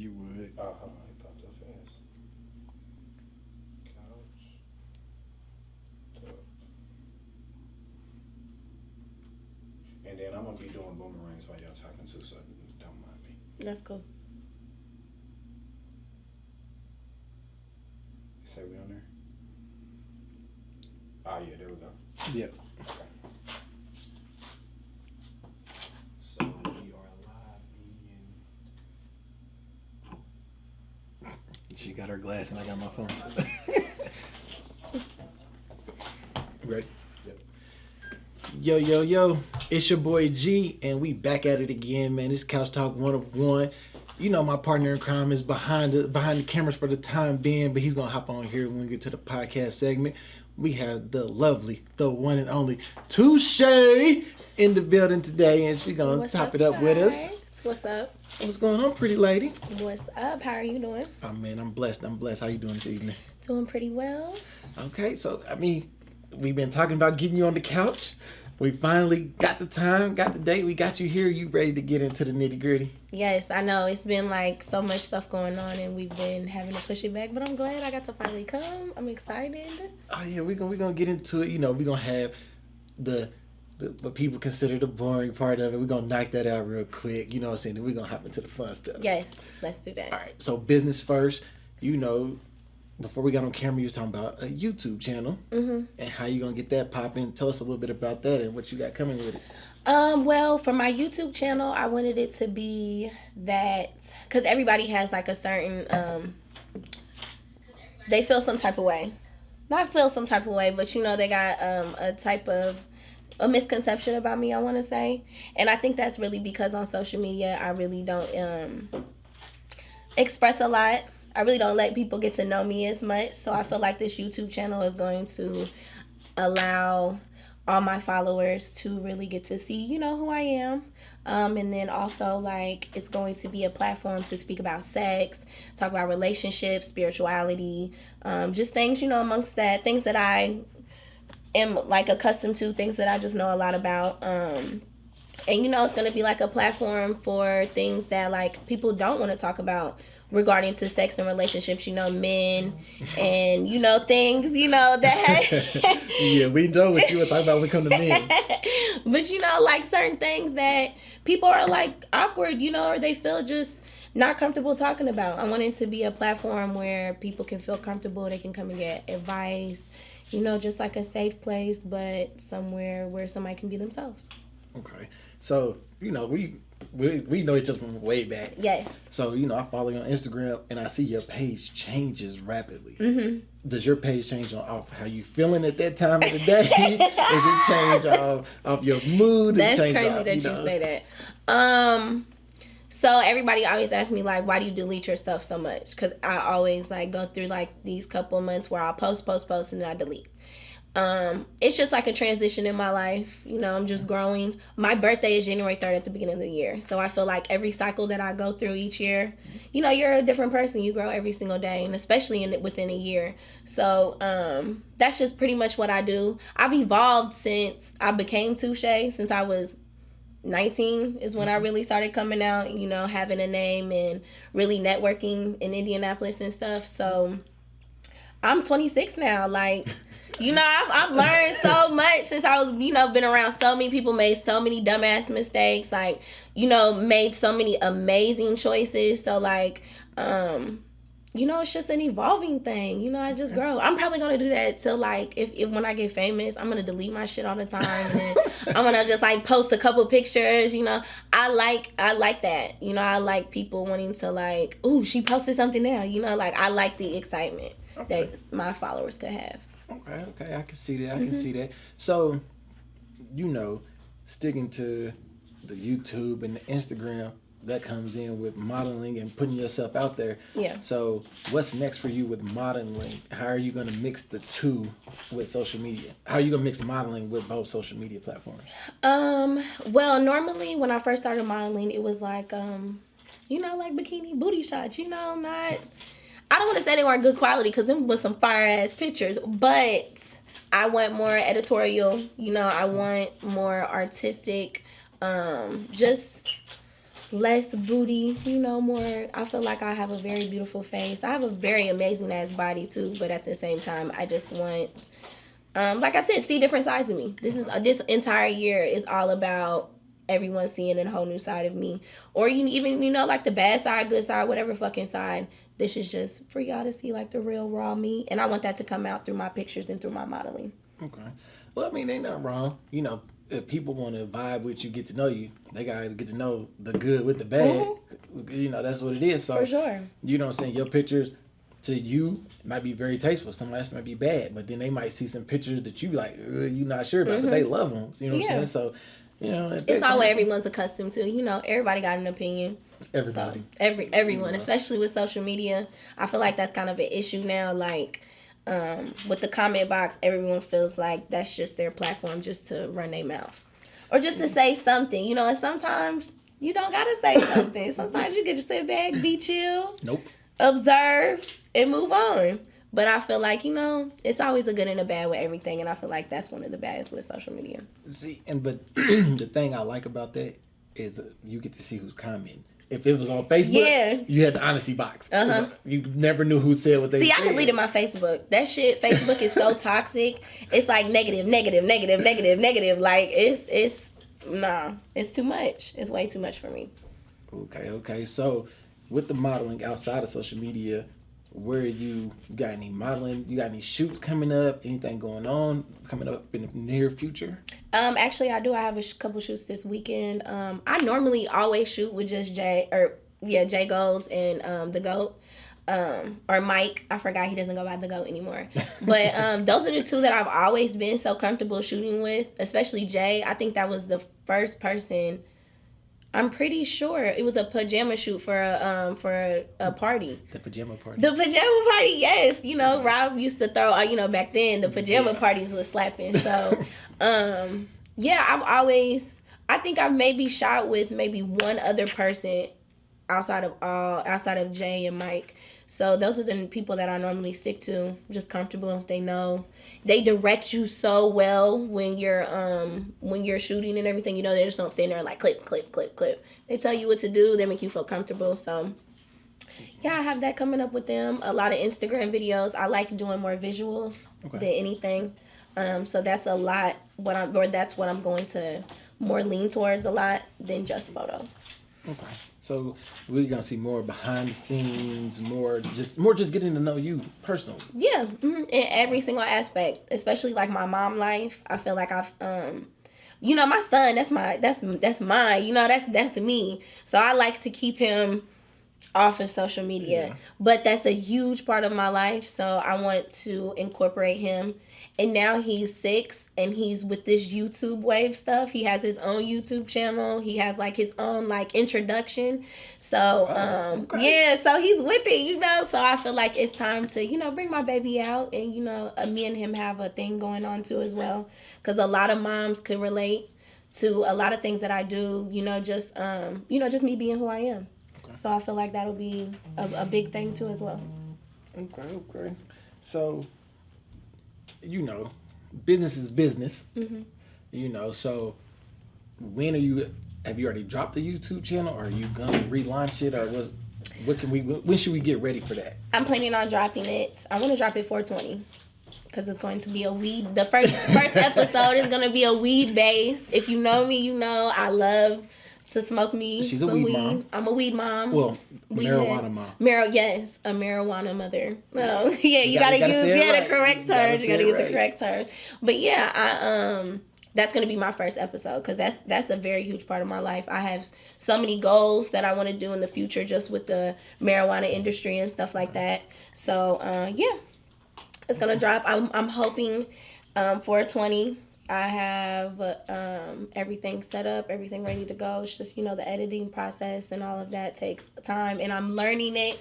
You would. Hold on, he popped up fast. Couch. Talk. And then I'm gonna be doing boomerangs while y'all talking too, so don't mind me. That's cool. Say we on there? Oh yeah, there we go. Yep. Okay. So we are live in. She got her glass and I got my phone. Ready? Yep. Yo. It's your boy G, and we back at it again, man. It's Couch Talk 1 of 1. You know my partner in crime is behind the cameras for the time being, but he's gonna hop on here when we get to the podcast segment. We have the lovely, the one and only Touche in the building today, and she's gonna top it up with us. What's up? What's going on, pretty lady? What's up? How are you doing? Oh man, I'm blessed. How you doing this evening? Doing pretty well. Okay, so I mean, we've been talking about getting you on the couch. We finally got the time, got the date. We got you here. You ready to get into the nitty gritty? Yes, I know. It's been like so much stuff going on and we've been having to push it back, but I'm glad I got to finally come. I'm excited. Oh yeah, we're gonna get into it. You know, we're gonna have the what people consider the boring part of it. We're gonna knock that out real quick. You know what I'm saying? Then we're gonna hop into the fun stuff. Yes, let's do that. All right, so business first. You know, before we got on camera, you was talking about a YouTube channel and how you gonna get that popping. Tell us a little bit about that and what you got coming with it. Well, for my YouTube channel, I wanted it to be that, because everybody has like a certain, they feel some type of way. Not feel some type of way, but you know, they got a misconception about me, I want to say. And I think that's really because on social media, I really don't express a lot. I really don't let people get to know me as much. So I feel like this YouTube channel is going to allow all my followers to really get to see, you know, who I am. And then also, like, it's going to be a platform to speak about sex, talk about relationships, spirituality, just things, you know, amongst that, things that I am, like, accustomed to, things that I just know a lot about. And, you know, it's going to be, like, a platform for things that, like, people don't want to talk about regarding to sex and relationships, you know, men and, you know, things, you know, that... Yeah, we know what you were talking about when we come to men. But, you know, like certain things that people are, like, awkward, you know, or they feel just not comfortable talking about. I want it to be a platform where people can feel comfortable. They can come and get advice, you know, just like a safe place, but somewhere where somebody can be themselves. Okay. So, you know, we know each other from way back. Yes. So, you know, I follow you on Instagram and I see your page changes rapidly. Mm-hmm. Does your page change off how you feeling at that time of the day? Does it change off your mood? That's crazy that you say that. So everybody always asks me, like, why do you delete your stuff so much? Because I always, like, go through, like, these couple months where I'll post, and then I delete. It's just like a transition in my life. You know, I'm just growing. My birthday is January 3rd at the beginning of the year. So I feel like every cycle that I go through each year, you know, you're a different person. You grow every single day, and especially within a year. So that's just pretty much what I do. I've evolved since I became Touche. Since I was 19 is when I really started coming out, you know, having a name and really networking in Indianapolis and stuff. So I'm 26 now. Like... You know, I've learned so much since I was, you know, been around so many people, made so many dumbass mistakes, like, you know, made so many amazing choices. So, like, you know, it's just an evolving thing. You know, I just grow. I'm probably going to do that till, like, if when I get famous, I'm going to delete my shit all the time. And I'm going to just, like, post a couple pictures, you know. I like that. You know, I like people wanting to, like, ooh, she posted something now. You know, like, I like the excitement that my followers could have. Okay, I can see that. I can see that. So, you know, sticking to the YouTube and the Instagram, that comes in with modeling and putting yourself out there. Yeah. So, what's next for you with modeling? How are you going to mix the two with social media? How are you going to mix modeling with both social media platforms? Well, normally when I first started modeling, it was like, you know, like bikini booty shots, you know, not... I don't want to say they weren't good quality because them was some fire-ass pictures, but I want more editorial, you know, I want more artistic, just less booty, more. I feel like I have a very beautiful face. I have a very amazing ass body too, but at the same time, I just want, like I said, see different sides of me. This entire year is all about everyone seeing a whole new side of me, or even like the bad side, good side, whatever fucking side. This is just for y'all to see like the real raw me, and I want that to come out through my pictures and through my modeling. Okay. Well, I mean, ain't nothing wrong. If people want to vibe with you, get to know you, they gotta get to know the good with the bad. That's what it is. So For sure. You know what I'm saying? Your pictures to you might be very tasteful. Somebody else might be bad, but then they might see some pictures that you like, you're not sure about, but they love them. You know what I'm saying? So, it's not what everyone's accustomed to. Everybody got an opinion. Everybody. So, everyone, especially with social media. I feel like that's kind of an issue now. Like, with the comment box, everyone feels like that's just their platform just to run their mouth. Or just to say something, and sometimes you don't gotta say something. Sometimes you can just sit back, be chill. Nope. Observe and move on. But I feel like, it's always a good and a bad with everything, and I feel like that's one of the baddest with social media. See, but the thing I like about that is you get to see who's commenting. If it was on Facebook, you had the honesty box. You never knew who said what they said. See, I deleted my Facebook. That shit, Facebook is so toxic. It's like negative. Like, it's too much. It's way too much for me. Okay. So, with the modeling outside of social media, where you got any modeling? You got any shoots coming up? Anything going on coming up in the near future? Actually, I do. I have a couple shoots this weekend. I normally always shoot with just Jay Golds and the GOAT. Or Mike. I forgot he doesn't go by the GOAT anymore. But those are the two that I've always been so comfortable shooting with, especially Jay. I think that was the first person. I'm pretty sure it was a pajama shoot for a party. The pajama party. The pajama party, yes. Rob used to throw, back then, the pajama parties was slapping. So, I think I've maybe shot with maybe one other person outside of Jay and Mike. So those are the people that I normally stick to, just comfortable. They know, they direct you so well when you're shooting and everything. They just don't stand there like clip. They tell you what to do. They make you feel comfortable. So yeah, I have that coming up with them. A lot of Instagram videos. I like doing more visuals than anything. So that's a lot. That's what I'm going to more lean towards a lot than just photos. Okay. So we're gonna see more behind the scenes, more just getting to know you personally. Yeah, in every single aspect, especially like my mom life. I feel like I've, my son. That's mine. That's me. So I like to keep him off of social media, but that's a huge part of my life. So I want to incorporate him. And now he's 6 and he's with this YouTube wave stuff. He has his own YouTube channel. He has like his own like introduction. So, so he's with it, So I feel like it's time to, bring my baby out and, me and him have a thing going on too as well. Because a lot of moms could relate to a lot of things that I do, just me being who I am. Okay. So I feel like that'll be a big thing too as well. Okay. So, business is business. So when have you already dropped the YouTube channel, or are you gonna relaunch it, or when should we get ready for that? I'm planning on dropping it. I want to drop it 420 because it's going to be a weed. The first episode is going to be a weed base. If you know me, I love to smoke me. She's a weed mom. I'm a weed mom. Well, marijuana mom. Yes, a marijuana mother. No, you gotta use the correct terms. You gotta use the correct terms. But that's gonna be my first episode because that's a very huge part of my life. I have so many goals that I want to do in the future, just with the marijuana industry and stuff like that. So it's gonna drop. I'm hoping 420. I have everything set up, everything ready to go. It's just, the editing process and all of that takes time, and I'm learning it.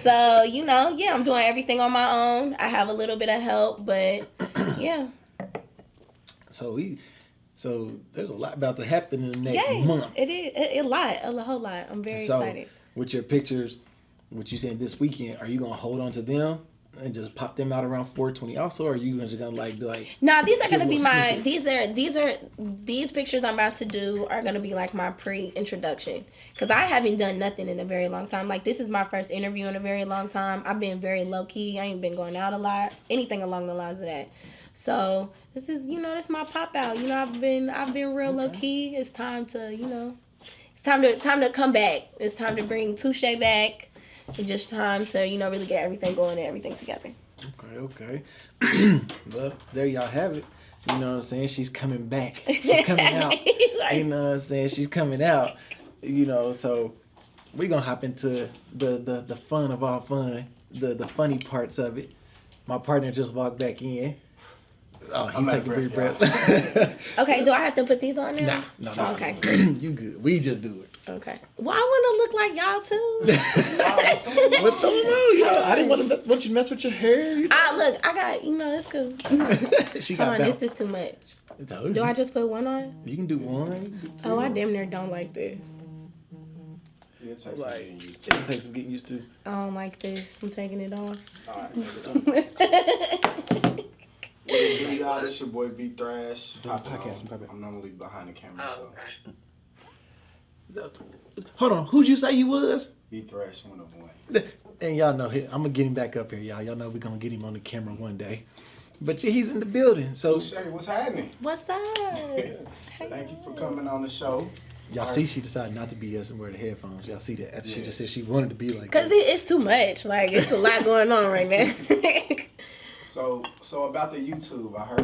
So, I'm doing everything on my own. I have a little bit of help, but yeah. So there's a lot about to happen in the next month. It is a whole lot. I'm very excited. With your pictures, what you saying this weekend, are you gonna hold on to them, and just pop them out around 420 also, or are you just gonna like be like? No, these are gonna be little my. snippets. These pictures I'm about to do are gonna be like my pre-introduction, because I haven't done nothing in a very long time. Like, this is my first interview in a very long time. I've been very low key. I ain't been going out a lot, anything along the lines of that. So this is, this my pop out. I've been real low key. It's time to, it's time to come back. It's time to bring Touche back. It's just time to, really get everything going and everything together. Okay. Well, there y'all have it. You know what I'm saying? She's coming back. She's coming out. You know what I'm saying? She's coming out. So we're going to hop into the fun of all fun, the funny parts of it. My partner just walked back in. Oh, he's taking a big breath. Okay, do I have to put these on now? No. Okay. You good. We just do it. Okay. Well, I want to look like y'all too. What going on? I didn't want you to mess with your hair. Look, I got, it's cool. She Hold got on, bounce. this is too much. I told you. Do I just put one on? You can do one. You can do two. Oh, I damn near don't like this. Yeah, it takes some Like, getting used to. it takes some getting used to. I don't like this. I'm taking it off. All right, take it off. What it do, y'all? This your boy B Thrash. Doing a podcast. I'm normally behind the camera, so Hold on. Who'd you say you was? B Thrash 101. And y'all know him. I'm gonna get him back up here, y'all. Y'all know we're gonna get him on the camera one day. But yeah, he's in the building. So Shay, what's happening? What's up? Thank you for coming on the show. y'all see, she decided not to be us and wear the headphones. Y'all see that? After she just said she wanted to be like. Because it's too much. Like, it's a lot going on right now. So about the YouTube, I heard,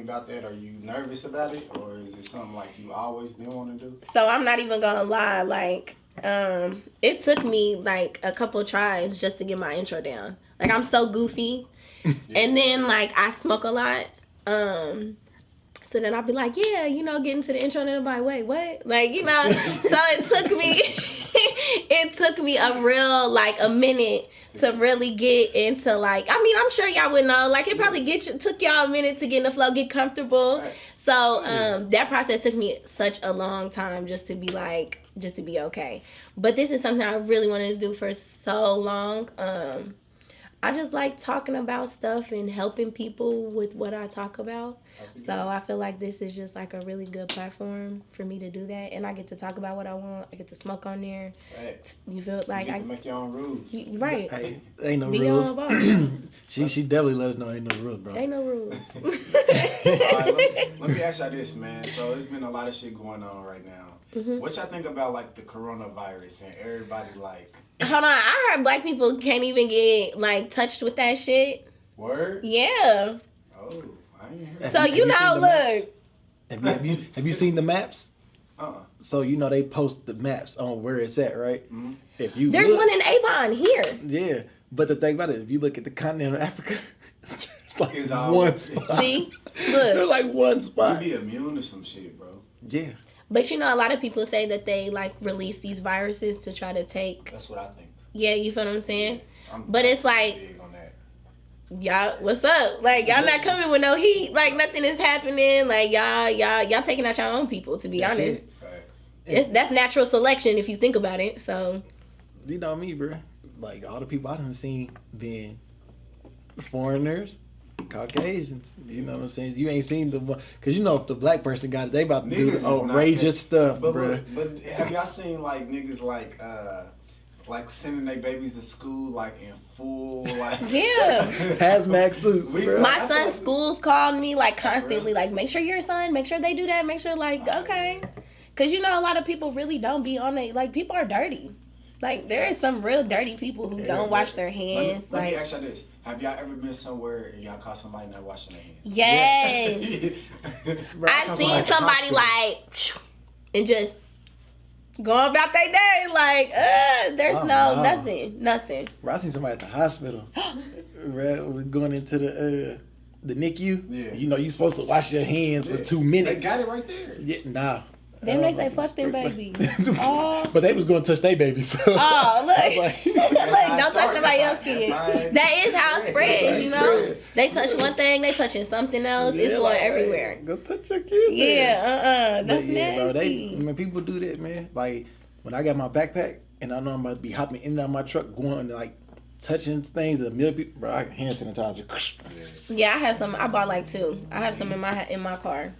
about that. Are you nervous about it, or is it something like you always been wanting to do? So I'm not even gonna lie, like, it took me like a couple tries just to get my intro down. Like, I'm so goofy. And then like I smoke a lot. So then I'll be like, yeah, get into the intro and then I'm like, wait, what? Like, so it took me a real, like, a minute to really get into, like, I'm sure y'all would know, like, it probably took y'all a minute to get in the flow, get comfortable. Right. So that process took me such a long time just to be okay. But this is something I really wanted to do for so long. I just like talking about stuff and helping people with what I talk about. So I feel like this is just like a really good platform for me to do that. And I get to talk about what I want. I get to smoke on there. Right. You feel like You get to make your own rules. Right. Hey, ain't no Be your own rules. boss. She definitely let us know ain't no rules, bro. Ain't no rules. All right, let me ask y'all this, man. So it's been a lot of shit going on right now. What y'all think about like the coronavirus and everybody like? Hold on, I heard black people can't even get like touched with that shit. Word? Yeah. Oh, I ain't heard. So Have you seen the maps? look. Have you seen the maps? Uh-uh. So they post the maps on where it's at, right? Mm-hmm. If you There's look, one in Avon here. Yeah, but the thing about it, if you look at the continent of Africa, it's like It's all- one spot. See? There's Look. like one You spot. be immune to some shit, bro. Yeah. But a lot of people say that they like release these viruses to try to take. That's what I think. Yeah, you feel what I'm saying? I'm But it's like, big on that. y'all, what's up? Like, y'all not coming with no heat. Like, nothing is happening. Like, y'all taking out your own people, to be That's honest. it. Facts. That's natural selection if you think about it. So, You know me, bro. Like all the people I done seen being foreigners, Caucasians. You know what I'm saying? You ain't seen the one, cause if the black person got it, they about to do Niggas is the not outrageous stuff, But bro. look, but have y'all seen like niggas like sending their babies to school like in full like yeah. Hazmat suits, We- bro. My I son's thought- schools called me like constantly, like, make sure your son, make sure they do that, make sure like, okay. Cause a lot of people really don't be on it. Like, people are dirty. Like, there is some real dirty people who don't wash their hands. Let me Like, ask y'all this. Have y'all ever been somewhere and y'all caught somebody not washing their hands? yes. Bro, I I've come seen from, like, somebody hospital. like, and just go about their day. Like, there's Oh, no, no. nothing. Bro, I seen somebody at the hospital. Right, we're going into the NICU. Yeah. You supposed to wash your hands for 2 They minutes. got it right there. Yeah, nah. Then they say, fuck them babies. Oh. But they was going to touch their baby, so. Oh, look. I was like- Look, That's how it don't touch started. nobody That's else's how- kid. that's how it- That is how it spreads, That's you how know? it spread. They touch one thing, they touching something else. It's Yeah, going like, everywhere. hey, go touch your kid. Yeah, that's But yeah, bro, nasty. when people do that, man, like when I got my backpack and I know I'm about to be hopping in and out of my truck going like touching things, a million people, bro, hand sanitizer. Yeah, I have some. I bought like 2. I have some in my car.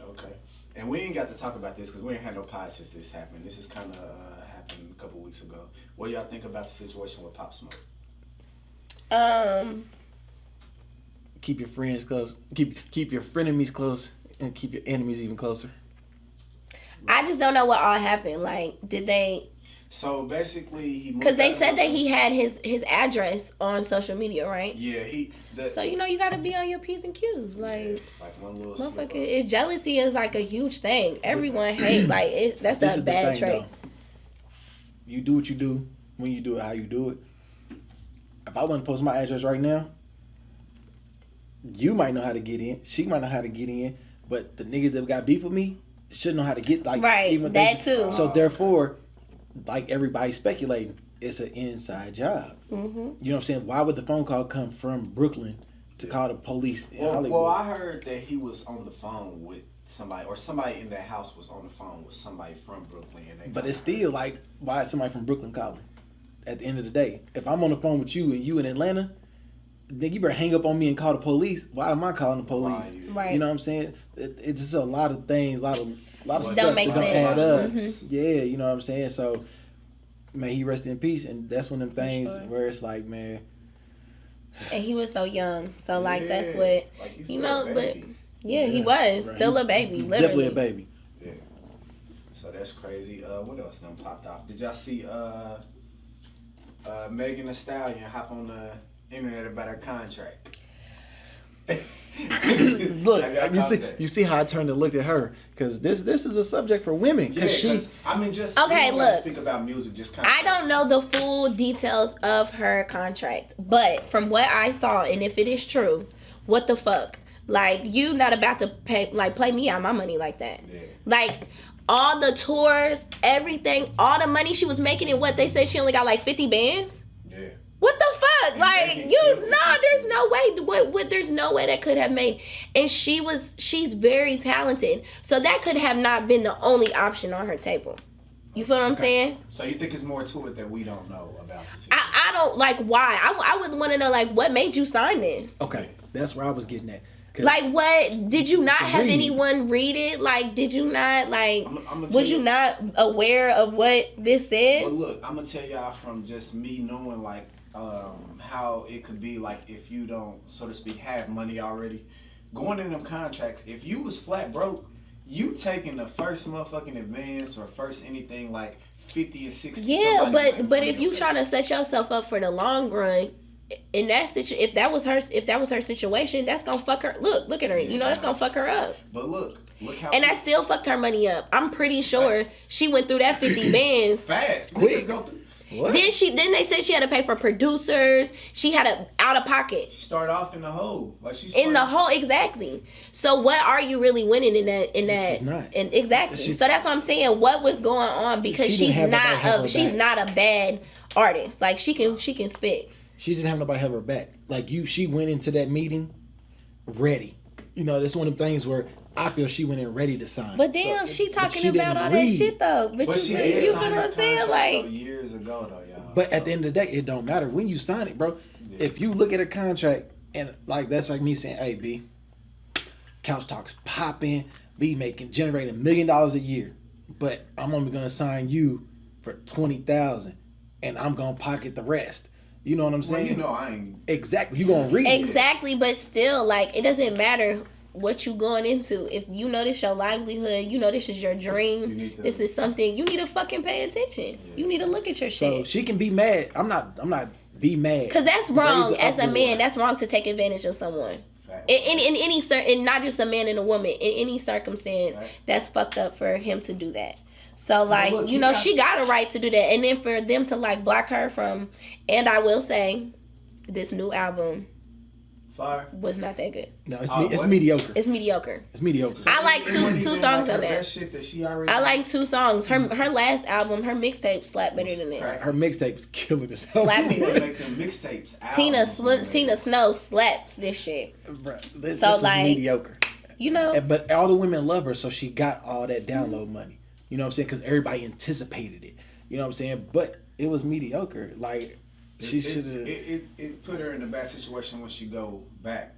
Okay. And we ain't got to talk about this because we ain't had no pod since this happened. This is kind of happened a couple weeks ago. What do y'all think about the situation with Pop Smoke? Keep your friends close. Keep your frenemies close, and keep your enemies even closer. I just don't know what all happened. Like, did they? So basically, he Because they said that he had his address on social media, right? Yeah, So you gotta be on your P's and Q's, like one little motherfucker. Jealousy is like a huge thing. Everyone hate like that's This a is bad the thing, trait. though. You do what you do when you do it, how you do it. If I wouldn't post my address right now, you might know how to get in. She might know how to get in, but the niggas that got beef with me should know how to get like Right, even that too. So therefore, like everybody speculating, it's an inside job. Mm-hmm. You know what I'm saying? Why would the phone call come from Brooklyn to call the police in Hollywood? Well, I heard that he was on the phone with somebody, or somebody in that house was on the phone with somebody from Brooklyn. But it's still like, why is somebody from Brooklyn calling? At the end of the day, if I'm on the phone with you and you in Atlanta, then you better hang up on me and call the police. Why am I calling the police? Right. You know what I'm saying? It's just a lot of things, a lot of stuff Don't make that don't sense. add up. Mm-hmm. Yeah, you know what I'm saying? So, may he rest in peace. And that's one of them things Sure. where it's like, man. And he was so young, so like that's what he's you still know. a But baby. yeah, he was Right. still a baby, He's literally. definitely a baby. Yeah. So that's crazy. What else done popped off? Did y'all see Megan Thee Stallion hop on the internet about her contract? Look, you see how I turned and looked at her, because this is a subject for women. Yeah, Because I mean, just Okay, we don't look. speak about music, just kind I don't know the full details of her contract, but from what I saw, and if it is true, what the fuck? Like, you not about to play me out my money like that. Yeah. Like, all the tours, everything, all the money she was making, and what they said she only got like 50 bands. Yeah. What the fuck? And Like, Megan you, killed it. no, there's no way. What? There's no way that could have made. And she's very talented. So that could have not been the only option on her table. You feel what I'm saying? So you think it's more to it that we don't know about this? I don't, like, why? I would want to know, like, what made you sign this? okay, that's where I was getting at. 'Cause Like, what? Did you not have Read. anyone read it? Like, did you not, like, I'ma tell was you not aware of what this said? Well, look, I'm gonna tell y'all from just me knowing like how it could be like if you don't, so to speak, have money already. Going in them contracts, if you was flat broke, you taking the first motherfucking advance or first anything like 50 and 60. Yeah, somebody might but put if in you your trying to face. set yourself up for the long run, in that if that was her situation, that's gonna fuck her. Look at her. You know, that's gonna fuck her up. But look how And that still fucked her money up. I'm pretty sure she went through that 50 bands. fast. Quick. Niggas go through. what? Then they said she had to pay for producers. She had a out of pocket. She started off in the hole, like she's In the whole, exactly. So what are you really winning in that? She's not. And exactly. She- So that's what I'm saying. What was going on? Because She didn't have nobody have her she's back. not a bad artist. Like she can spit. She didn't have nobody have her back. Like she went into that meeting ready. You know, that's one of the things where I feel she went in ready to sign. But damn, she but talking she about didn't all read. that shit though. But she you did feel sign what this I'm saying? contract, Like, though, years ago though, y'all. But at the end of the day, it don't matter when you sign it, bro. Yeah. If you look at a contract and like that's like me saying, "Hey, B, Couch Talk's popping, B generating $1 million a year, but I'm only gonna sign you for 20,000, and I'm gonna pocket the rest." You know what I'm well, saying? you know I ain't. Exactly. You gonna read it. exactly. But still, like, it doesn't matter what you going into. If you know this your livelihood, you know this is your You dream. need to- This is something you need to fucking pay attention. Yeah. You need to look at your So shit. she can be mad. I'm not be mad. Cause that's wrong. Raise an As a uproar. man, that's wrong to take advantage of someone. Fact. In any and not just a man and a woman. In any circumstance, Right. that's fucked up for him to do that. So like, look, you know, she got a right to do that. And then for them to like block her from, and I will say, this new album Fire. was not that good. No, it's What? mediocre. It's mediocre. It's mediocre. I like It wasn't two even songs like on her there. best shit that she already I like 2 songs. Her last album, her mixtape slapped better than this. Her mixtape is killing this. hell. Slapping They it. make them mixtapes. Tina Snow slaps this shit. Bruh, this So, is like- mediocre. You know? But all the women love her, so she got all that download money. You know what I'm saying? Because everybody anticipated it. You know what I'm saying? But it was mediocre. Like, She should have. It put her in a bad situation when she go back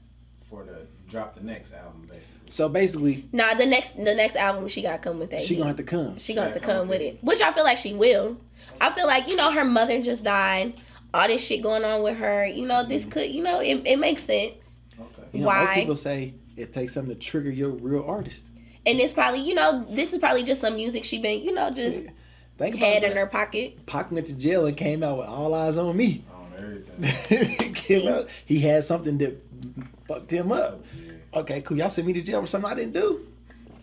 for the drop the next album, basically. So basically, Nah, the next album she got to come with that. she gonna have to come. She gonna have to come with it, which I feel like she will. I feel like her mother just died. All this shit going on with her. This could it makes sense. Okay. Why? Most people say it takes something to trigger your real artist. And it's probably this is probably just some music she been just Think about had that. in her pocket. Pac went to jail and came out with All Eyes on Me. On everything. Came out, he had something that fucked him up. Yeah. Okay, cool. Y'all sent me to jail for something I didn't do.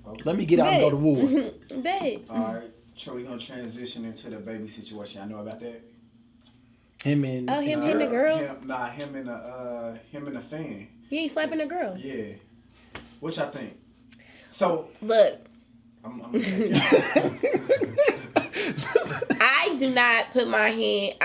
Okay. Let me get out and go to war. Bet. All right. So we gonna transition into the baby situation. I know about that. Him and Him hitting the girl? Him and the fan. Yeah, he slapping the girl. Yeah. What y'all think? So Look, I'm gonna take y'all. I do not put my hand.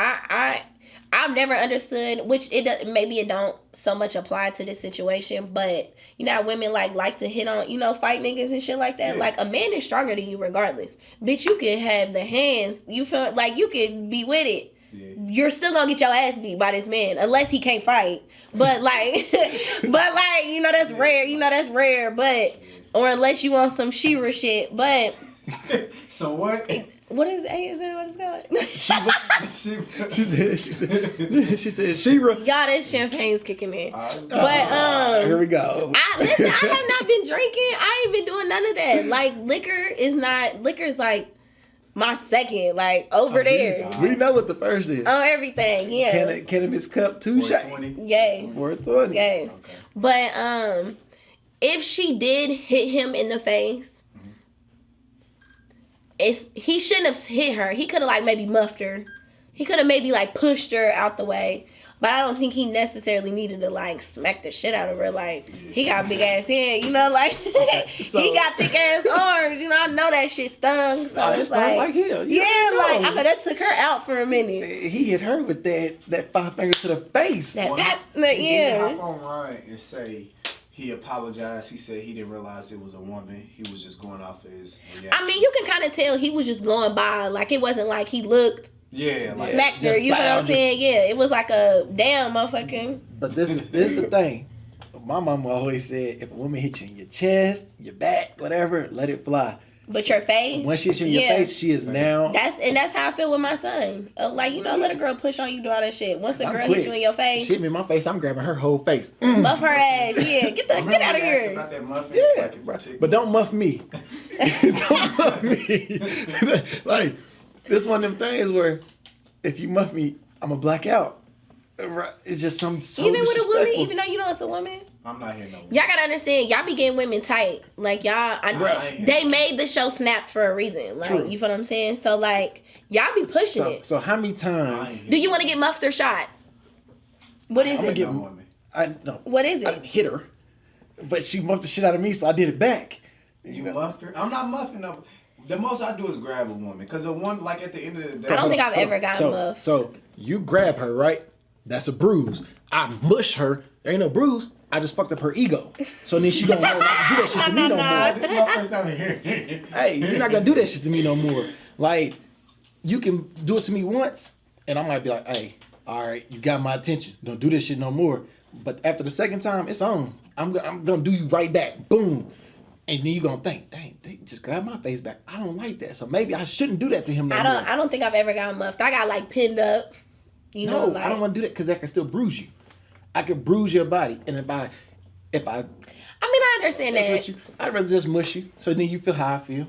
I've never understood, which maybe it don't so much apply to this situation, but how women like to hit on fight niggas and shit like that. Yeah. Like a man is stronger than you regardless. Bitch, you can have the hands. You feel like you can be with it. Yeah. You're still gonna get your ass beat by this man unless he can't fight. But that's rare. That's rare. But or unless you want some Shira shit. But So what? what is that what it's called? she said Shira. Y'all, this champagne's kicking in. But Here we go. I have not been drinking. I ain't been doing none of that. Like liquor's like my second, like over there. We know what the first is. On everything, yeah. Cannabis cup 2 shot. 420. Yes. 420. Yes. Okay. But if she did hit him in the face, he shouldn't have hit her. He could have maybe muffed her. He could have maybe pushed her out the way. But I don't think he necessarily needed to smack the shit out of her. He got big ass hand, So- he got thick ass arms. I know that shit stung. So Oh, it's it's stung like hell. You Yeah, already know. that took her out for a minute. He hit her with that 5 finger to the face. That Well, pap, he did yeah. hop on Ryan and say he apologized. He said he didn't realize it was a woman. He was just going off of his reaction. I mean, you can kind of tell he was just going by. It wasn't like he looked. Yeah, like Smacked her, just you know what I'm bound saying? Yeah, it was like a damn motherfucking. But this is the thing. My mama always said, if a woman hits you in your chest, your back, whatever, let it fly. But your face. Once she hits you in your face, she is now. That's how I feel with my son. Let a girl push on you, do all that shit. Once a I'm girl quick. hits you in your face, She hit me in my face, I'm grabbing her whole face. buff her ass. Yeah, get out of Remember we asked here. about that muffin? Yeah, Like, bro. chicken? But don't muff me. Don't muff me. This one of them things where if you muff me, I'm going to black out. Right? It's just so Even with a woman, disrespectful. even though you know it's a woman. I'm not hitting no woman. Y'all gotta understand, y'all be getting women tight. They made the show Snap for a reason. True. You feel what I'm saying? So y'all be pushing it. So how many I times? ain't Do you want to get muffed or shot? What is I'ma it? get- no woman. What is I it? didn't hit her, but she muffed the shit out of me, so I did it back. You muffed her? I'm not muffing up. The most I do is grab a woman. Because a one, at the end of the day. I don't think I've Hold ever on. gotten muffed. So you grab her, right? That's a bruise. I mush her. There ain't no bruise. I just fucked up her ego. So then she gonna not do that shit to me no more. This is my first time here. Hey, you're not gonna do that shit to me no more. You can do it to me once, and I might be like, hey, all right, you got my attention. Don't do this shit no more. But after the second time, it's on. I'm gonna do you right back. Boom. And then you gonna think, dang, they just grabbed my face back. I don't like that. So maybe I shouldn't do that to him no more. I don't think I've ever gotten muffed. I got pinned up. No, I don't want to do that because that can still bruise you. I could bruise your body, and if I, I mean, I understand that's that. what you, I'd rather just mush you, so then you feel how I feel.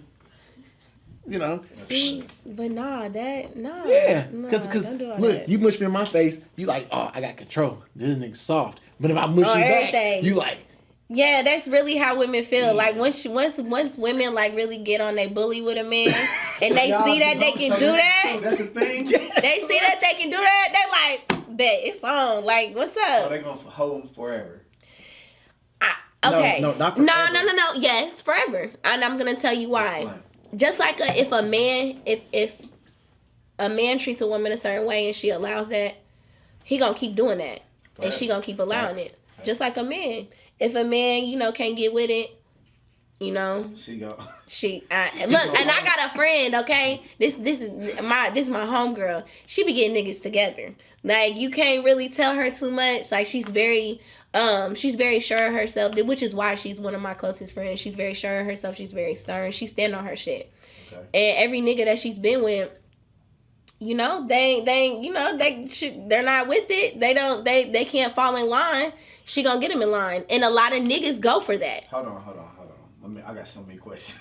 See, but nah. Yeah, because don't do all look, that. you mush me in my face, you like, oh, I got control. This nigga soft. But if I mush you back, everything. you like, Yeah, that's really how women feel. Once women really get on their bully with a man, and they see that they can do that, That's the thing. they see that they can do that, they bet it's on. What's up? So they're going to hold him forever. Okay. No, not No. forever. Yes, forever. And I'm gonna tell you why. Explain. Just like if a man treats a woman a certain way and she allows that, he gonna keep doing that, and she gonna keep allowing Facts. it. Just like a man. If a man, can't get with it, You know, She go. look, and I got a friend. Okay, this is my homegirl. She be getting niggas together. Like you can't really tell her too much. Like she's very sure of herself, which is why she's one of my closest friends. She's very sure of herself. She's very stern. She stand on her shit. Okay. And every nigga that she's been with, you know, they're not with it. They can't fall in line. She gonna get them in line, and a lot of niggas go for that. Hold on. I got so many questions.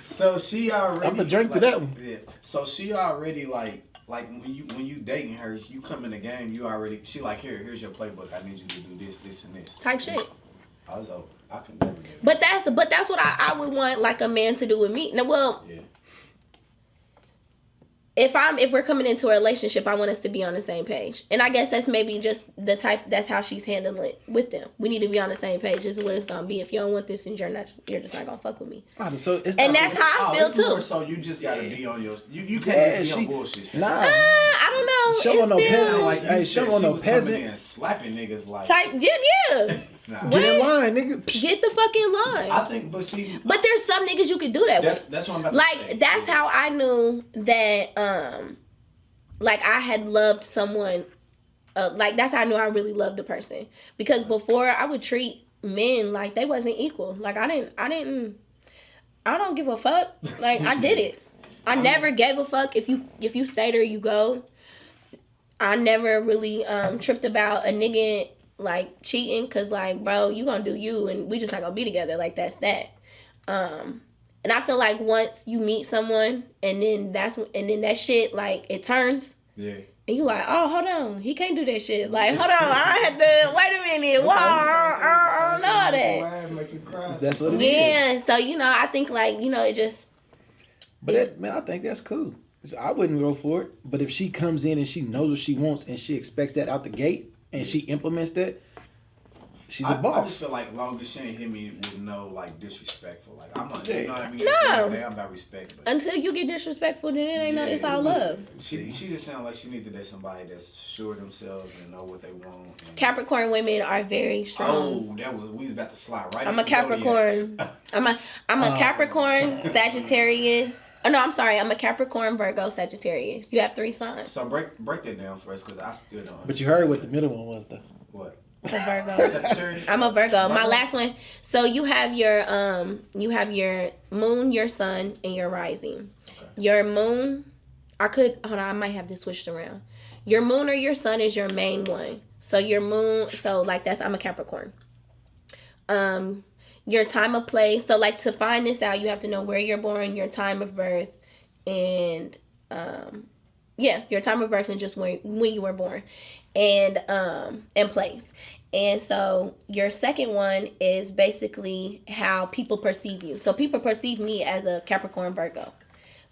so she already. I'm gonna drink to that one. Yeah. So she already like when you dating her, you come in the game. You already. She like here's your playbook. I need you to do this, and this. Type shit. I can never get it. But that's what I would want like a man to do with me. Now, well. Yeah. If we're coming into a relationship, I want us to be on the same page. And I guess that's maybe just that's how she's handling it with them. We need to be on the same page. This is what it's gonna be. If you don't want this, then you're just not gonna fuck with me. So and that's how I feel too. So you just gotta be on your you can't just be on bullshit. Nah, I don't know. She want no peasant. Like hey, she want no peasant. And slapping niggas like type. Yeah. Nah. Get in line, nigga. Get the fucking line. I think, but there's some niggas you could do that with. That's what I'm about to say. Like that's how I knew that. Like I had loved someone. Like that's how I knew I really loved a person, because before I would treat men like they wasn't equal. Like I don't give a fuck. Like I did it. I never gave a fuck if you stayed or you go. I never really tripped about a nigga like cheating, cause like bro, you gonna do you and we just not gonna be together. Like that's that. And I feel like once you meet someone and then that shit like it turns. Yeah. And you like, oh, hold on, he can't do that shit. Like, hold on, I had to wait a minute. Wow, I don't know that. That's what it is. Yeah, so I think like it just. But man, I think that's cool. I wouldn't go for it. But if she comes in and she knows what she wants and she expects that out the gate and she implements that, she's a boss. I just feel like long as she ain't hit me with no like disrespectful. Like I'm not, you know what I mean? No. I'm about respect. But until you get disrespectful, then it ain't no. It's all love. She just sounds like she needs to date somebody that's sure of themselves and know what they want. Capricorn women are very strong. Oh, we was about to slide right. I'm a Capricorn. I'm a Capricorn, Sagittarius. Oh no, I'm sorry. I'm a Capricorn, Virgo, Sagittarius. You have 3 signs. So break that down for us, because I still don't. But you heard what the middle one was, though. What? A Virgo. I'm a Virgo. My last one. So you have your moon, your sun, and your rising. Okay. Your moon. I might have this switched around. Your moon or your sun is your main one. So your moon. So like I'm a Capricorn. Your time of place. So like to find this out, you have to know where you're born, your time of birth, and your time of birth and just when you were born, and place. And so your second one is basically how people perceive you. So people perceive me as a Capricorn Virgo,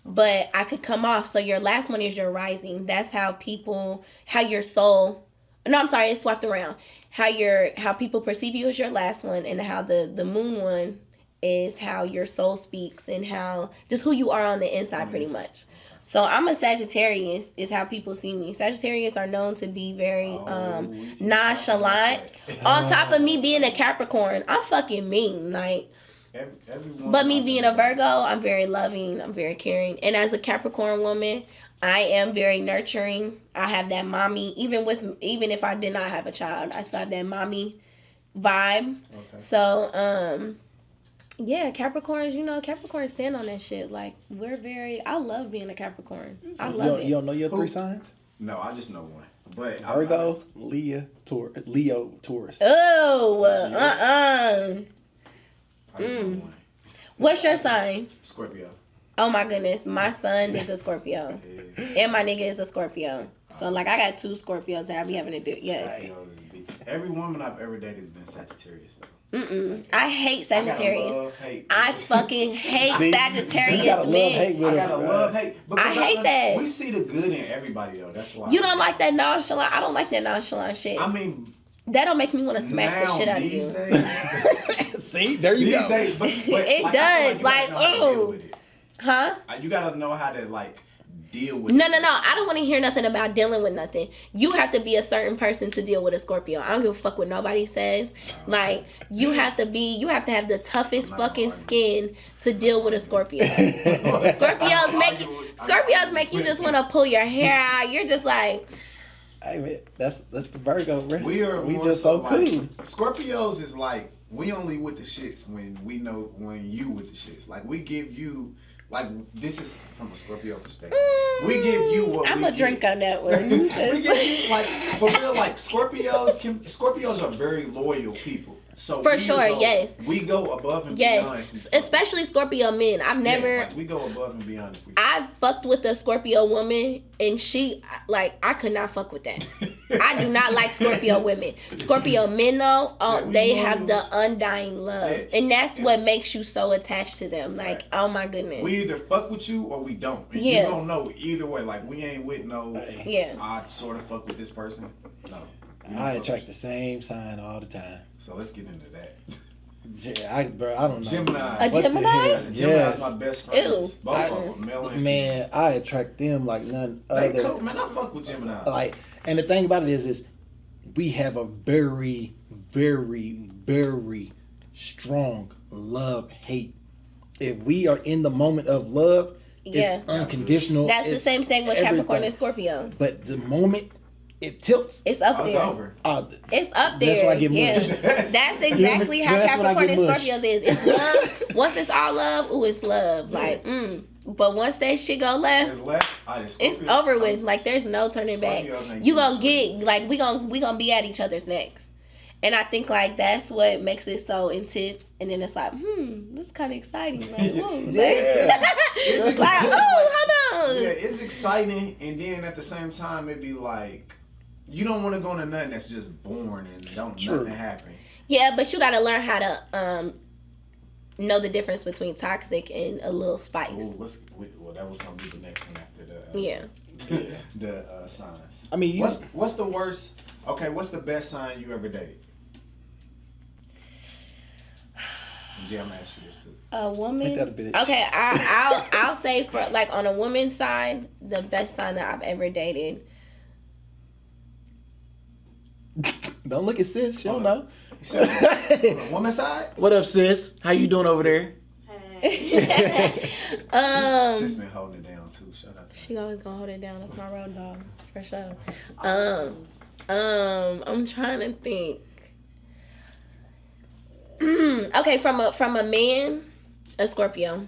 but I could come off. So your last one is your rising. That's how your soul. No, I'm sorry, it's swapped around. How people perceive you is your last one, and how the moon one is how your soul speaks and how just who you are on the inside, pretty much. So I'm a Sagittarius is how people see me. Sagittarius are known to be very nonchalant. On top of me being a Capricorn, I'm fucking mean. Like, but me being a Virgo, I'm very loving. I'm very caring. And as a Capricorn woman, I am very nurturing. I have that mommy, even if I did not have a child, I still have that mommy vibe. Okay. So, Capricorns, Capricorns stand on that shit. Like, I love being a Capricorn. I love it. You don't know your 3 signs? No, I just know one. But Virgo, Leo, Taurus. Oh, I just know one. What's your sign? Scorpio. Oh my goodness, my son is a Scorpio, and my nigga is a Scorpio. So like, I got 2 Scorpios that I be having to do. Yes. Every woman I've ever dated has been Sagittarius though. I hate Sagittarius. I fucking hate Sagittarius men. I gotta love hate. I hate that. We see the good in everybody though. That's why. You don't like that nonchalant. I don't like that nonchalant shit. I mean, that don't make me want to smack the shit out of you. Days, see, there you go. It does. Like, oh. Huh? You gotta know how to like deal with. No. I don't want to hear nothing about dealing with nothing. You have to be a certain person to deal with a Scorpio. I don't give a fuck what nobody says. Like, you have to have the toughest fucking skin to deal with a Scorpio. Scorpios make you just want to pull your hair out. You're just like, Hey man, that's the Virgo, bro. We just so like, cool. Scorpios is like, we only with the shits when we know when you with the shits. Like, we give you, like, this is from a Scorpio perspective. We give you what I'm we a drink get. on that one. We give you, like, for real, like, Scorpios are very loyal people. So For sure, yes. We go above and beyond. Yes, especially Scorpio men. I've never. Yeah, like, we go above and beyond. If we I fucked with a Scorpio woman, and she, like, I could not fuck with that. I do not like Scorpio women. Scorpio men, though, they have the undying love. Yeah. And that's what makes you so attached to them. Like, oh my goodness. We either fuck with you or we don't. And Yeah. you don't know either way. Like, we ain't with no, Yeah. I sort of fuck with this person. No. I attract the same sign all the time. So let's get into that. I don't know. Gemini. A What the Gemini? hell? Gemini's Yes. my best friend. Ew. Both of them, male and Man, I attract them like none female. They other. cool. Man, I fuck with Gemini. Like, and the thing about it is we have a very, very, very strong love-hate. If we are in the moment of love, Yeah. it's unconditional. That's the It's same thing with Capricorn and everything. Scorpios. But the moment it tilts, It's up It's there. over. It's up there. That's when I get yeah. mushed. That's exactly how That's when I Capricorn and get mushed. Scorpios is. It's love. Once it's all love, ooh, it's love. Like, But once that shit go left, It's left. it's over with. Like, there's no turning back. Scorpios ain't You doing gonna get, shit. like, we gonna be at each other's necks. And I think, like, that's what makes it so intense. And then it's like, this is kind of exciting. Like, whoa. It's Like, exciting. oh, hold on. Yeah, it's exciting, and then at the same time, it be like, you don't want to go into nothing that's just boring and nothing happen. Yeah, but you gotta learn how to know the difference between toxic and a little spice. Ooh, well, that was gonna be the next one after the Yeah. the signs. I mean, what's the worst? Okay, what's the best sign you ever dated? Gee, I'm gonna ask you this too. A woman. Ain't that a bitch? Okay, I'll say for like on a woman's side, the best sign that I've ever dated. don't look at sis. She don't Hold know. You said on the woman's side? What up, sis? How you doing over there? She's been holding it down too. Shout out to her. She always gonna hold it down. That's my road dog for sure. I'm trying to think. Okay, from a man, a Scorpio.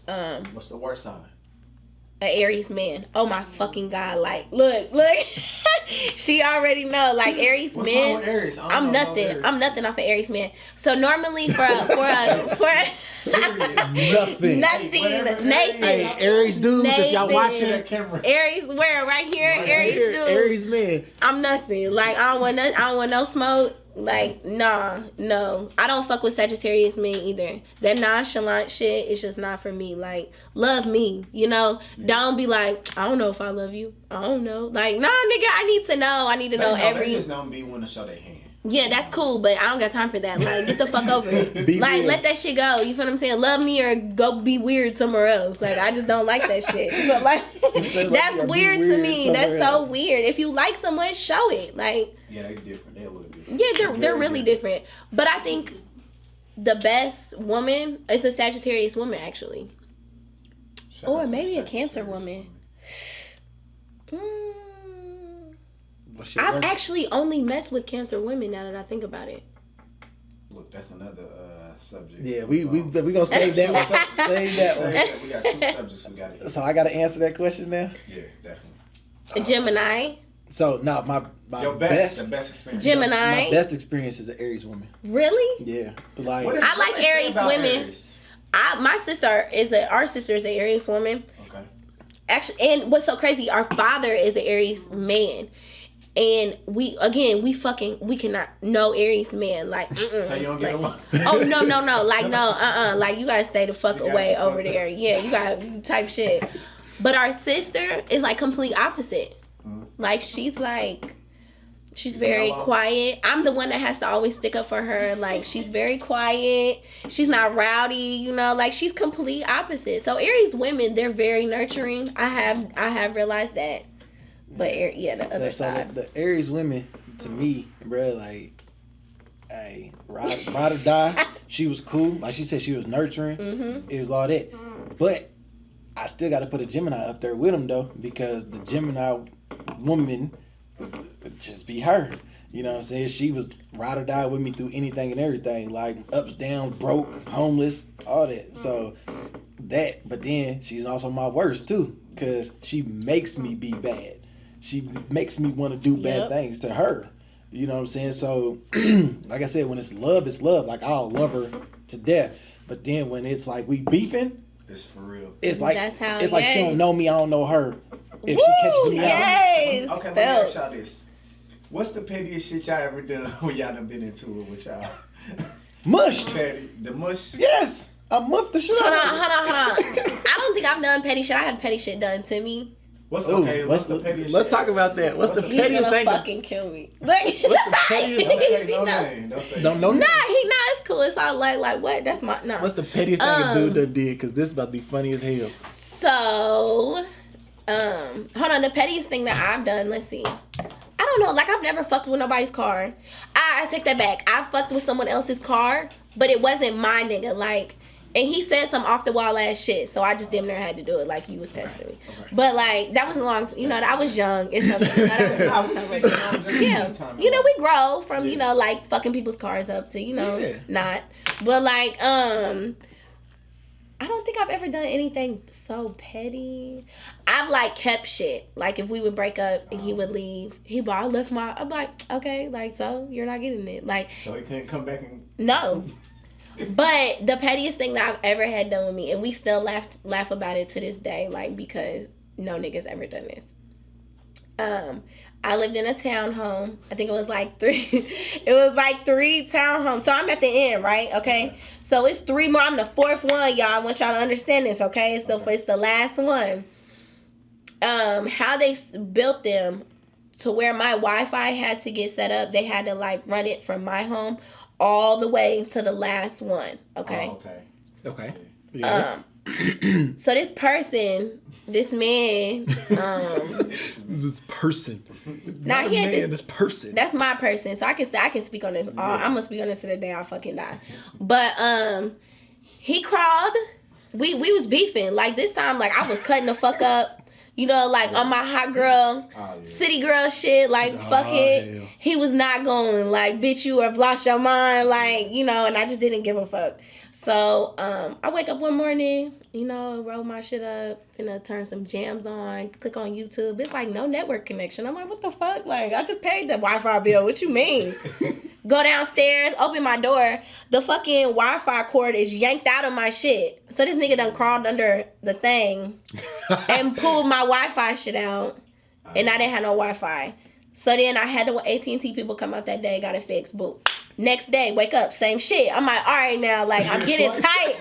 What's the worst sign? An Aries man. Oh my fucking God. Like, look. She already know. Like, Aries What's men. wrong with Aries? I don't I'm know nothing. Aries. I'm nothing off of Aries man. So normally for Nothing. nothing. whatever Nathan. Hey, Aries dudes, if y'all Nathan. watching that camera. Aries where? Right here. Aries here, dude. Aries man. I'm nothing. Like, I don't want no smoke. Like, nah, no. I don't fuck with Sagittarius men either. That nonchalant shit is just not for me. Like, love me, you know? Don't be like, I don't know if I love you. I don't know. Like, nah, nigga, I need to know. I need to know They every... just don't be want to show their hand. Yeah, that's cool, but I don't got time for that. Like, get the fuck over it. Be Like, real. let that shit go. You feel what I'm saying? Love me or go be weird somewhere else. Like, I just don't like that shit. So, like, that's Be weird to weird me. That's somewhere so else. weird. If you like someone, show it. Like, Yeah, they different. They a little different. yeah, they're Very really different. But I think the best woman is a Sagittarius woman, actually. Shout Or out to maybe the a Cancer Sagittarius woman. What's your I've worst? actually only messed with Cancer women now that I think about it. Look, that's another subject. Yeah, we gonna save that one. Save that one. We got two subjects we got to So I gotta answer that question now. Yeah, definitely. A Gemini. So no, my Your the best experience. Gemini. my best experience is an Aries woman. Really? Yeah, like What is- I like what they say Aries about women. Aries? Our sister is an Aries woman. Okay. Actually, and what's so crazy, our father is an Aries man. And we cannot, no Aries man. Like, So you don't get along? Oh, no. Like, no, Like, you gotta stay the fuck You got away you over fucked there. up. Yeah, you got type shit. But our sister is like complete opposite. Like, she's She's very mellow. quiet. I'm the one that has to always stick up for her. Like, she's very quiet. She's not rowdy, you know, like she's complete opposite. So Aries women, they're very nurturing. I have realized that. But the other side. The Aries women, to me, bro, like, hey, ride or die. She was cool. Like she said, she was nurturing. Mm-hmm. It was all that. But I still got to put a Gemini up there with him, though, because the Gemini woman just be her. You know what I'm saying? She was ride or die with me through anything and everything. Like, ups, downs, broke, homeless, all that. So, that. But then, she's also my worst, too, because she makes me be bad. She makes me want to do bad things to her. You know what I'm saying? So, like I said, when it's love, it's love. Like, I'll love her to death. But then when it's like we beefing, it's for real. That's how like she don't know me, I don't know her. If she catches me out. Okay, let me ask y'all this. What's the pettiest shit y'all ever done when y'all done been into it with y'all? Mushed. Petty. The mush? Yes. I muffed the shit out of Hold on. I don't think I've done petty shit. I have petty shit done to me. What's the pettiest let's shit? talk about that. What's the He's pettiest gonna thing? fucking kill me. What's the pettiest? Don't say no name. Don't say Don't know. Nah, it's cool. It's all like what? That's my no. What's the pettiest thing a dude done did? Because this is about to be funny as hell. So, hold on. The pettiest thing that I've done. Let's see. I don't know. Like, I've never fucked with nobody's car. I take that back. I fucked with someone else's car, but it wasn't my nigga. Like, and he said some off the wall ass shit, so I just damn near had to do it. Like, you was texting me, but like that was a long. You know, I was young. It's okay. I was speaking on just Yeah, time. you know, we grow from you know like fucking people's cars up to not. But like I don't think I've ever done anything so petty. I've like kept shit. Like if we would break up and he would leave, I left my. I'm like, okay, like so you're not getting it. Like so he couldn't come back and no. But the pettiest thing that I've ever had done with me, and we still laugh about it to this day, like because no niggas ever done this. I lived in a townhome. I think it was like 3. It was like 3 townhomes. So I'm at the end, right? Okay. So it's 3 more. I'm the 4th one, y'all. I want y'all to understand this, okay? It's the last one. How they built them to where my Wi-Fi had to get set up. They had to like run it from my home all the way to the last one. Okay. Oh, okay. Yeah. So this man, this person. Now he ain't this person. That's my person. So I can speak on this. I'm gonna speak on this to the day I fucking die. But he crawled. We was beefing. Like this time, like I was cutting the fuck up. You know, like on my hot girl, city girl shit, like fuck it. Hell. He was not going, like, bitch, you have lost your mind, like, you know, and I just didn't give a fuck. So, I wake up one morning, you know, roll my shit up, turn some jams on, click on YouTube. It's like no network connection. I'm like, what the fuck? Like, I just paid the Wi-Fi bill. What you mean? Go downstairs, open my door. The fucking Wi-Fi cord is yanked out of my shit. So this nigga done crawled under the thing and pulled my Wi-Fi shit out. And I didn't have no Wi-Fi. So then I had the AT&T people come out that day, got it fixed. Boom. Next day, wake up, same shit. I'm like, all right now, like I'm getting tight.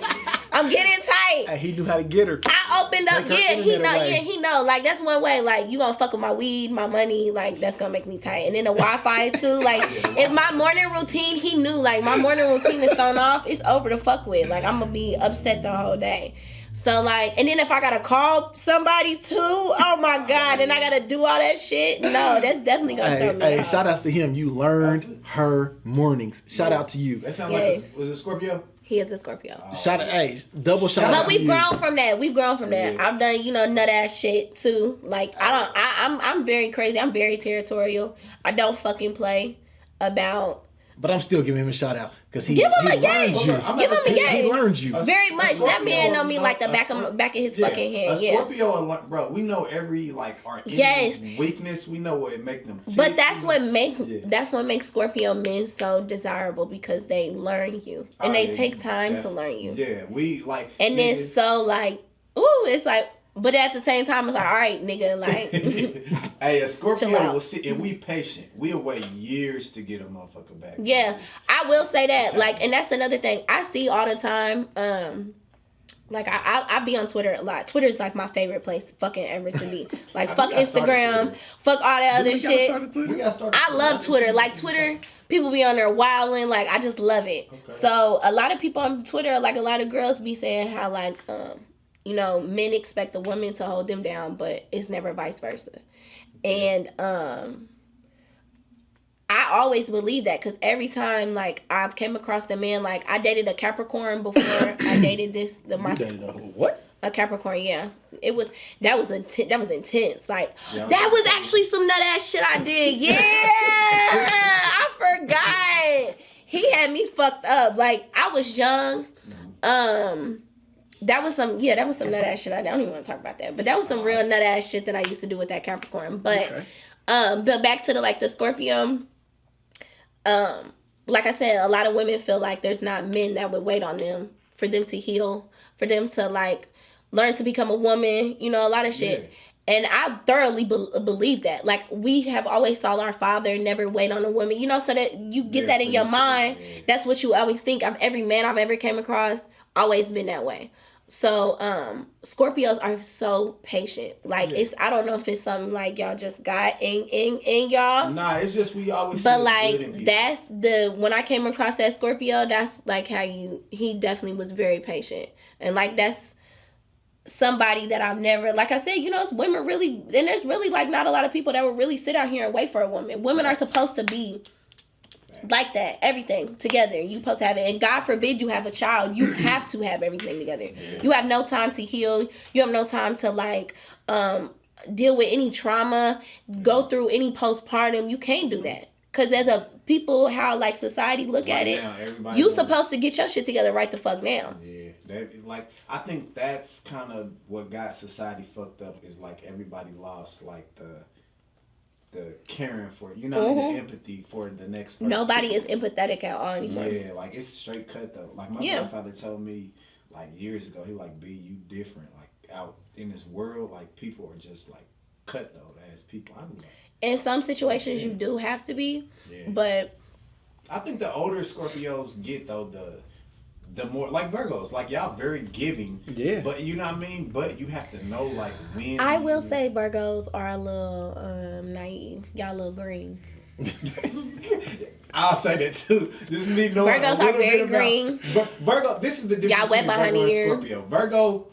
Hey, he knew how to get her. I opened up, he know. Like that's one way. Like you gonna fuck with my weed, my money, like that's gonna make me tight. And then the Wi-Fi too. Like if my morning routine, he knew like my morning routine is thrown off, it's over to fuck with. Like I'm gonna be upset the whole day. So like, and then if I gotta call somebody too, oh my God, and I gotta do all that shit, no, that's definitely gonna throw me off. Shout outs to him. You learned her mornings. Shout out to you. That sounds like was it Scorpio? He is a Scorpio. Double shout out. But we've grown from that. Yeah. I've done, nut ass shit too. Like I'm very crazy. I'm very territorial. I don't fucking play about. But I'm still giving him a shout out because he give him a learned you. Give him a game. He learned you very much. That man know me like the back of his fucking head. Scorpio, bro, we know every our weakness. We know what it makes them. But that's what makes Scorpio men so desirable because they learn you and they take time to learn you. Yeah, we like. And it's so like, ooh, it's like. But at the same time, it's like, all right, nigga, like. Hey, a Scorpio will sit and we patient. We'll wait years to get a motherfucker back. Yeah, I will say that. Like, and that's another thing I see all the time. Like I be on Twitter a lot. Twitter is like my favorite place fucking ever to be. Like fuck I started Instagram, Twitter. fuck all that other We gotta shit. start a Twitter? We got started. I love Twitter. Like Twitter, people be on there wilding. Like I just love it. Okay. So a lot of people on Twitter, like a lot of girls be saying how like you know, men expect a woman to hold them down, but it's never vice versa. And I always believe that because every time like I've came across the man, like I dated a Capricorn before I dated What? a Capricorn, yeah. That was intense. Like Yeah, that was actually some nut ass shit I did. Yeah, I forgot. He had me fucked up. Like I was young. That was some nut ass shit I don't even want to talk about that. But that was some real nut ass shit that I used to do with that Capricorn. But but back to the Scorpio. Like I said, a lot of women feel like there's not men that would wait on them for them to heal, for them to like learn to become a woman, you know, a lot of shit. Yeah. And I thoroughly believe that. Like we have always saw our father never wait on a woman, you know, so that you get that in your mind. Yeah. That's what you always think. Every man I've ever came across always been that way. So Scorpios are so patient. Like I don't know if it's something like y'all just got in y'all. Nah, it's just we always. But like that's when I came across that Scorpio, that's like how he definitely was very patient. And like that's somebody that I've never, like I said, you know, it's women really, and there's really like not a lot of people that would really sit out here and wait for a woman. Women are supposed to be like that, everything together. You supposed to have it, and God forbid you have a child, you have to have everything together. Yeah. You have no time to heal. You have no time to like deal with any trauma, go through any postpartum. You can't do that because as a people, how like society look at it, you supposed to get your shit together right the fuck now. Yeah, I think that's kind of what got society fucked up is like everybody lost like the caring for, you know, the empathy for the next person. Nobody is empathetic at all anymore. Yeah, like it's straight cut though. Like my grandfather told me like years ago, he like, B, you different. Like out in this world, like people are just like cutthroat as people. I'm like, in some situations you do have to be, but I think the older Scorpios get though the more like Virgos, like y'all very giving. Yeah. But you know what I mean? But you have to know like when. I will say Virgos are a little naive. Y'all a little green. I'll say that too. This is me knowing Virgos are very green. Virgo, this is the difference y'all wet behind Virgo the ear. and Scorpio. Virgo,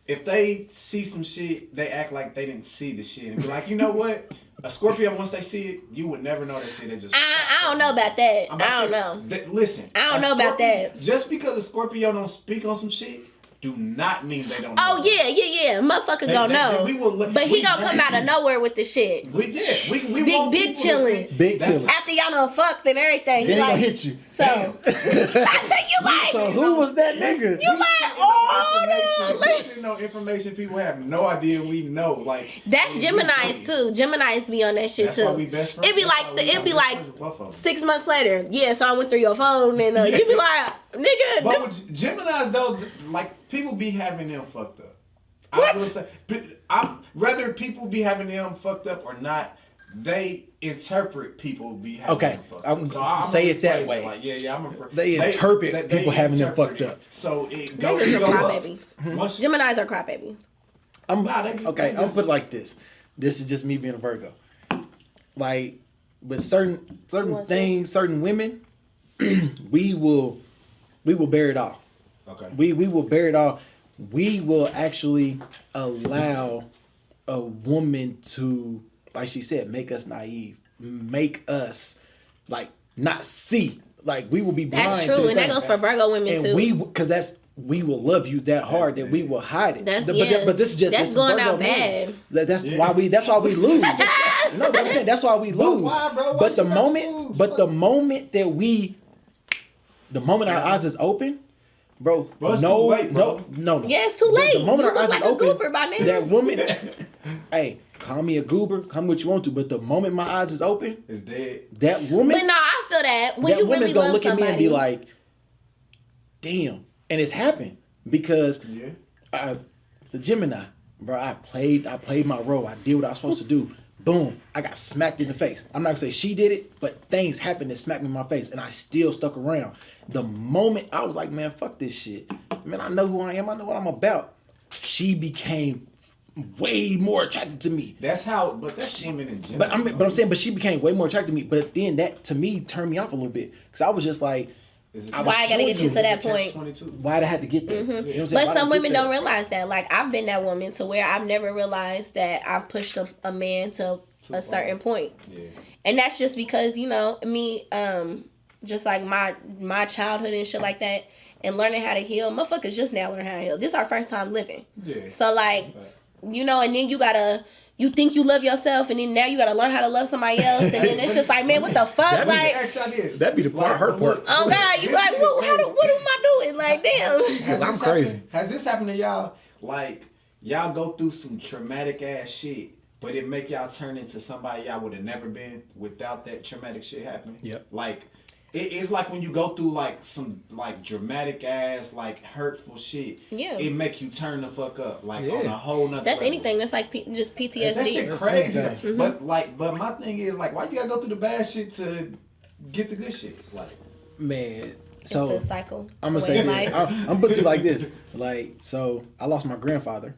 if they see some shit, they act like they didn't see the shit and be like, you know what? A Scorpio, once they see it, you would never know they see it. Just I don't know about that. I don't know. Listen, I don't know about that. Just because a Scorpio don't speak on some shit, do not mean they don't know. Oh, yeah. Motherfucker gonna know. But he gonna come out of nowhere with the shit. We big chillin'. Big chillin'. After y'all know fucked and everything. Then he like, gonna hit you. So, you like. So who was that nigga? You like, we know information people have no idea we know. Like that's Geminis too. Geminis be on that shit that's too. Why we best friends. It'd be like 6 months later. Yeah, so I went through your phone and you be like, nigga. But with Geminis though, like people be having them fucked up. What? I will say, whether people be having them fucked up or not, they interpret people be having them fucked up. So I'm say it that way. Like, they interpret people having them fucked up. So it Niggas go are up. crybabies. Geminis are crybabies. I'm gonna put it like this. This is just me being a Virgo. Like with certain things, certain women, we will bear it all. Okay. We will bear it all. We will actually allow a woman to, like she said, make us naive, make us like not see. Like we will be blind. That's true, to and that goes for Virgo women too. We will love you that hard that we will hide it. But this is just that's going out bad. That's why we lose. No, but I'm saying that's why we lose. Why, bro? But the moment our eyes is open. Bro, it's too late, bro. No. Yeah, it's too late. The moment our eyes like is open, a goober by now. that woman, hey, call me a goober, call me what you want to, but the moment my eyes is open, it's dead. That woman, but no, I feel that when that you woman's really gonna love look somebody, at me and be like, damn, and it's happened because the Gemini, bro, I played my role, I did what I was supposed to do, Boom, I got smacked in the face. I'm not gonna say she did it, but things happened that smacked me in my face, and I still stuck around. The moment I was like, man, fuck this shit. Man, I know who I am. I know what I'm about. She became way more attracted to me. That's women in general. But I'm saying, but she became way more attracted to me. But then that, to me, turned me off a little bit. Because I was just like, why I gotta get you to that point? Why'd I have to get there? Mm-hmm. You know what I'm but saying? some women don't realize that. Like, I've been that woman to where I've never realized that I've pushed a man to a certain point. Yeah. And that's just because, you know, me, just like my childhood and shit like that, and learning how to heal. Motherfuckers just now learn how to heal. This is our first time living. Yeah. So, like, you know, and then you think you love yourself, and then now you gotta learn how to love somebody else, and then it's just like, man, what the fuck? That'd be the part, hurt part. Oh God, you like, what am I doing? Like, damn. Because I'm crazy. Has this happened to y'all? Like, y'all go through some traumatic ass shit, but it make y'all turn into somebody y'all would have never been without that traumatic shit happening? Yep. Like, it's like when you go through like some like dramatic ass like hurtful shit. Yeah. It make you turn the fuck up like on a whole nother. That's level. anything. That's like just PTSD. That shit crazy. Mm-hmm. But my thing is like, why you gotta go through the bad shit to get the good shit? Like, man. So it's a cycle. I'm gonna say this. I'm put it like this. Like, so I lost my grandfather.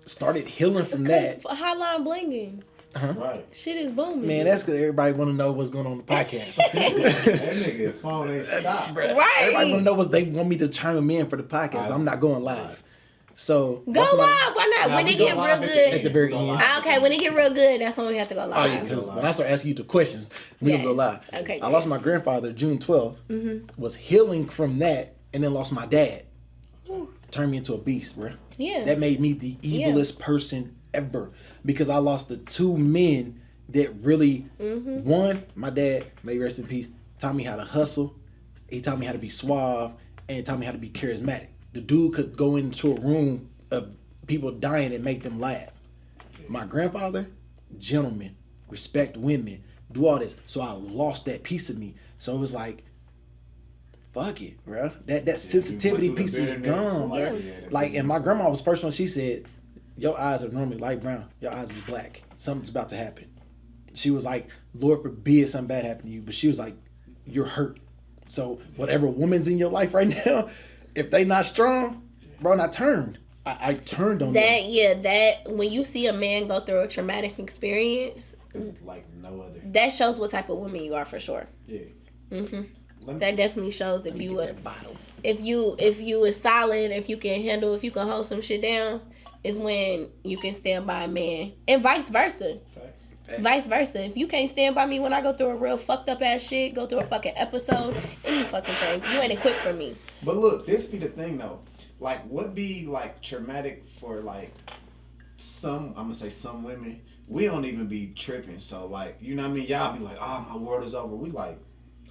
Started healing from that. Hotline blinging. Right. Shit is booming. Man, that's because everybody want to know what's going on the podcast. That nigga phone ain't stop. Right. Everybody want to know what they want me to chime them in for the podcast. But I'm not going live. So go live. Why not? When it get real good. At the very end. Okay, when it get real good, that's when we have to go live. Oh yeah, because when I start asking you the questions, we gonna go live. Okay. I lost my grandfather June 12th. Was healing from that, and then lost my dad. Turned me into a beast, bro. Yeah. That made me the evilest person ever because I lost the two men that really, one, my dad, may rest in peace, taught me how to hustle. He taught me how to be suave and taught me how to be charismatic. The dude could go into a room of people dying and make them laugh. My grandfather, gentleman, respect women, do all this. So I lost that piece of me. So it was like, fuck it, bro. That sensitivity piece is gone, bro. Like, and my grandma was the first one. She said, "Your eyes are normally light brown. Your eyes is black. Something's about to happen." She was like, "Lord forbid something bad happen to you," but she was like, "You're hurt. So whatever woman's in your life right now, if they not strong, bro." And I turned. I turned on that. them. Yeah, that when you see a man go through a traumatic experience, it's like no other. That shows what type of woman you are for sure. Yeah. That definitely shows if you is solid, if you can handle, if you can hold some shit down, is when you can stand by a man, and vice versa. Facts. Vice versa. If you can't stand by me when I go through a real fucked up ass shit, go through a fucking episode, any fucking thing, you ain't equipped for me. But look, this be the thing though. Like, what be like traumatic for like some? I'm gonna say some women. We don't even be tripping. So like, you know what I mean? Y'all be like, "Oh, my world is over." We like,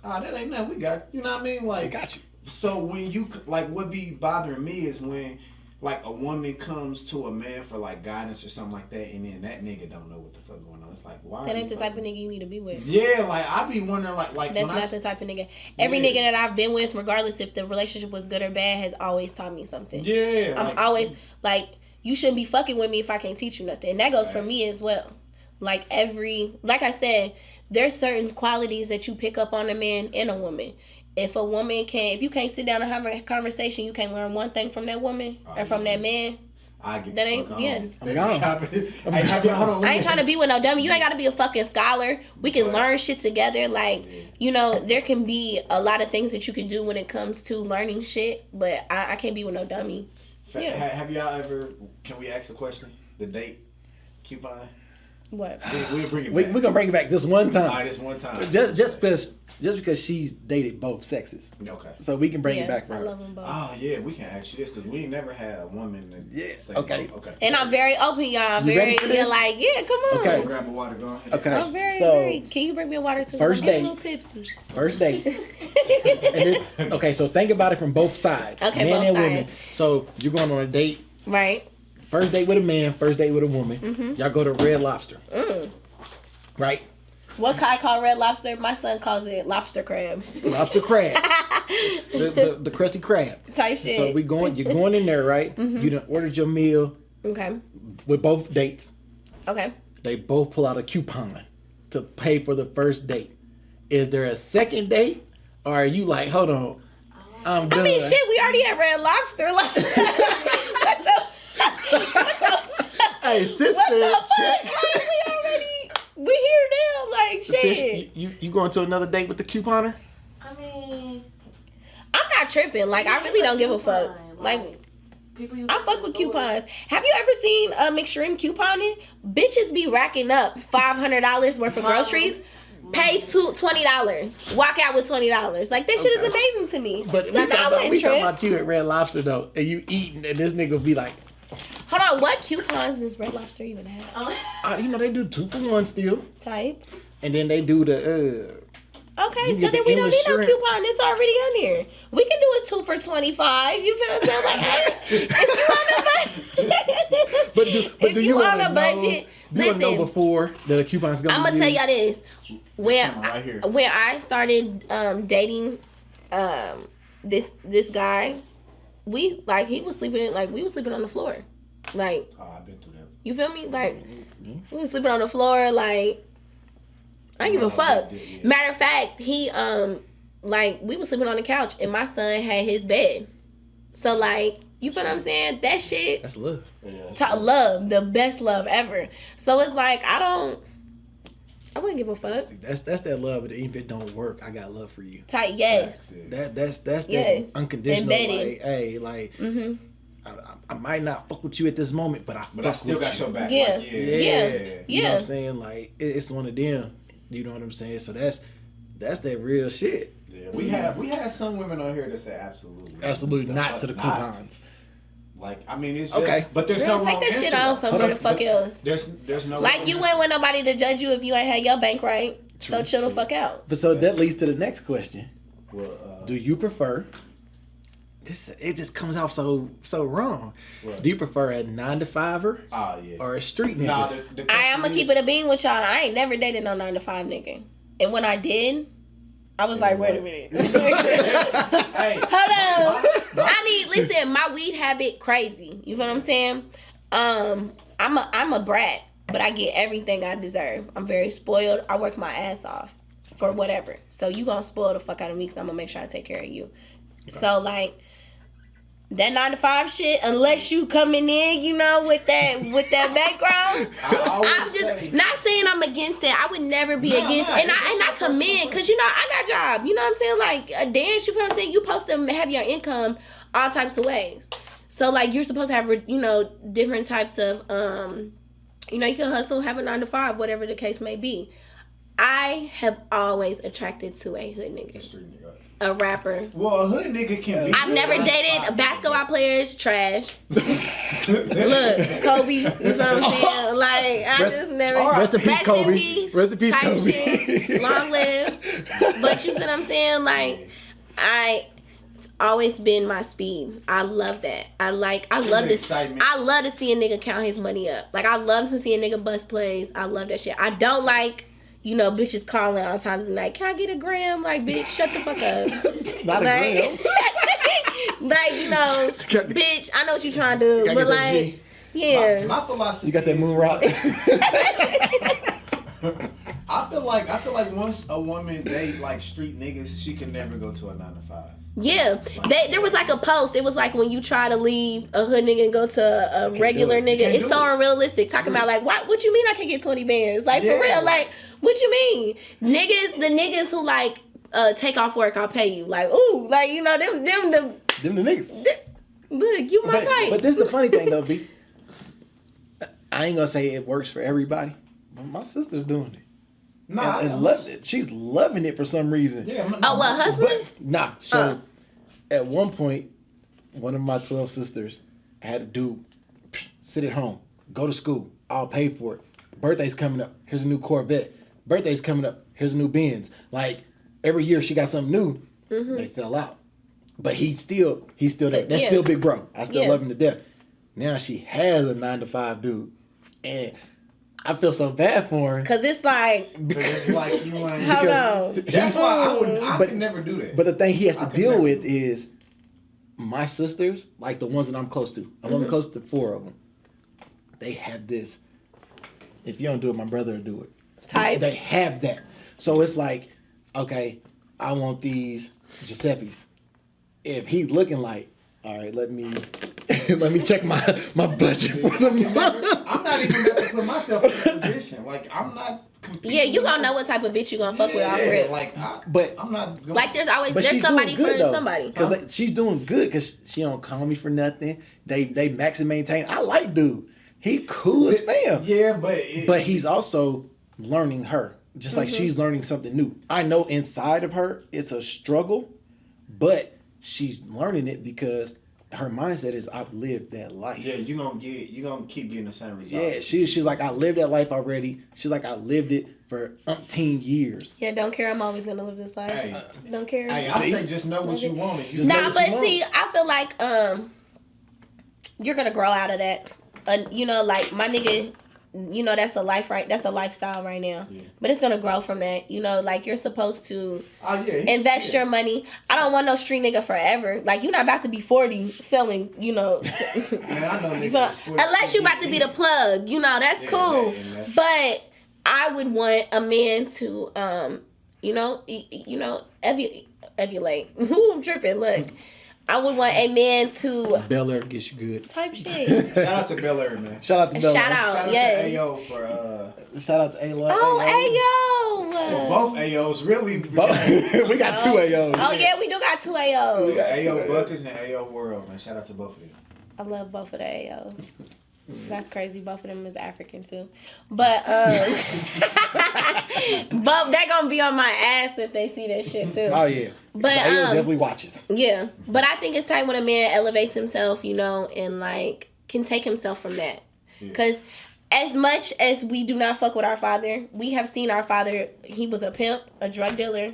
"Ah, that ain't nothing. We got," you know what I mean? Like, I got you. So when you like, what be bothering me is when like a woman comes to a man for like guidance or something like that, and then that nigga don't know what the fuck going on. It's like, why? That ain't the type of nigga you need to be with. Yeah, like I be wondering, like that's not the type of nigga. Every nigga that I've been with, regardless if the relationship was good or bad, has always taught me something. Yeah, I'm always like, you shouldn't be fucking with me if I can't teach you nothing, and that goes for me as well. Like I said, there's certain qualities that you pick up on a man and a woman. If you can't sit down and have a conversation, you can't learn one thing from that woman or from that man. I get that ain't I'm gone. I ain't trying to be with no dummy. You ain't got to be a fucking scholar. We can learn shit together. Like, you know, there can be a lot of things that you can do when it comes to learning shit, but I can't be with no dummy. Have y'all ever? Can we ask a question? The date, coupon. What? We'll bring it back. We're gonna bring it back this one time. All right, this one time. Just because she's dated both sexes. Okay. So we can bring it back for her. I love them both. Oh yeah, we can ask you this because we ain't never had a woman. Say okay. Both. Okay. And I'm very open, y'all. You ready for this? Like, yeah, come on. Okay. Grab a water. Go ahead. Okay. I'm very. Can you bring me a water too? First I'm date. a little tipsy. First date. Okay, so think about it from both sides. Okay, man both and sides. woman. So you're going on a date. Right. First date with a man. First date with a woman. Mm-hmm. Y'all go to Red Lobster. Right. What I call Red Lobster, my son calls it lobster crab. Lobster crab. the crusty crab. Type shit. So you're going in there, right? You done ordered your meal Okay. with both dates. Okay. They both pull out a coupon to pay for the first date. Is there a second date, or are you like, hold on, I'm done? I mean, shit, we already had Red Lobster. Like, what the? Hey, sister, What the check. fuck? Like, we here now. Like, shit. Sis, you going to another date with the couponer? I mean, I'm not tripping. Like, I really don't give a fuck. Like, people use I fuck with coupons. Have you ever seen extreme couponing? Bitches be racking up $500 worth of groceries. Pay $20. Walk out with $20. Like, that shit is amazing to me. But So we now I wouldn't talking trip. about you at Red Lobster though, and you eating, and this nigga be like, Hold on, what coupons does Red Lobster even have? you know they do 2-for-1 still, Type. and then they do the Okay, You so get then the we don't need no endless coupon. It's already on here. We can do a 2 for $25. You feel what I'm saying? Like, hey, if you on a budget, But if do you you on wanna a budget, know, you wanna know listen. before the coupon's gonna I'm be gonna tell used? y'all this. When camera right here. when I started dating this guy, we was sleeping we was sleeping on the floor. Like, Oh, I've been through that. you feel me? Like, we was sleeping on the floor. Like, I don't give a fuck. Yeah. Matter of fact, he we was sleeping on the couch and my son had his bed. So like, you feel what I'm saying? That shit, That's love. love, the best love ever. So it's like, I wouldn't give a fuck. That's that love. But even if it don't work, I got love for you. Tight, yes. That's Yes. that unconditional. Embedded. Like, hey, like Mm-hmm. I might not fuck with you at this moment, but I Still with got you. your back. Yeah. Like, Yeah. Yeah. You know what I'm saying? Like it's one of them. You know what I'm saying? So that's that real shit. Yeah. We had some women on here that say absolutely. Absolutely not to the coupons. Like, I mean, it's just, Okay. but there's Girl, no take wrong that shit answer, on though. somewhere the fuck else. There's no Like, wrong you answer. wouldn't want nobody to judge you if you ain't had your bank right. So True, chill the true. fuck out. But so that leads to the next question. Well, Do you prefer? It just comes out so wrong. What? Do you prefer a 9-to-5er Oh yeah. or a street nigga? Nah, the I'm gonna keep it a bean with y'all. I ain't never dated no 9-to-5 nigga. And when I did, I was like, wait a minute. Hey, Hold on. Listen, my weed habit crazy. You feel what I'm saying? I'm a brat, but I get everything I deserve. I'm very spoiled. I work my ass off for whatever. So you gonna spoil the fuck out of me because I'm gonna make sure I take care of you. Okay. So like that 9-to-5 shit, unless you coming in, you know, with that background, I'm just not saying I'm against it. I would never be against it. And I commend, because you know, I got a job. You know what I'm saying? Like a dance, you feel what I'm saying? You supposed to have your income all types of ways. So like you're supposed to have, you know, different types of you know, you can hustle, have a 9-to-5, whatever the case may be. I have always attracted to a hood nigga. A rapper. Well, a hood nigga can be. I've never dated a basketball player's trash. Look, Kobe, you feel what I'm saying? Like, I just never. Rest in peace, Kobe. Rest in peace, type Kobe. shit, long live. But you feel what I'm saying? Like, it's always been my speed. I love that. I love this. I love to see a nigga count his money up. Like, I love to see a nigga bust plays. I love that shit. I don't like, you know, bitches calling all times of the night. Can I get a gram? Like, bitch, shut the fuck up. Not like, a gram. like, you know, bitch, I know what you're trying to do, but like, yeah. My philosophy. You got that moon rock. I feel like once a woman date like street niggas, she can never go to a 9-to-5. Yeah, there was like a post. It was like when you try to leave a hood nigga and go to a regular nigga. It's so unrealistic. Talking about like, what you mean I can get 20 bands? Like, for real, like, what you mean? The niggas who like take off work, I'll pay you. Like, ooh, like, you know, them the niggas. Look, you my type. But this is the funny thing though, B. I ain't gonna say it works for everybody, but my sister's doing it. Nah, and loves it. She's loving it for some reason. Yeah, hustling? But nah. So at one point, one of my 12 sisters had a dude sit at home, go to school, I'll pay for it. Birthday's coming up. Here's a new Corvette. Birthday's coming up. Here's a new Benz. Like every year she got something new. Mm-hmm. They fell out, but he's still there. That's still big bro. I still love him to death. Now she has a 9-to-5 dude, and I feel so bad for him. Cause it's like you ain't. Hold on. That's why I could never do that. But the thing he has to deal with is my sisters, like the ones that I'm close to. I'm only close to 4 of them. They have this If you don't do it, my brother will do it. Type. They have that. So it's like, okay, I want these Giuseppe's. If he's looking like, all right, let me check my budget for the month. I'm not even about to put myself in a position. Like, I'm not competing. Yeah, you gonna know what type of bitch you gonna fuck with off rip. But I'm not going. Like there's always But there's she's somebody doing good, for though. somebody. Because she's doing good because she don't call me for nothing. They max and maintain. I like dude. He cool as fam. Yeah, But he's also learning her. Just like she's learning something new. I know inside of her it's a struggle, but she's learning it because her mindset is I've lived that life. Yeah, you're gonna keep getting the same result. Yeah, she's like, I lived that life already. She's like, I lived it for umpteen years. Yeah, don't care. I'm always gonna live this life. Hey, Don't care. hey, I say just know what you want. If you Just know Nah, what but you see, I feel like you're gonna grow out of that. You know, like my nigga, you know, that's a life, right? That's a lifestyle right now. Yeah. But it's gonna grow from that. You know, like you're supposed to yeah, invest your money. I don't want no street nigga forever. Like you're not about to be 40 selling, you know. Man, I know You niggas feel- unless you about to be the plug, you know, that's Yeah, cool. man, But I would want a man to, emulate. Ooh, I'm tripping. Look, I would want a man to Bel Air gets you good. type shit. Shout out to Bel Air, man. Shout out to Bel Air. Shout out. Shout out Yes. to AO for Shout out to A-Lo. Oh, well, Ayo. both AOs really. We got, We got two AOs. Oh yeah, we do got two we AOs. got AO Buckers and AO World, man. Shout out to both of them. I love both of the AOs. That's crazy. Both of them is African too. But but they're gonna be on my ass if they see that shit too. Oh yeah. But, so AO definitely watches. Yeah. But I think it's time when a man elevates himself, you know, and like can take himself from that. Because as much as we do not fuck with our father, we have seen our father, he was a pimp, a drug dealer.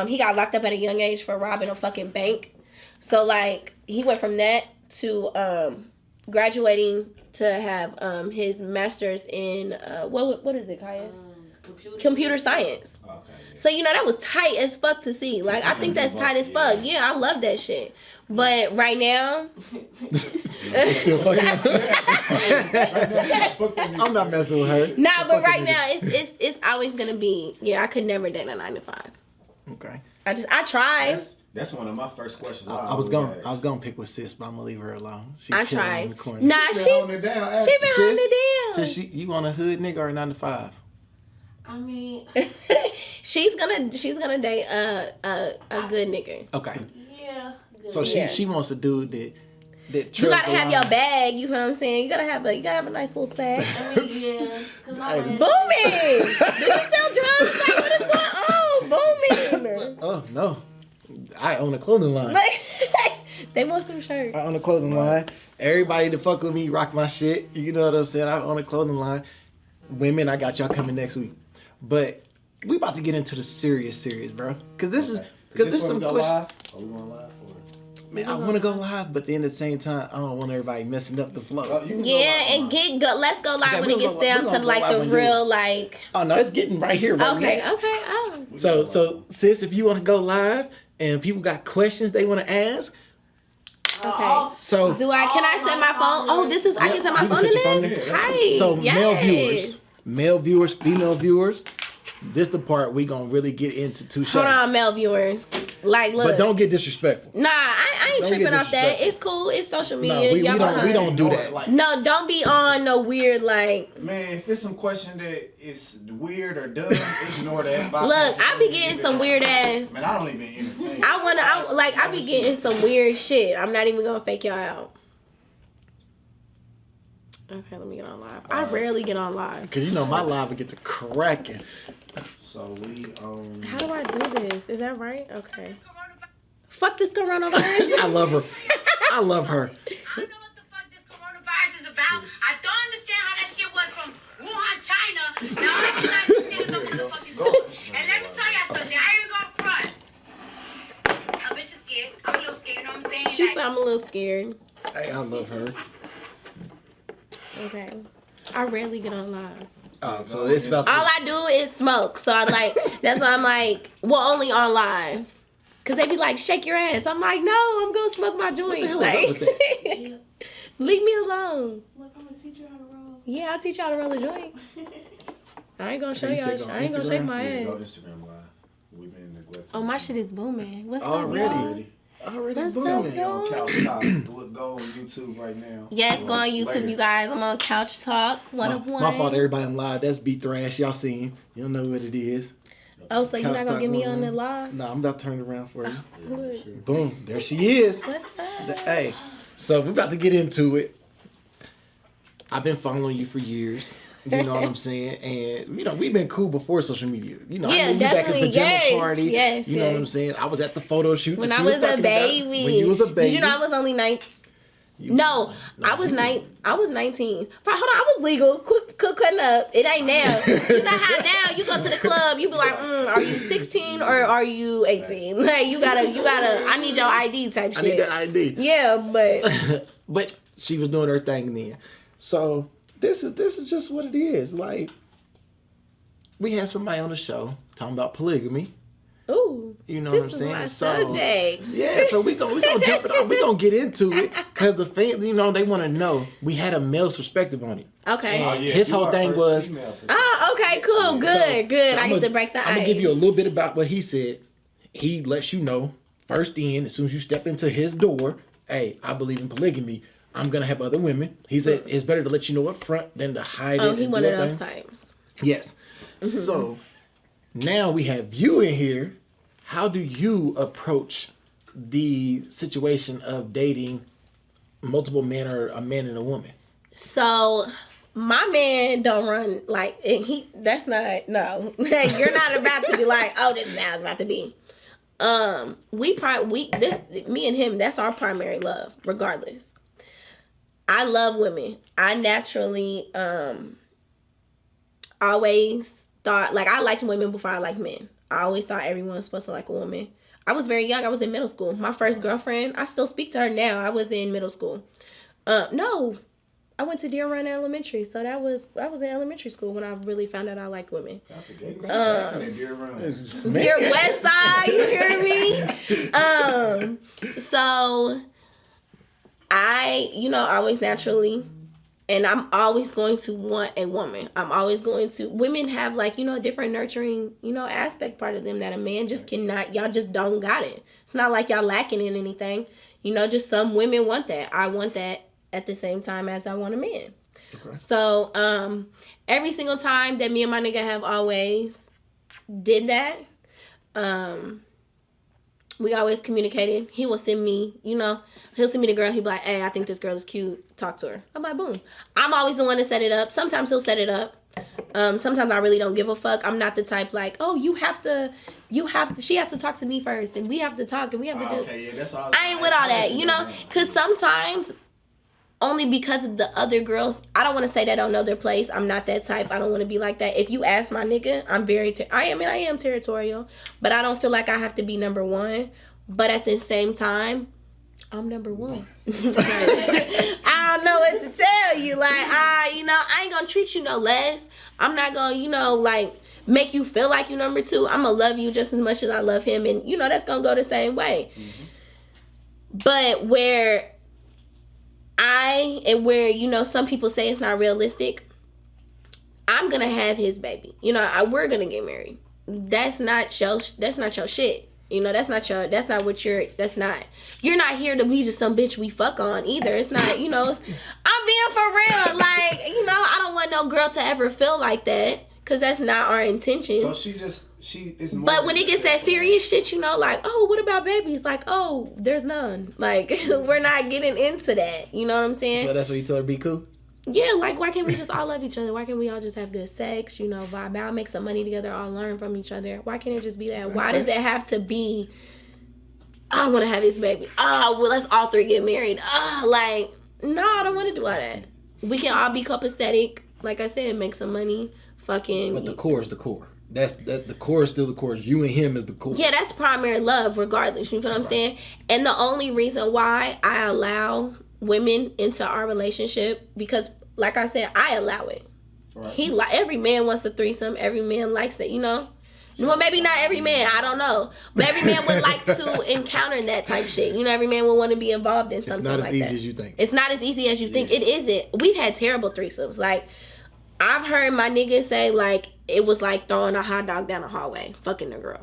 He got locked up at a young age for robbing a fucking bank. So like he went from that to graduating to have his master's in what is it, Kaya? Computer science. Okay. So you know that was tight as fuck to see. Like I think that's tight as fuck. Yeah, I love that shit. But right now, Still fucking. I'm not messing with her. nah. But right now, it's always gonna be. Yeah, I could never date a 9 to 5. Okay. I tried. That's one of my first questions. I was gonna pick with sis, but I'm gonna leave her alone. She I chilling tried. in the corner. Nah, She's she's been holding it down. she been holding it down. Sis, you want a hood nigga or a 9 to 5? I mean, she's gonna date a good nigga. Okay. yeah. So Yeah. she wants a dude that You trails gotta the have line. your bag. You know what I'm saying? You gotta have a nice little sack. I mean, yeah. Cause my Hey, man- Booming. Do you sell drugs? Like what is going on? Booming. Oh no, I own a clothing line. Like they want some shirts. I own a clothing line. Everybody that fuck with me rock my shit. You know what I'm saying? I own a clothing line. Women, I got y'all coming next week. But we about to get into the serious, bro. Cause this is some go question. live. Are we going live? Man, I want to go live, but then at the same time, I don't want everybody messing up the flow. Yeah, and let's go live Okay, when we it gets gonna go- down we to gonna go like live the when you- real like. Oh no, it's getting right here, right Okay, now. okay, oh. So sis, if you want to go live and people got questions they want to ask, Okay. so Can I set my phone? Oh, this is I Yeah, can set my you can phone set your phone in in this. there. Tight. So Yes. male viewers, female viewers, this the part we gonna really get into touche. Hold on, male viewers. Like, look. But don't get disrespectful. Nah, I ain't Don't tripping get off that. disrespectful. It's cool. It's social No, media. we Y'all don't behind. do that. Like, No, don't be on no weird like. man, if it's some question that is weird or dumb, ignore that. Look, I be getting some weird ass. Man, I don't even entertain. I be getting some weird shit. I'm not even gonna fake y'all out. Okay, let me get on live. I rarely get on live. Cause you know my live will get to cracking. So we How do I do this? Is that right? Okay. Fuck this coronavirus. I love her. I love her. I don't know what the fuck this coronavirus is about. I don't understand how that shit was from Wuhan, China. Now I understand this shit is a motherfucking zoo. And let me tell y'all something. I ain't gonna front. A bitch is scared. I'm a little scared. You know what I'm saying? She said I'm a little scared. Hey, I love her. Okay. I rarely get on live. So it's about All I do is smoke. So I like that's why I'm like, well, only on live. Cause they be like, shake your ass. I'm like, no, I'm gonna smoke my joint. hell is up Like, with that? leave me alone. Look, I'm gonna teach you how to roll. Yeah, I'll teach y'all to roll a joint. I ain't gonna show You said y'all. go on I ain't gonna shake Instagram? my Yeah, go ass. Instagram live. We've been neglecting. Oh, my shit is booming. What's up, Already? y'all? Already What's booming. up, Be on y'all? Couch Talks. Go on YouTube right now. Yes, go on YouTube, Later. you guys. I'm on Couch Talk, one of one. My fault, everybody in live. That's Beat Thrash. Y'all seen. You don't know what it is. Oh, so you're Couch not gonna Talk get me on 101. the live? No, I'm about to turn it around for you. Good. Sure. Boom. There she is. What's up? Hey, so we're about to get into it. I've been following you for years. You know what I'm saying? And, you know, we've been cool before social media. You know, Yeah, I knew you back at the definitely. pajama Yes, party. yes, You know what I'm yes. saying? I was at the photo shoot. When that I you was a talking about. baby. When you was a baby. Did you know I was only 9? You- No, I was 19. Hold on, I was legal. Quick cutting up. It ain't now. You know how now you go to the club, you be like, are you 16 or are you 18? Like you gotta. I need your ID type shit. I need that ID. Yeah, but But she was doing her thing then. So this is just what it is. Like, we had somebody on the show talking about polygamy. ooh, You know this what I'm is saying? my So subject. yeah, so we gonna jump it on. We gonna get into it because the fans, you know, they want to know. We had a male's perspective on it. Okay. Oh, yeah, His you whole are thing first was- female person. Oh, okay, cool, good. So I get I'ma- to break the ice. I'm gonna give you a little bit about what he said. He lets you know first in, as soon as you step into his door, hey, I believe in polygamy. I'm gonna have other women. He said it's better to let you know up front than to hide it. Oh, he and one do of your those thing. times. Yes. So now we have you in here. How do you approach the situation of dating multiple men or a man and a woman? So my man don't run like and that's not no. You're not about to be like, oh, this is how it's about to be. Me and him, that's our primary love, regardless. I love women. I naturally always thought like I liked women before I liked men. I always thought everyone was supposed to like a woman. I was very young. I was in middle school. My first girlfriend, I still speak to her now. I was in middle school. No, I went to Deer Run Elementary, so I was in elementary school when I really found out I liked women. I forget. Back in that Deer Run. Dear West Side, you hear me? So I, always naturally, and I'm always going to want a woman. I'm always going to, women have like, a different nurturing, aspect part of them that a man just cannot, y'all just don't got it. It's not like y'all lacking in anything. Just some women want that. I want that at the same time as I want a man. Okay. So, every single time that me and my nigga have always did that, we always communicated. He will send me, he'll send me the girl. He'll be like, hey, I think this girl is cute. Talk to her. I'm like, boom. I'm always the one to set it up. Sometimes he'll set it up. Sometimes I really don't give a fuck. I'm not the type like, oh, she has to talk to me first and we have to talk and we have to do. Okay, yeah, that's all. I ain't with all that, because sometimes only because of the other girls, I don't want to say they don't know their place. I'm not that type. I don't want to be like that. If you ask my nigga, I'm very, I am territorial, but I don't feel like I have to be number one. But at the same time, I'm number one. I don't know what to tell you. Like, I ain't gonna treat you no less. I'm not gonna, like, make you feel like you number two. I'm gonna love you just as much as I love him. And, that's gonna go the same way. Mm-hmm. But where some people say it's not realistic, I'm gonna have his baby. We're gonna get married. That's not your shit. You're not here to be just some bitch we fuck on either. It's not, I'm being for real. Like, I don't want no girl to ever feel like that. Cause that's not our intention. So she is more. But when it gets that serious shit, like, oh, what about babies? Like, oh, there's none. Like, we're not getting into that. You know what I'm saying? So that's what you told her, be cool? Yeah, like, why can't we just all love each other? Why can't we all just have good sex, vibe out, make some money together, all learn from each other? Why can't it just be that? Why does it have to be, I want to have this baby. Oh, well, let's all three get married. Like, no, I don't want to do all that. We can all be copacetic. Like I said, make some money. Fucking. But the core is the core. That's the core is still the core. You and him is the core. Yeah, that's primary love, regardless. You feel what I'm saying? And the only reason why I allow women into our relationship, because, like I said, I allow it. Right. Every man wants a threesome. Every man likes it. Well, maybe not every man. I don't know. But every man would like to encounter that type shit. Every man would want to be involved in something like that. It's not as easy as you think. It's not as easy as you think. It isn't. We've had terrible threesomes. Like, I've heard my niggas say like it was like throwing a hot dog down the hallway, fucking the girl.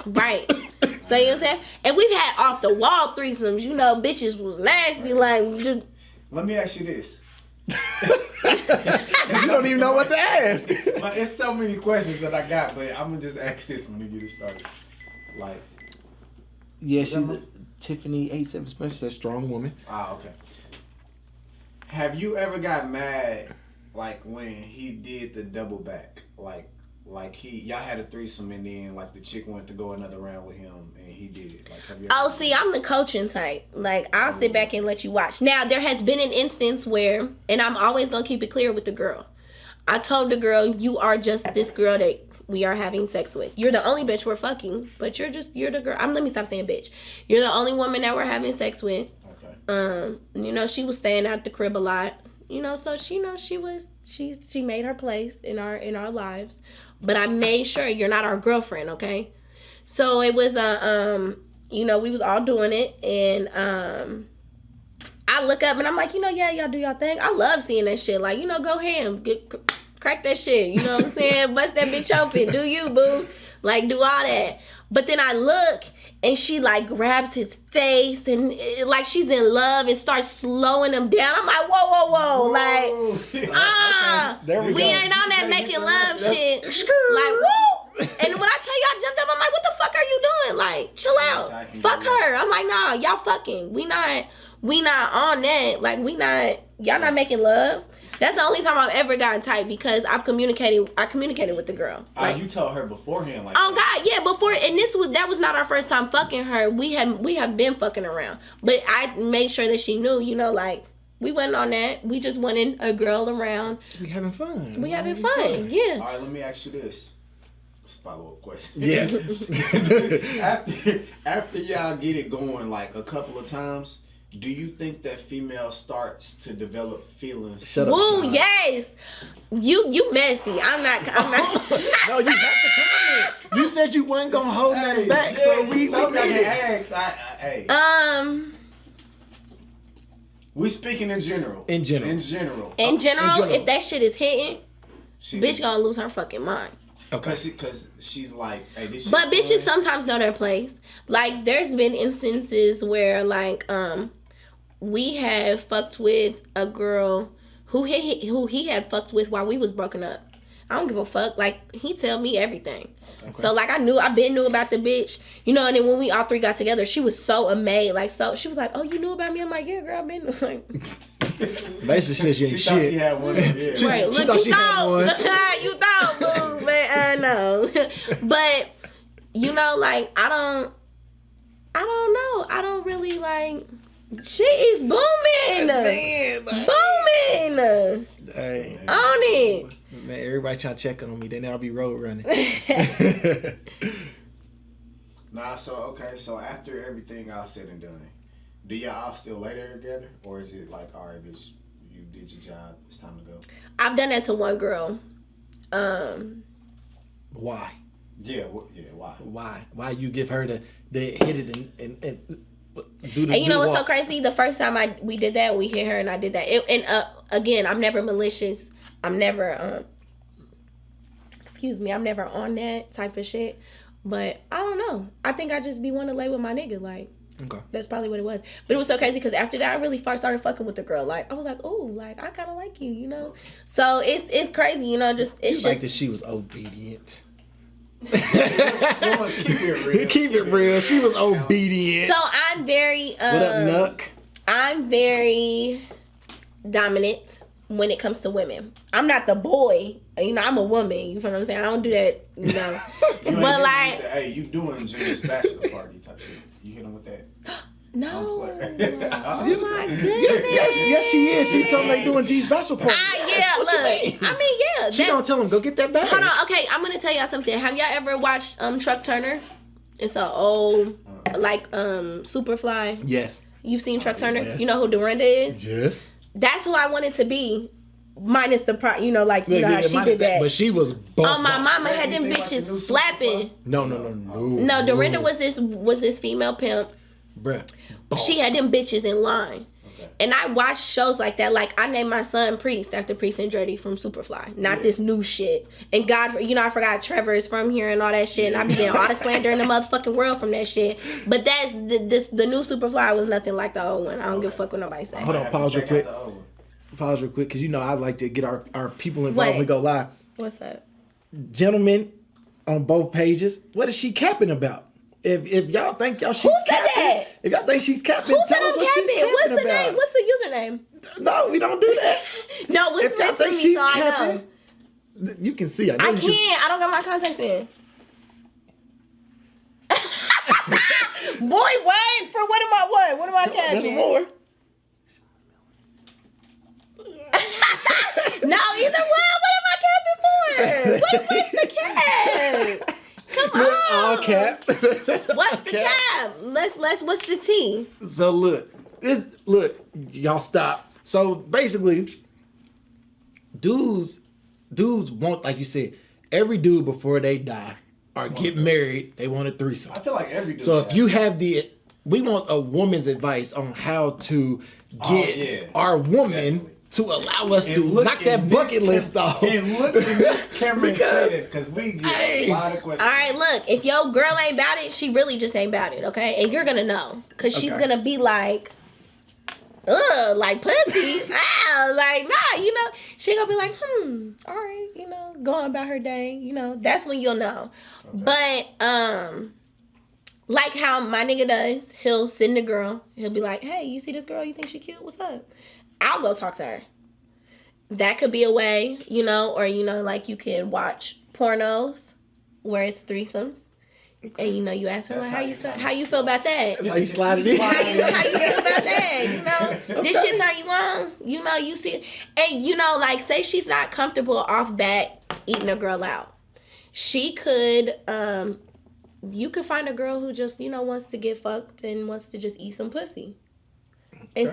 Right. So you know what I'm saying? And we've had off the wall threesomes. You know, bitches was nasty. Like, just, Let me ask you this. You don't even know what to ask. But it's so many questions that I got, but I'm gonna just ask this when we get it started. Like, Yeah, she's Tiffany 87 Special. Says strong woman. okay. Have you ever got mad, like when he did the double back, like y'all had a threesome and then like the chick went to go another round with him and he did it. Like, have you ever? oh, see, I'm the coaching type. Like, I'll sit back and let you watch. Now, there has been an instance where, and I'm always gonna keep it clear with the girl. I told the girl, you are just this girl that we are having sex with. You're the only bitch we're fucking, but you're the girl. Let me stop saying bitch. You're the only woman that we're having sex with. Okay. You know, she was staying out the crib a lot. You know, so she made her place in our lives. But I made sure you're not our girlfriend, okay? So it was you know, we was all doing it, and I look up and I'm like, you know, yeah, y'all do y'all thing. I love seeing that shit. Like, you know, go ham, crack that shit. You know what I'm saying? Bust that bitch open. Do you, boo? Like, do all that. But then I look and she like grabs his face and like she's in love and starts slowing him down. I'm like, whoa. Like, There we we go. ain't on that making love shit. Like, woo. And when I tell you I jumped up, I'm like, what the fuck are you doing? Like, chill out. Fuck her. I'm like, nah, y'all fucking. We not on that. Like, y'all not making love. That's the only time I've ever gotten tight because I communicated with the girl. Like, You told her beforehand, like. oh God, yeah, before, and that was not our first time fucking her. We have been fucking around, but I made sure that she knew, you know, like we wasn't on that. We just wanted a girl around. We having fun. We having fun, yeah. All right, let me ask you this. It's a follow-up question. Yeah. after y'all get it going like a couple of times, do you think that female starts to develop feelings? Shut up. Woo, Sean. yes. You messy. I'm not. No, you have to comment. You said you wasn't gonna hold nothing back, so we I made can it. ask. Hey. We speaking in general. In general. In general, if that shit is hitting, She, bitch gonna lose her fucking mind. Okay. Because she's like, hey, this shit But bitches fun. sometimes know their place. Like, there's been instances where, like, we have fucked with a girl who he had fucked with while we was broken up. I don't give a fuck. Like, he tell me everything. Okay. So, like, I been knew about the bitch. You know, and then when we all three got together, she was so amazed. Like, so, she was like, oh, you knew about me? I'm like, yeah, girl, I've been, like... Basically says you ain't She thought shit. she had one. Yeah. She- Right, she look, thought you she had one. thought, you thought, boo, man, no. But, you know, like, I don't know. I don't really, like, shit is booming. Man, Booming. hey, On it. man, everybody trying to check on me. Then I'll be road running. Nah, so after everything all said and done, do y'all all still lay there together? Or is it like, all right, bitch, you did your job, it's time to go? I've done that to one girl. Why? Yeah, why? Why you give her the hit it and do the And you know do the what's so walk? crazy? The first time we did that, we hit her and I did that. Again, I'm never malicious. I'm never I'm never on that type of shit. But I don't know. I think I just be wanting to lay with my nigga. Like, Okay. that's probably what it was. But it was so crazy because after that, I really first started fucking with the girl. Like, I was like, oh, like, I kind of like you, you know? So it's crazy, you know? Just it's You just like that she was obedient. Keep it real. Keep it real. She was obedient. so I'm very What up, Nuck? I'm very dominant when it comes to women. I'm not the boy. You know, I'm a woman. You feel what I'm saying? I don't do that, you know. But like, hey, you doing Junior's bachelor party type shit. You hit him with that. no. Don't play. Oh my goodness. Yes, she is. She's something like doing G's bachelor party. Yeah, What you look. mean? I mean, yeah. She gonna tell him go get that bag. Hold on, okay, I'm gonna tell y'all something. Have y'all ever watched Truck Turner? It's an old like Superfly. Yes. You've seen Truck Turner? Yes. You know who Dorinda is? Yes. That's who I wanted to be. Minus the you know, like you know how she did that. But she was boss. Oh, my boss. mama had them Anything like the bitches new slapping. No. No, Dorinda was this female pimp. Bruh. She had them bitches in line. And I watch shows like that. Like, I named my son Priest after Priest Andretti from Superfly. Not this new shit. And God, you know, I forgot Trevor is from here and all that shit. And I be getting all the slander in the motherfucking world from that shit. But that's, the new Superfly was nothing like the old one. I don't give a fuck what nobody say. Hold on, pause real quick. Pause real quick, because you know I like to get our people involved when we go live. What's up? Gentlemen on both pages, what is she capping about? If y'all think she's Who said capping, that? if y'all think she's capping, Who said tell us I'm what she's capping? capping What's the about. name? What's the username? No, we don't do that. No, what's If y'all meant to think me she's so I know. capping, you can see. I know I you can see. can't. I don't got my contacts in. Boy, wait. For what am I what? What am I There's capping? more. No, either one. What am I capping for? What's the cap? Come on. All cap. What's the cap? Let's. What's the T? So look, y'all stop. So basically, dudes want, like you said, every dude before they die or get married, they want a threesome. I feel like every dude. So if you have we want a woman's advice on how to get our woman Definitely. to allow us to look knock in that this bucket list off. And look in this camera and say that, because we get a lot of questions. All right, look. If your girl ain't about it, she really just ain't about it, okay? And you're gonna know, cause she's Okay. gonna be like, ugh, like pussy, like nah, you know. She gonna be like, all right, you know, going about her day, you know. That's when you'll know. Okay. But like how my nigga does, he'll send a girl. He'll be like, hey, you see this girl? You think she cute? What's up? I'll go talk to her. That could be a way, you know, or, you know, like you can watch pornos where it's threesomes. And, you know, you ask her, That's like, how how you you feel about that? That's how you slide it in. How you feel about that? You know, this shit turn you on. You know, you see, and you know, like, say she's not comfortable off bat eating a girl out. She could, you could find a girl who just, you know, wants to get fucked and wants to just eat some pussy. It's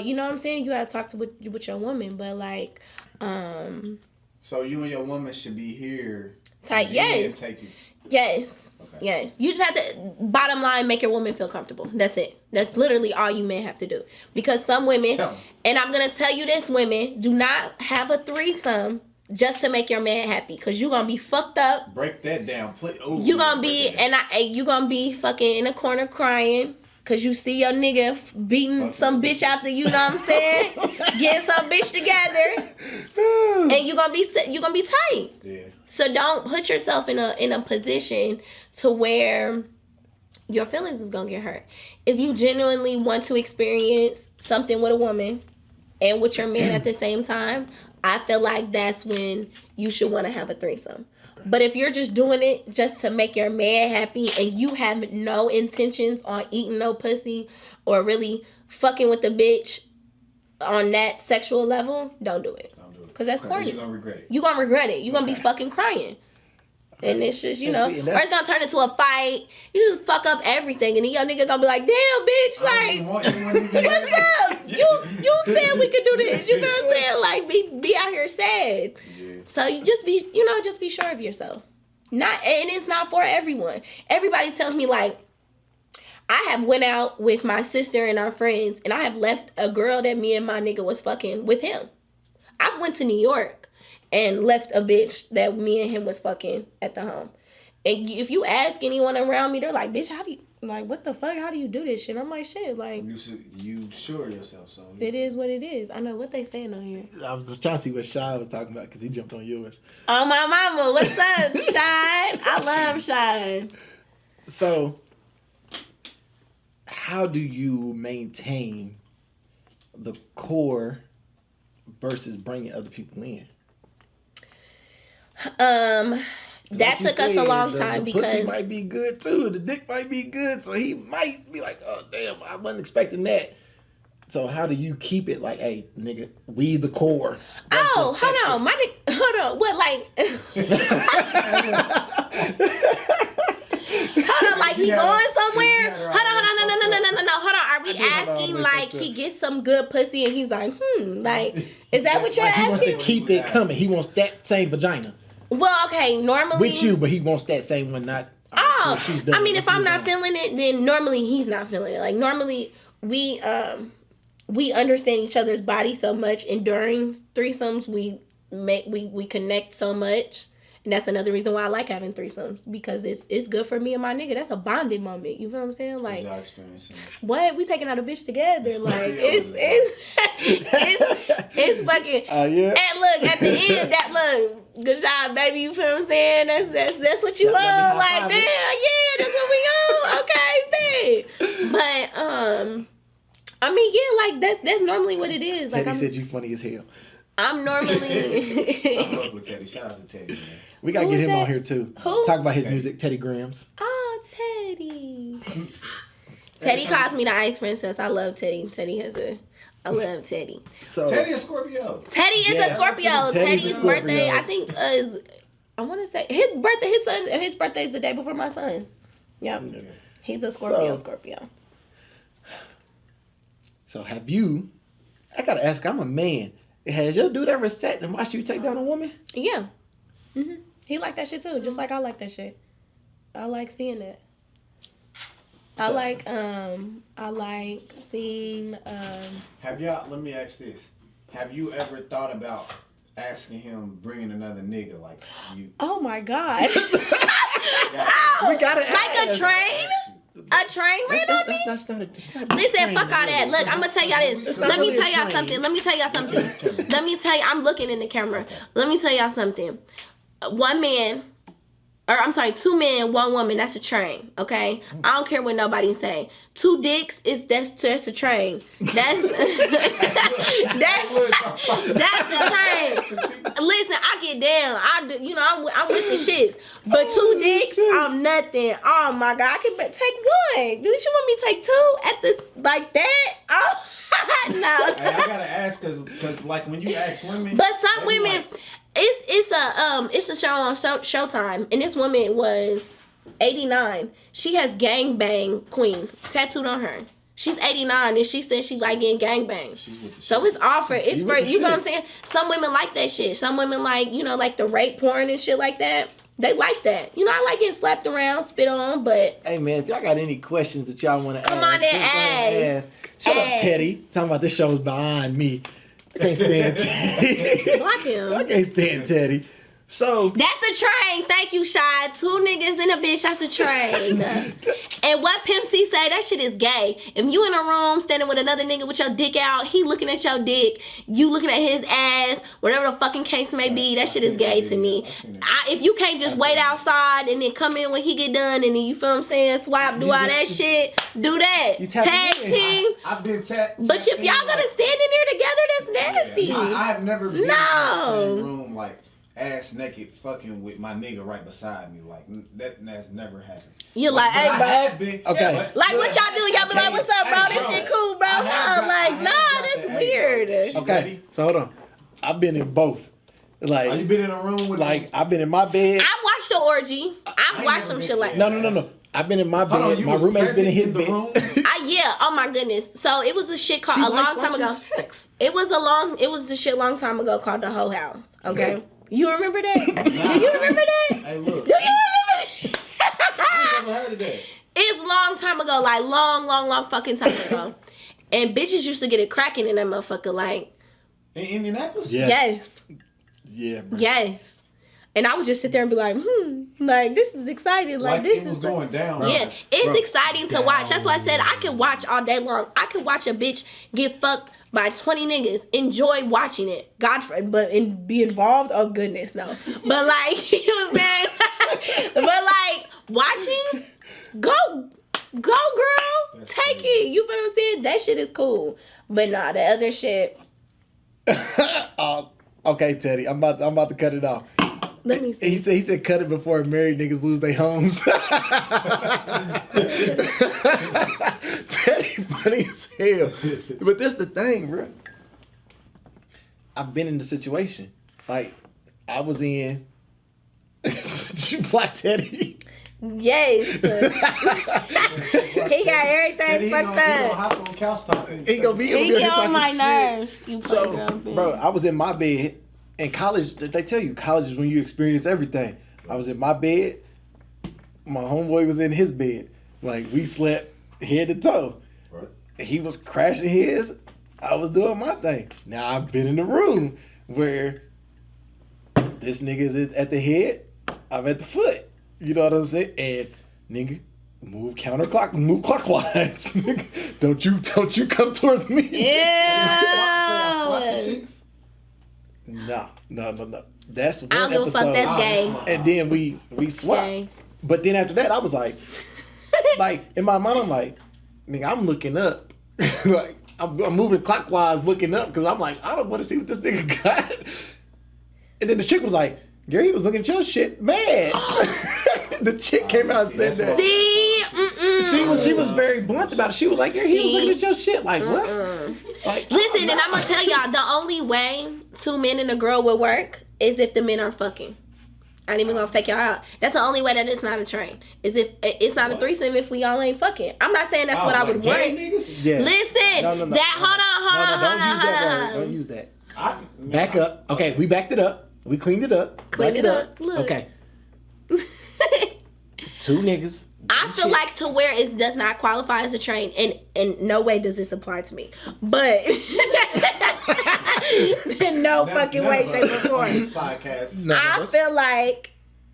you know what I'm saying? You gotta talk to with your woman, but like, So you and your woman should be here. tight. and Yes. Take it. Yes. Okay. Yes. You just have to, bottom line, make your woman feel comfortable. That's it. That's literally all you men have to do. Because some women, Tell 'em. and I'm going to tell you this, women, do not have a threesome just to make your man happy. Because you're going to be fucked up. Break that down, please. Ooh, You're going to break be, that down. and you going to be fucking in a corner crying. Because you see your nigga beating some bitch out the, you know what I'm saying? Getting some bitch together. And you're going to be tight. Yeah. So don't put yourself in a position to where your feelings is gonna get hurt. If you genuinely want to experience something with a woman and with your man at the same time, I feel like that's when you should want to have a threesome. But if you're just doing it just to make your man happy and you have no intentions on eating no pussy or really fucking with the bitch on that sexual level, don't do it. Because that's corny. You're going to regret it. You're going to regret it. You're going to be fucking crying. And it's just, you And know, see, or it's going to turn into a fight. You just fuck up everything. And then your nigga going to be like, damn, bitch, like, what's up? You said we could do this. You know what I'm saying? Like, be out here sad. Yeah. So you just be, you know, just be sure of yourself. And it's not for everyone. Everybody tells me, like, I have went out with my sister and our friends, and I have left a girl that me and my nigga was fucking with him. I went to New York and left a bitch that me and him was fucking at the home. And if you ask anyone around me, they're like, bitch, how do you, like, what the fuck? How do you do this shit? I'm like, shit, like, You sure yourself, so. it is what it is. I know what they saying on here. I was just trying to see what Shy was talking about because he jumped on yours. Oh, my mama, what's up, Shine? I love Shine. So, how do you maintain the core versus bringing other people in? That took us a long time the pussy because might be good too. The dick might be good, so he might be like, "Oh damn, I wasn't expecting that." So how do you keep it like, "Hey, nigga, we the core"? That's oh, just hold extra. on, my nigga, hold on, what like? Hold on, like he Yeah. going See, somewhere? yeah, Hold on, no. Hold on, are we I did hold on, asking wait, like wait, he gets some good pussy and he's like, like, is that what you're Like he wants to asking? keep it coming. He wants that same vagina Well, okay, normally with you, but he wants that same one. Not. Oh, she's done. I mean, Let's if I'm move not on. feeling it, then normally he's not feeling it. Like normally we we understand each other's body so much, and during threesomes we connect so much. And that's another reason why I like having threesomes, because it's good for me and my nigga. That's a bonding moment. You feel what I'm saying? Like, y'all experiencing? what? We taking out a bitch together. That's Like, what it's fucking. Yeah. And look, at the end, that look, good job, baby. You feel what I'm saying? That's what you Let me on. high Like, five damn, it. yeah, that's what we on. Okay, man. But I mean, yeah, like that's normally what it is. Like, Teddy said you funny as hell. I'm normally. I fuck with Teddy. Shout out to Teddy, man. We gotta Who get is him that? on here too. Who? Talk about his Teddy. music, Teddy Grams. Oh, Teddy. Teddy calls me the Ice Princess. I love Teddy. I love Teddy. So Teddy a Scorpio. Teddy is Yes, a Scorpio. Teddy's a Teddy's Scorpio. birthday, I think, is, I want to say, his birthday is the day before my son's. Yep. He's a Scorpio. So have you? I gotta ask. I'm a man. Has your dude ever sat and watched you take down a woman? Yeah. He like that shit too, just like I like that shit. I like seeing that. I like seeing. Have y'all? Let me ask this: have you ever thought about asking him bringing another nigga like you? Oh my god. We gotta Like a ask. train? A train ran on me? That's not Listen, fuck all that. Look, I'm gonna tell y'all this. Let me tell y'all something. I'm looking in the camera. Let me tell y'all something. Two men, one woman, that's a train, okay? I don't care what nobody say. Two dicks that's a train. That's that's a train. Listen, I get down. I'm with the shits. But two dicks, I'm nothing. Oh my god, I can take one. Do you want me to take two at this like that? Oh no. Hey, I gotta ask because like when you ask women, But some they be women, like, it's a show on Showtime, and this woman was 89. She has gangbang queen tattooed on her. She's 89, and she said she like getting gangbang. So it's offered. It's for, you know what I'm saying? Some women like that shit. Some women like, like the rape porn and shit like that. They like that. I like getting slapped around, spit on, but. Hey man, if y'all got any questions that y'all want to ask, Come on there, just go ahead and ask. Shut up, Ask. Teddy. Talking about this show's behind me. I can't stand Teddy. Block him. I can't stand Teddy. So That's a train. Thank you, Shy. Two niggas and a bitch. That's a train. And what Pimp C say, that shit is gay. If you in a room standing with another nigga with your dick out, he looking at your dick, you looking at his ass, whatever the fucking case may be, that shit is gay to me. If you can't just wait outside and then come in when he get done and then you feel what I'm saying, swap, do all that shit, do that. You tap Tag him in. team. I've been tapped. But if y'all gonna stand in there together, that's nasty. I have never been in the No. same room like ass naked fucking with my nigga right beside me. Like that's never happened. You're like, But hey, I bro. have been. Okay. but- Like what y'all do? Y'all be like, what's up, bro? Hey, This bro. shit cool, bro. I No, have got- I like, have nah, got that's the- hey, weird. bro. She okay, ready? so hold on. I've been in both. Oh, you Like, been in a room with I've been in my bed. I watched the orgy. I ain't watched never some been shit like there. No. I've been in my Hold on, bed. you My was roommate's been in his present in the bed. room? yeah, oh my goodness. So it was a shit called She a long likes time watching ago. sex. It was the shit long time ago called the Hoe House. Okay. You remember that? You remember that? Hey, look. Do you remember I that? never heard of that. It's long time ago, like long fucking time ago. And bitches used to get it cracking in that motherfucker, like, In Indianapolis? Yes. yes. Yeah, bro. Yes. And I would just sit there and be like, like, this is exciting. Like, this it was is going down. yeah, it's Bro, exciting to watch. That's why I said I could watch all day long. I could watch a bitch get fucked by 20 niggas. Enjoy watching it. And be involved? Oh, goodness, no. But, like, you know what I'm saying? But, like, watching, go, girl. Take it. You feel what I'm saying? That shit is cool. But, nah, the other shit, Okay, Teddy, I'm about to cut it off. let me see. He said cut it before married niggas lose their homes. Teddy funny as hell. But this the thing, bro. I've been in the situation. Like, I was in. Did you block Teddy? Yes. He got everything Teddy, he fucked gonna up. hop on couch talk. He gonna be He here get on talking my shit. nerves. You So, fucking bitch. bro, I was in my bed. In college, they tell you college is when you experience everything. I was in my bed. My homeboy was in his bed. Like, we slept head to toe. Right. He was crashing his. I was doing my thing. Now I've been in the room where this nigga is at the head, I'm at the foot. You know what I'm saying? And nigga, move clockwise. Nigga, don't you come towards me. Yeah. No. That's one I don't give a fuck. episode. That's gay. And then we swapped. Gay. But then after that, I was like in my mind, I'm like, nigga, I'm looking up. Like, I'm moving clockwise looking up because I'm like, I don't want to see what this nigga got. And then the chick was like, Gary, he was looking at your shit mad. The chick came out and said that. See? She was very blunt about it. She was like, Gary, he was looking at your shit. Like, what? Like, Listen, and I'm gonna tell y'all, the only way 2 men and a girl would work is if the men are fucking. I ain't even gonna fake y'all out. That's the only way that it's not a train. Is if it's not a threesome if we all ain't fucking. I'm not saying that's what I would want. yeah. Listen, No. hold on. Don't use that. Back up. Okay, we backed it up. We cleaned it up. Clean Back it up. Look. Okay. 2 niggas. I feel like to where it does not qualify as a train, and in no way does this apply to me. But in no fucking way, shape, or form. This podcast. I feel like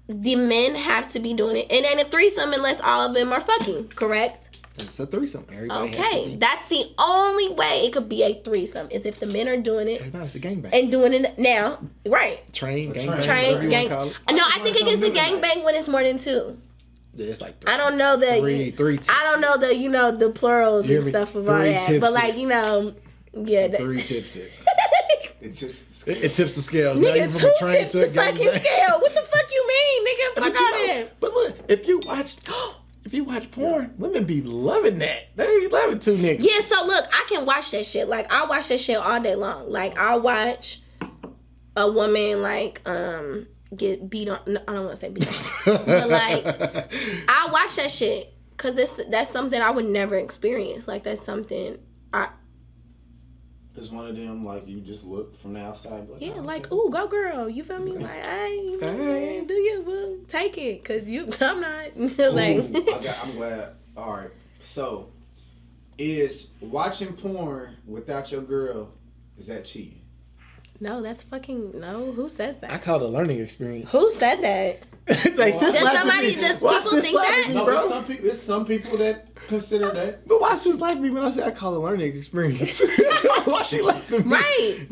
the men have to be doing it. It ain't a threesome unless all of them are fucking, correct? It's a threesome. Everybody has to Okay, be. that's the only way it could be a threesome is if the men are doing it No, it's a gangbang. and doing it now. Right. Train, gangbang, whatever Train, you gang. wanna call it. No, I think it gets a gangbang when it's more than 2. Yeah, it's like I don't know the three tips. I don't know the the plurals You hear and me? stuff of all 3 that. tips But it. like, yeah. 3 tips it. It tips the scale. It tips the scale. Now you Nigga, from 2 a train tips to a the fucking gangbang. scale. What the fuck you mean, nigga? But Fuck you out know, here. but look, if you watch porn, women be loving that. They be loving 2 niggas. Yeah, so look, I can watch that shit. Like, I watch that shit all day long. Like, I'll watch a woman, like, get beat on. No, I don't want to say beat on. But, like, I watch that shit. Because that's something I would never experience. Like, that's something It's one of them, like, you just look from the outside. yeah, oh, like, okay. ooh, go girl. You feel me? Like, you know what I'm saying? Do you, boo? Take it. Because I'm not. Like, I'm glad. All right. So, is watching porn without your girl, is that cheating? no, that's fucking, no. Who says I that? call it a learning experience. Who said that? Like, sis Does laughed at somebody- me. does Why people sis think laughed at that? me, No, bro? it's some people that consider that. But why sis laugh at me when I say I call it a learning experience? Why she laughing at me? Right.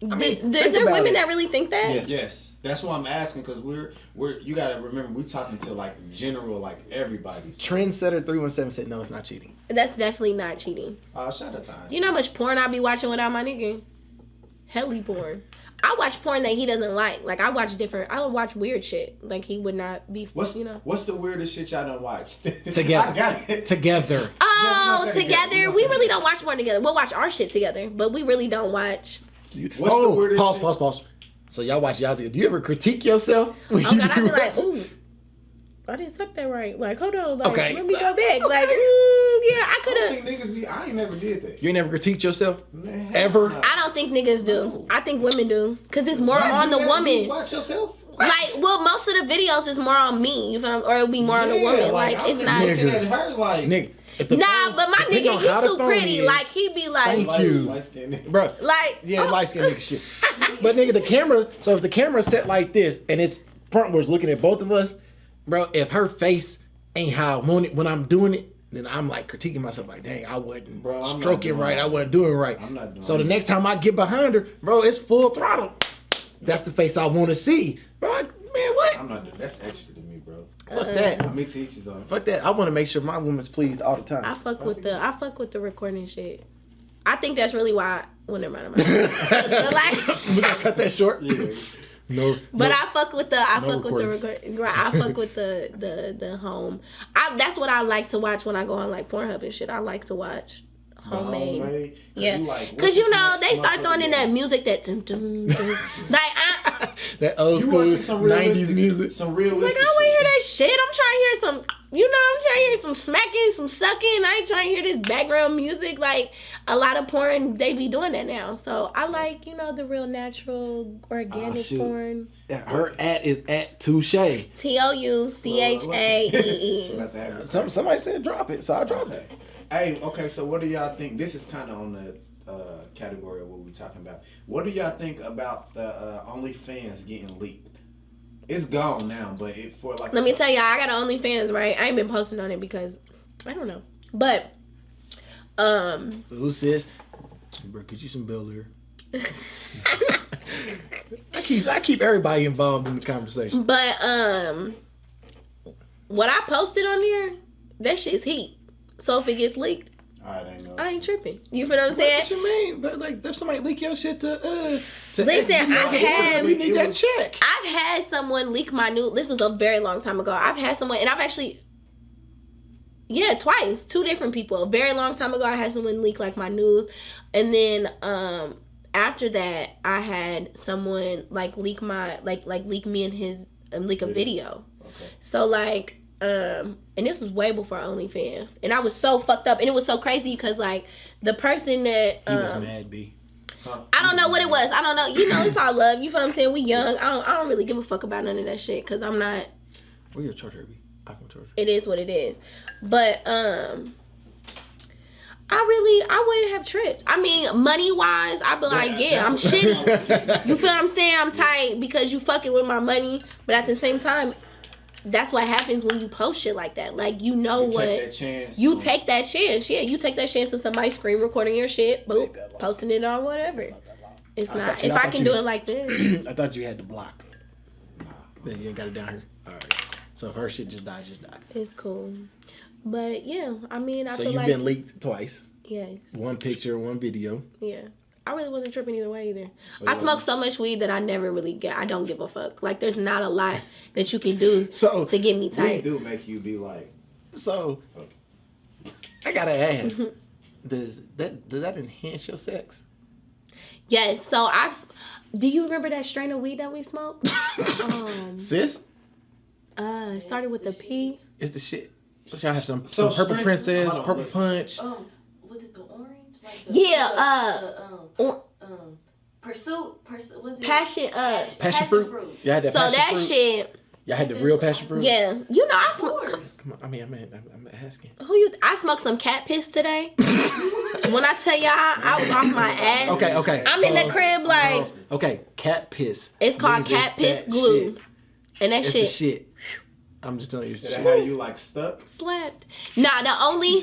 I mean, Is think there about women it. that really think that? Yes. Yes, that's why I'm asking, because we're you gotta remember we're talking to like general, like everybody. Trendsetter 317 said no, it's not cheating. That's definitely not cheating. Shout out to You know how much porn I be watching without my nigga? Helly porn. I watch porn that he doesn't like. Like, I watch weird shit. Like, he would not be, What's you know. what's the weirdest shit y'all done watched? Together. I got it. Together. Oh, gonna say together. together. We really don't watch porn together. We'll watch our shit together, but we really don't watch. What's the weirdest Pause. So y'all watch y'all together. Do you ever critique yourself? Oh, God, I'd be like, ooh, I didn't suck that right. Like, hold on. Like, Okay. let me go back. Like, yeah, I could I have. don't think niggas be. I ain't never did that. You ain't never critiqued yourself? Man, Ever? hell no. I don't think niggas do. I think women do. Because it's more You on do the that? woman. You watch yourself. Like, well, most of the videos is more on me, you feel me? Or it'll be more on the woman. Like, I'm it's not. looking at her like. Nigga. If the Nah, phone- but my depending nigga, on how he the too phone pretty. is- Like, he be like, Thank you. Light-skinned. Bro. like, Yeah, oh. light skinned nigga shit. But nigga, the camera, so if the camera's set like this and it's frontwards looking at both of us, bro, if her face ain't how I want it when I'm doing it, then I'm like critiquing myself like, dang, I wasn't Bro, I'm not stroking doing right, that. I wasn't doing right. I'm not doing So the that. next time I get behind her, bro, it's full throttle. That's the face I want to see. Bro, man, what? I'm not doing. That's extra to me, bro. Fuck that. Me teach his own. Fuck that. I want to make sure my woman's pleased all the I time. fuck with the recording shit. I think that's really why. Well, never mind. But like, We gotta cut that short. Yeah. No. but no. I fuck with the recordings. right. I fuck with the home. That's what I like to watch when I go on like Pornhub and shit. I like to watch homemade. Yeah, because you know they start throwing in that music that dum, dum, dum. Like That old You school want to see some 90s realistic music. Some like realistic. I don't want to hear shit. that shit. I'm trying to hear some. You know, I'm trying to hear some smacking, some sucking. I ain't trying to hear this background music. Like a lot of porn, they be doing that now. So I like the real natural organic shoot. porn. Yeah, her is at Touche. TOUCHAEE. About to happen. Somebody said drop it, so I dropped it. Hey, okay, so what do y'all think? This is kind of on category of what we're talking about. What do y'all think about the OnlyFans getting leaked? It's gone now, but for like. Let me tell y'all, I got an OnlyFans, right? I ain't been posting on it because I don't know, but Who says, bro? Get you some Bel Air. I keep everybody involved in the conversation. But what I posted on there, that shit's heat. So if it gets leaked, I ain't tripping. You feel what I'm saying? What you mean? Like, there's somebody leak your shit to Listen, we need that check. I've had someone leak my nude. This was a very long time ago. I've had someone, and I've actually, twice, 2 different people. A very long time ago, I had someone leak like my nudes, and then after that, I had someone like leak my leak me and his leak a video. Okay. So like. And this was way before OnlyFans, and I was so fucked up, and it was so crazy because like the person that He was mad, B. I don't know what it was. I don't know. You know, it's all love. You feel what I'm saying? We young. I don't really give a fuck about none of that shit because I'm not. Where your charger, B? iPhone charger. It is what it is, but I wouldn't have tripped. I mean, money wise, I'd be like, yeah, I'm shitty. You feel what I'm saying? I'm tight because you fucking with my money, but at the same time. That's what happens when you post shit like that. Like, you know what? Take that chance. You take that chance. Yeah, you take that chance of somebody screen recording your shit, boop, posting it on whatever. It's not. If I can do it like this. I thought you had to block. Nah. Then you ain't got it down here. All right. So if her shit just died, just died. It's cool. But, yeah, I mean, I so feel you've like. been leaked twice. Yes. 1 picture, 1 video. Yeah. I really wasn't tripping either way either. I smoke so much weed that I never really I don't give a fuck. Like, there's not a lot that you can do to get me tight. We do make you be like. So, I gotta ask, does that enhance your sex? Yes. So do you remember that strain of weed that we smoked? Sis? It started with a P. It's the shit. Y'all have some Purple Princess, Purple Punch. Was it the orange? Like Pursuit. Was it Passion fruit. Yeah, that so passion that fruit. shit. Y'all had the real passion fruit. Yeah, you know I smoked. Come on, I'm asking. I smoked some cat piss today. When I tell y'all, I was off my ass. Okay. I'm in the crib like. Okay, cat piss. It's called cat piss glue, shit. And that it's shit. The shit. I'm just telling you. Is that how you like stuck? Slept. Nah, the only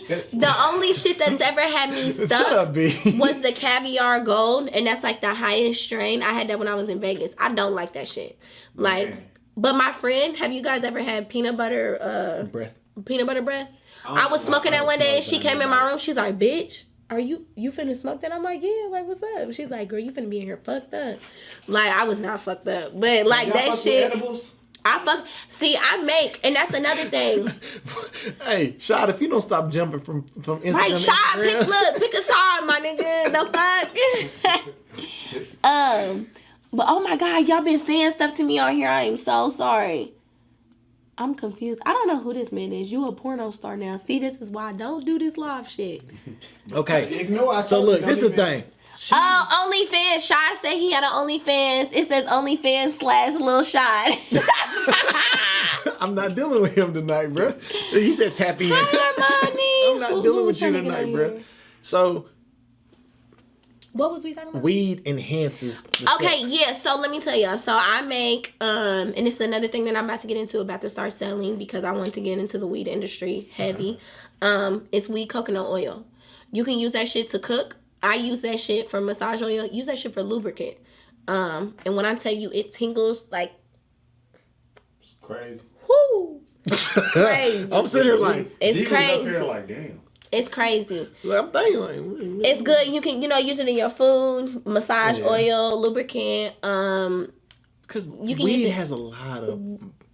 shit that's ever had me stuck Shut up, B. was the caviar gold, and that's like the highest strain. I had that when I was in Vegas. I don't like that shit. Like, Man. but my friend, have you guys ever had peanut butter breath? Peanut butter breath? I was smoking that one day, and she came in my room. She's like, "Bitch, are you finna smoke that?" I'm like, "Yeah." Like, what's up? She's like, "Girl, you finna be in here fucked up." Like, I was not fucked up, but like Y'all that fuck shit. with edibles? I make, and that's another thing. Hey, Shad, if you don't stop jumping from Instagram. Right, Shad, pick a side, my nigga. The fuck? But oh my God, y'all been saying stuff to me on here. I am so sorry. I'm confused. I don't know who this man is. You a porno star now. See, this is why I don't do this live shit. Okay. Ignore. So look, this is the thing. OnlyFans. Shy said he had an OnlyFans. It says OnlyFans / Lil Shy. I'm not dealing with him tonight, bro. He said tap in. I'm not dealing with you tonight, bro. So, what was we talking about? Weed enhances the Okay, sex. yeah. So let me tell y'all. So I make, and it's another thing that I'm about to get into, about to start selling because I want to get into the weed industry heavy. It's weed coconut oil. You can use that shit to cook. I use that shit for massage oil. Use that shit for lubricant. And when I tell you it tingles like, It's crazy. whoo, crazy. I'm sitting here like, It's G was crazy. up here like, damn. It's crazy. I'm thinking like, It's good. You can, use it in your food, massage oil, lubricant. because you can weed use it. has a lot of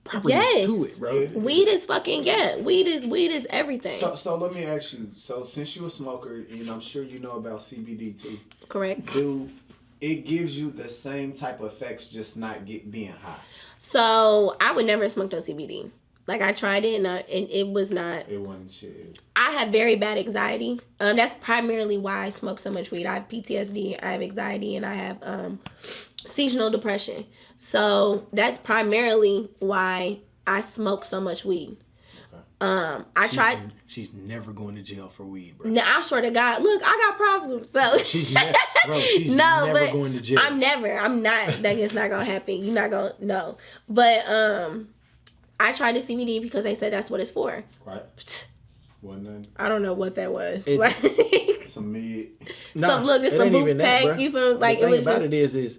properties to it, bro. Weed is fucking Weed is everything. So let me ask you. So since you're a smoker, and I'm sure you know about CBD too. Correct. It gives you the same type of effects, just not being high? So I would never smoke no CBD. Like I tried it and it was not. It wasn't shit. I have very bad anxiety. That's primarily why I smoke so much weed. I have PTSD, I have anxiety, and I have seasonal depression. So that's primarily why I smoke so much weed. I tried. She's never going to jail for weed, bro. No, I swear to God, look, I got problems. So She's never going to jail. I'm not. That is not gonna happen. You're not gonna no. But I tried the CBD because they said that's what it's for. Right. Wasn't that I don't know what that was. some mid? It's some booth pack. You feel like the it thing was about it is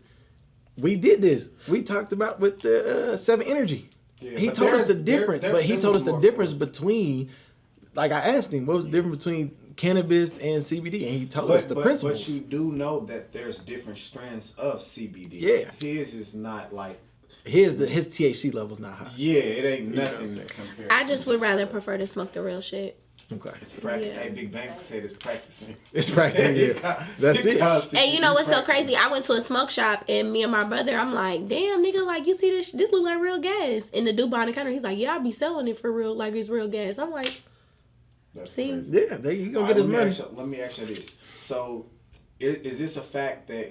we did this. We talked about with the 7 Energy. Yeah, He but told us the there- difference, there- but he there told was us the more difference for it. between. Like I asked him, what was the difference between cannabis and CBD, and he told us the principles. But you do know that there's different strands of CBD. Yeah. His is not like. his THC level's not high. Yeah, it ain't know what I'm nothing saying? compared. I to just would this. rather prefer to smoke the real shit. Okay, It's practicing. Yeah. Hey, Big Bang said it's practicing. it's practicing. Yeah, that's it. And you know what's so crazy? I went to a smoke shop and me and my brother, I'm like, damn, nigga, like, you see this? This look like real gas. And the dude behind the counter, he's like, yeah, I be selling it for real, like it's real gas. I'm like, That's see? crazy. Yeah, you gonna get his money. Let me ask you this. So, is this a fact that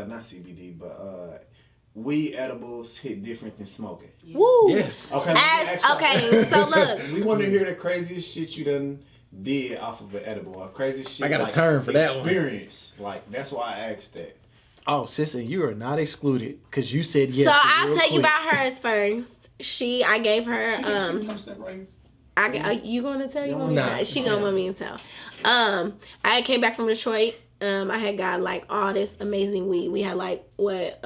not CBD, but weed edibles hit different than smoking? woo. Yes. Okay. let me ask you- Okay, so look. We want to hear the craziest shit you done did off of an edible. Or craziest shit. I got a like, term for that one. Experience. Like that's why I asked that. Oh, sis, and you are not excluded because you said yes. So I'll real tell you quick. about hers first. I gave her, She can step right here. you gonna tell? You want me Nah. to tell? She gonna want me to tell. I came back from Detroit. I had got like all this amazing weed. We had like what?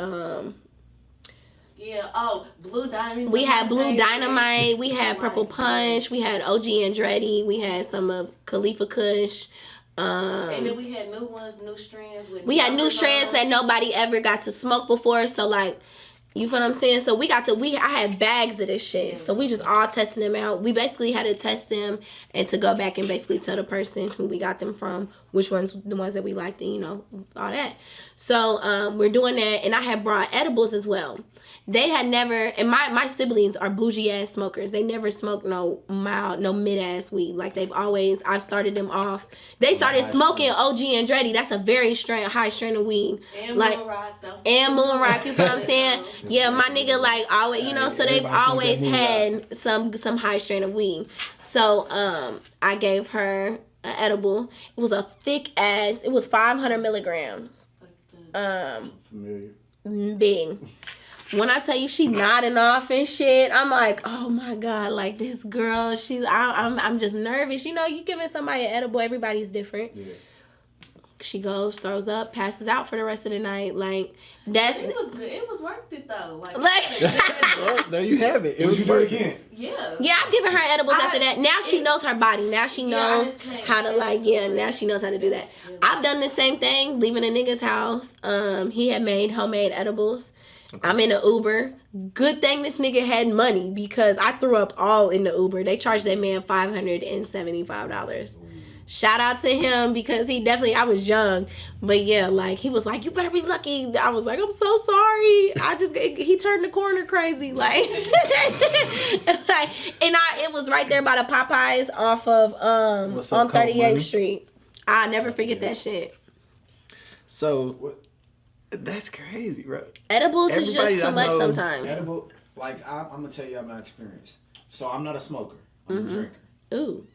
Yeah. Oh, Blue Diamond. We had Blue Favorite. Dynamite. We had Purple Right. Punch. We had OG Andretti. We had some of Khalifa Kush. And then we had new ones, new strands. With We had new numbers on strands them. that nobody ever got to smoke before. So like, you feel what I'm saying? So I had bags of this shit. So we just all testing them out. We basically had to test them and to go back and basically tell the person who we got them from, which ones, the ones that we liked and, all that. So we're doing that. And I had brought edibles as well. They had never, and my siblings are bougie ass smokers. They never smoked no mild, no mid ass weed. Like I started them off. They started smoking OG Andretti. That's a very high strain of weed. And like, Moonrock, though. and Moonrock, you feel what I'm saying? Yeah, my nigga like always, so they've Everybody smoke always that had some high strain of weed. So I gave her an edible. It was a thick ass. It was 500 milligrams. Familiar. Big. When I tell you she nodding off and shit, I'm like, oh my God, like this girl, I'm just nervous. You giving somebody an edible, everybody's different. Yeah. She goes, throws up, passes out for the rest of the night. Like, that's... It was good. It was worth it, though. Like Well, there you have it. Would you do it again? yeah. Yeah, I'm giving her edibles after that. Now she knows her body. Now she knows just can't how to now she knows how to do that. Yeah. I've done the same thing, leaving a nigga's house. He had made homemade edibles. I'm in an Uber. Good thing this nigga had money because I threw up all in the Uber. They charged that man $575. Shout out to him because I was young. But yeah, like he was like, you better be lucky. I was like, I'm so sorry. He turned the corner crazy. Like, it was right there by the Popeyes off of What's up, on Coke 38th Money? Street. I'll never forget that shit. So that's crazy, bro. Edibles is Everybody just too I much know- sometimes. Edible. Like I'm gonna tell you my experience. So I'm not a smoker. I'm Mm-hmm. a drinker. Ooh.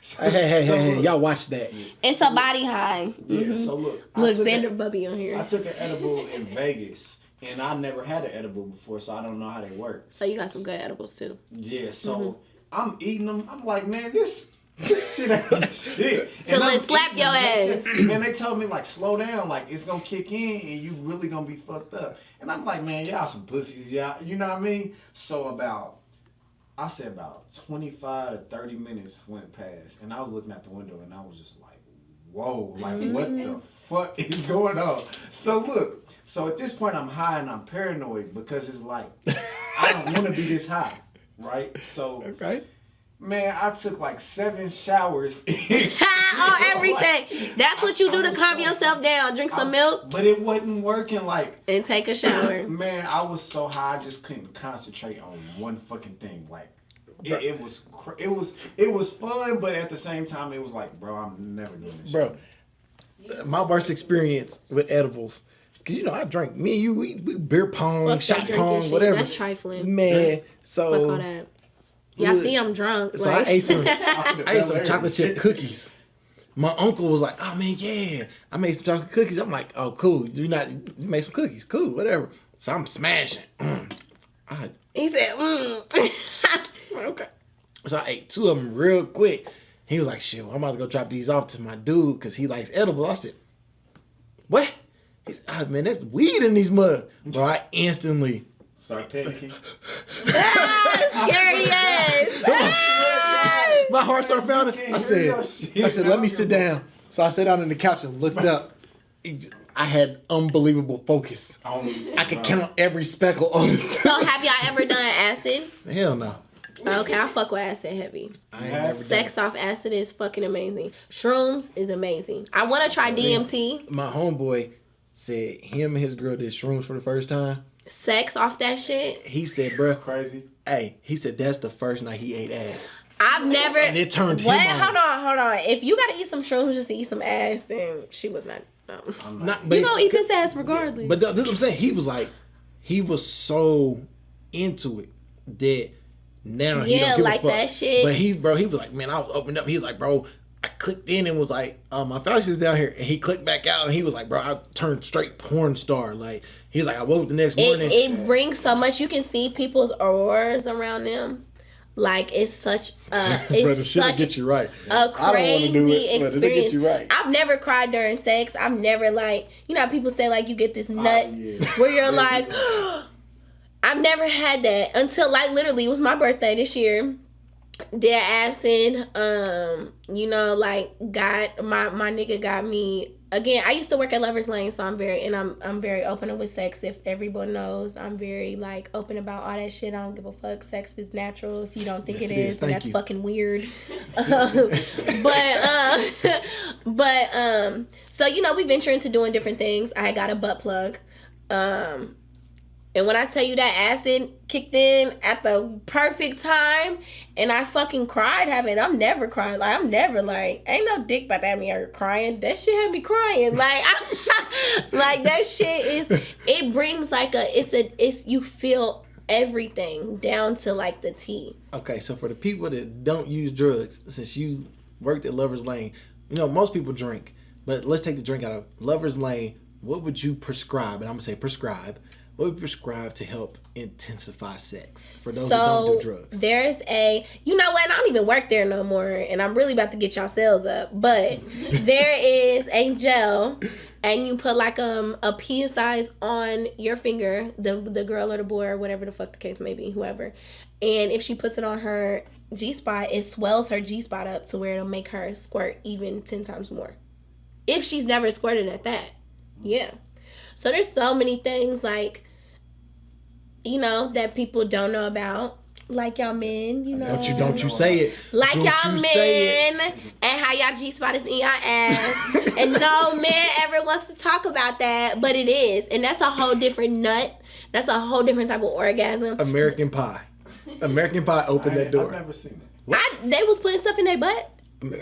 So, Hey, so look, y'all watch that. It's a body high. Yeah. So look. Look, Xander Bubby on I here. took an edible in Vegas, and I never had an edible before, so I don't know how they work. So you got some good edibles too. Yeah. So Mm-hmm. I'm eating them. I'm like, man, this shit ain't shit. Till I'm it slap eating your them. ass. Man, they told me like slow down, like it's gonna kick in, and you really gonna be fucked up. And I'm like, man, y'all some pussies, y'all. You know what I mean? So about 25 to 30 minutes went past, and I was looking out the window, and I was just like, whoa, like what the fuck is going on? So look, at this point I'm high and I'm paranoid because it's like I don't want to be this high, right? So Okay. man, I took like 7 showers. On everything. That's what you do to calm yourself down. Drink some milk But it wasn't working. Like, and take a shower. man, I was so high, I just couldn't concentrate on one fucking thing. Like, it was fun, but at the same time, it was like, bro, I'm never doing this. Bro, my worst experience with edibles, because I drank, me and you, we beer pong, Fuck that shot drinking pong, shit. whatever. That's trifling. Man, Fuck all so that. Y'all Look, see I'm drunk. So like. I ate some chocolate chip cookies. My uncle was like, "Oh man, yeah, I made some chocolate cookies." I'm like, "Oh, cool. You made some cookies, cool, whatever." So I'm smashing. He said, Okay. So I ate 2 of them real quick. He was like, "Shit, I'm about to go drop these off to my dude because he likes edible." I said, "What?" He said, "Ah, man, that's weed in these mud." Bro, I instantly Start panicking. scary ass. my heart started pounding. I said, "Let me sit down." So I sat down on the couch and looked up. I had unbelievable focus. I could count every speckle on the So have y'all ever done acid? Hell no. Okay, I fuck with acid heavy. I ain't never Sex off acid is fucking amazing. Shrooms is amazing. I want to try DMT. My homeboy said him and his girl did shrooms for the first time. Sex off that shit. He said, "Bro, Crazy. hey," he said that's the first night he ate ass. I've never. And it turned what? him on. Hold on. If you gotta eat some shrooms just to eat some ass, then she was not. Not, but You gonna eat this ass regardless. But this is what I'm saying. He was like, he was so into it that now he Yeah, don't give like a fuck. that shit. But he was like, man, I was opening up. He's like, bro, I clicked in and was like, my fellowship's down here, and he clicked back out and he was like, bro, I turned straight porn star. Like he's like, I woke up the next morning. It brings so much. You can see people's auroras around them. Like it's such Brother, shit'll get you right. a crazy do it, but it'll get experience. you right. I've never cried during sex. I've never like, you know how people say like you get this nut yeah. where you're like, I've never had that until like literally it was my birthday this year. Did acid, you know, like got my nigga got me again. I used to work at Lover's Lane, so I'm very open with sex. If everyone knows, I'm very like open about all that shit. I don't give a fuck. Sex is natural. If you don't think Yes, it it is, is. then Thank that's you. fucking weird. So you know we venture into doing different things. I got a butt plug. And when I tell you that acid kicked in at the perfect time and I fucking cried having it, I'm never crying. Like, I'm never like, ain't no dick about that me crying. That shit had me crying. Like, like that shit is, it brings like it's, you feel everything down to like the T. Okay, so for the people that don't use drugs, since you worked at Lover's Lane, you know, most people drink, but let's take the drink out of Lover's Lane. What would you prescribe? And I'm going to say prescribe. What would you prescribe to help intensify sex for those who don't do drugs? There's you know what, I don't even work there no more, and I'm really about to get y'all sales up, but there is a gel, and you put like a pea size on your finger, the girl or the boy or whatever the fuck the case may be, whoever, and if she puts it on her G-spot, it swells her G-spot up to where it'll make her squirt even 10 times more. If she's never squirted at that. Yeah. So there's so many things like, you know, that people don't know about, like y'all men, you know. Don't you say it. Like Don't y'all you say men, and how y'all G-spot is in y'all ass. And no man ever wants to talk about that, but it is. And that's a whole different nut. That's a whole different type of orgasm. American Pie. American Pie opened that door. I've never seen it. They was putting stuff in their butt.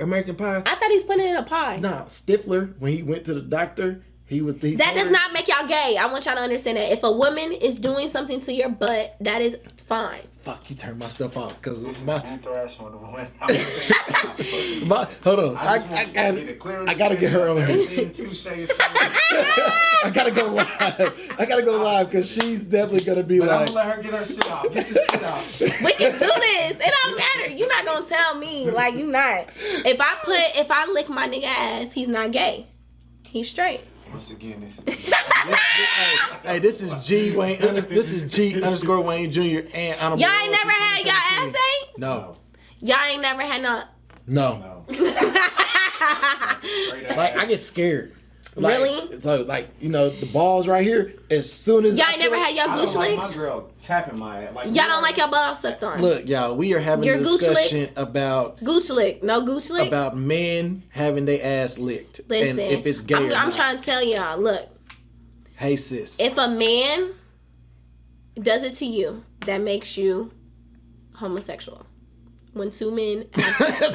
American Pie? I thought he was putting it in a pie. Nah, Stifler, when he went to the doctor, he That told does her- not make y'all gay. I want y'all to understand that. If a woman is doing something to your butt, that is fine. Fuck, you turned my stuff off because This is my, anthrax on the one. I'm saying, my hold on. I just want to get a clear I gotta get her on here. everything Touche is saying. I gotta go live. I gotta go live because she's definitely gonna be But I'm like, gonna let her get her shit off. Get your shit off. We can do this. It don't matter. You're not gonna tell me like you not. If I lick my nigga ass, he's not gay. He's straight. Once again, this is. hey, this is G Wayne. This is G underscore Wayne Jr. and honorable Y'all ain't Royalty never had y'all ass 2017. ate? No, Y'all ain't never had no. no. No. Like I get scared. Like, Really? So like you know the balls right here. As soon as Y'all I ain't never feel had it- y'all I gooch don't like my licked? girl tapping my ass. Like, Y'all don't like your balls sucked on? Look, y'all, we are having Your a gooch discussion licked? about Gooch lick. No gooch lick? about men having their ass licked Listen, and if it's gay. I'm or not. trying to tell y'all, look, Hey sis. if a man does it to you, that makes you homosexual. When two men have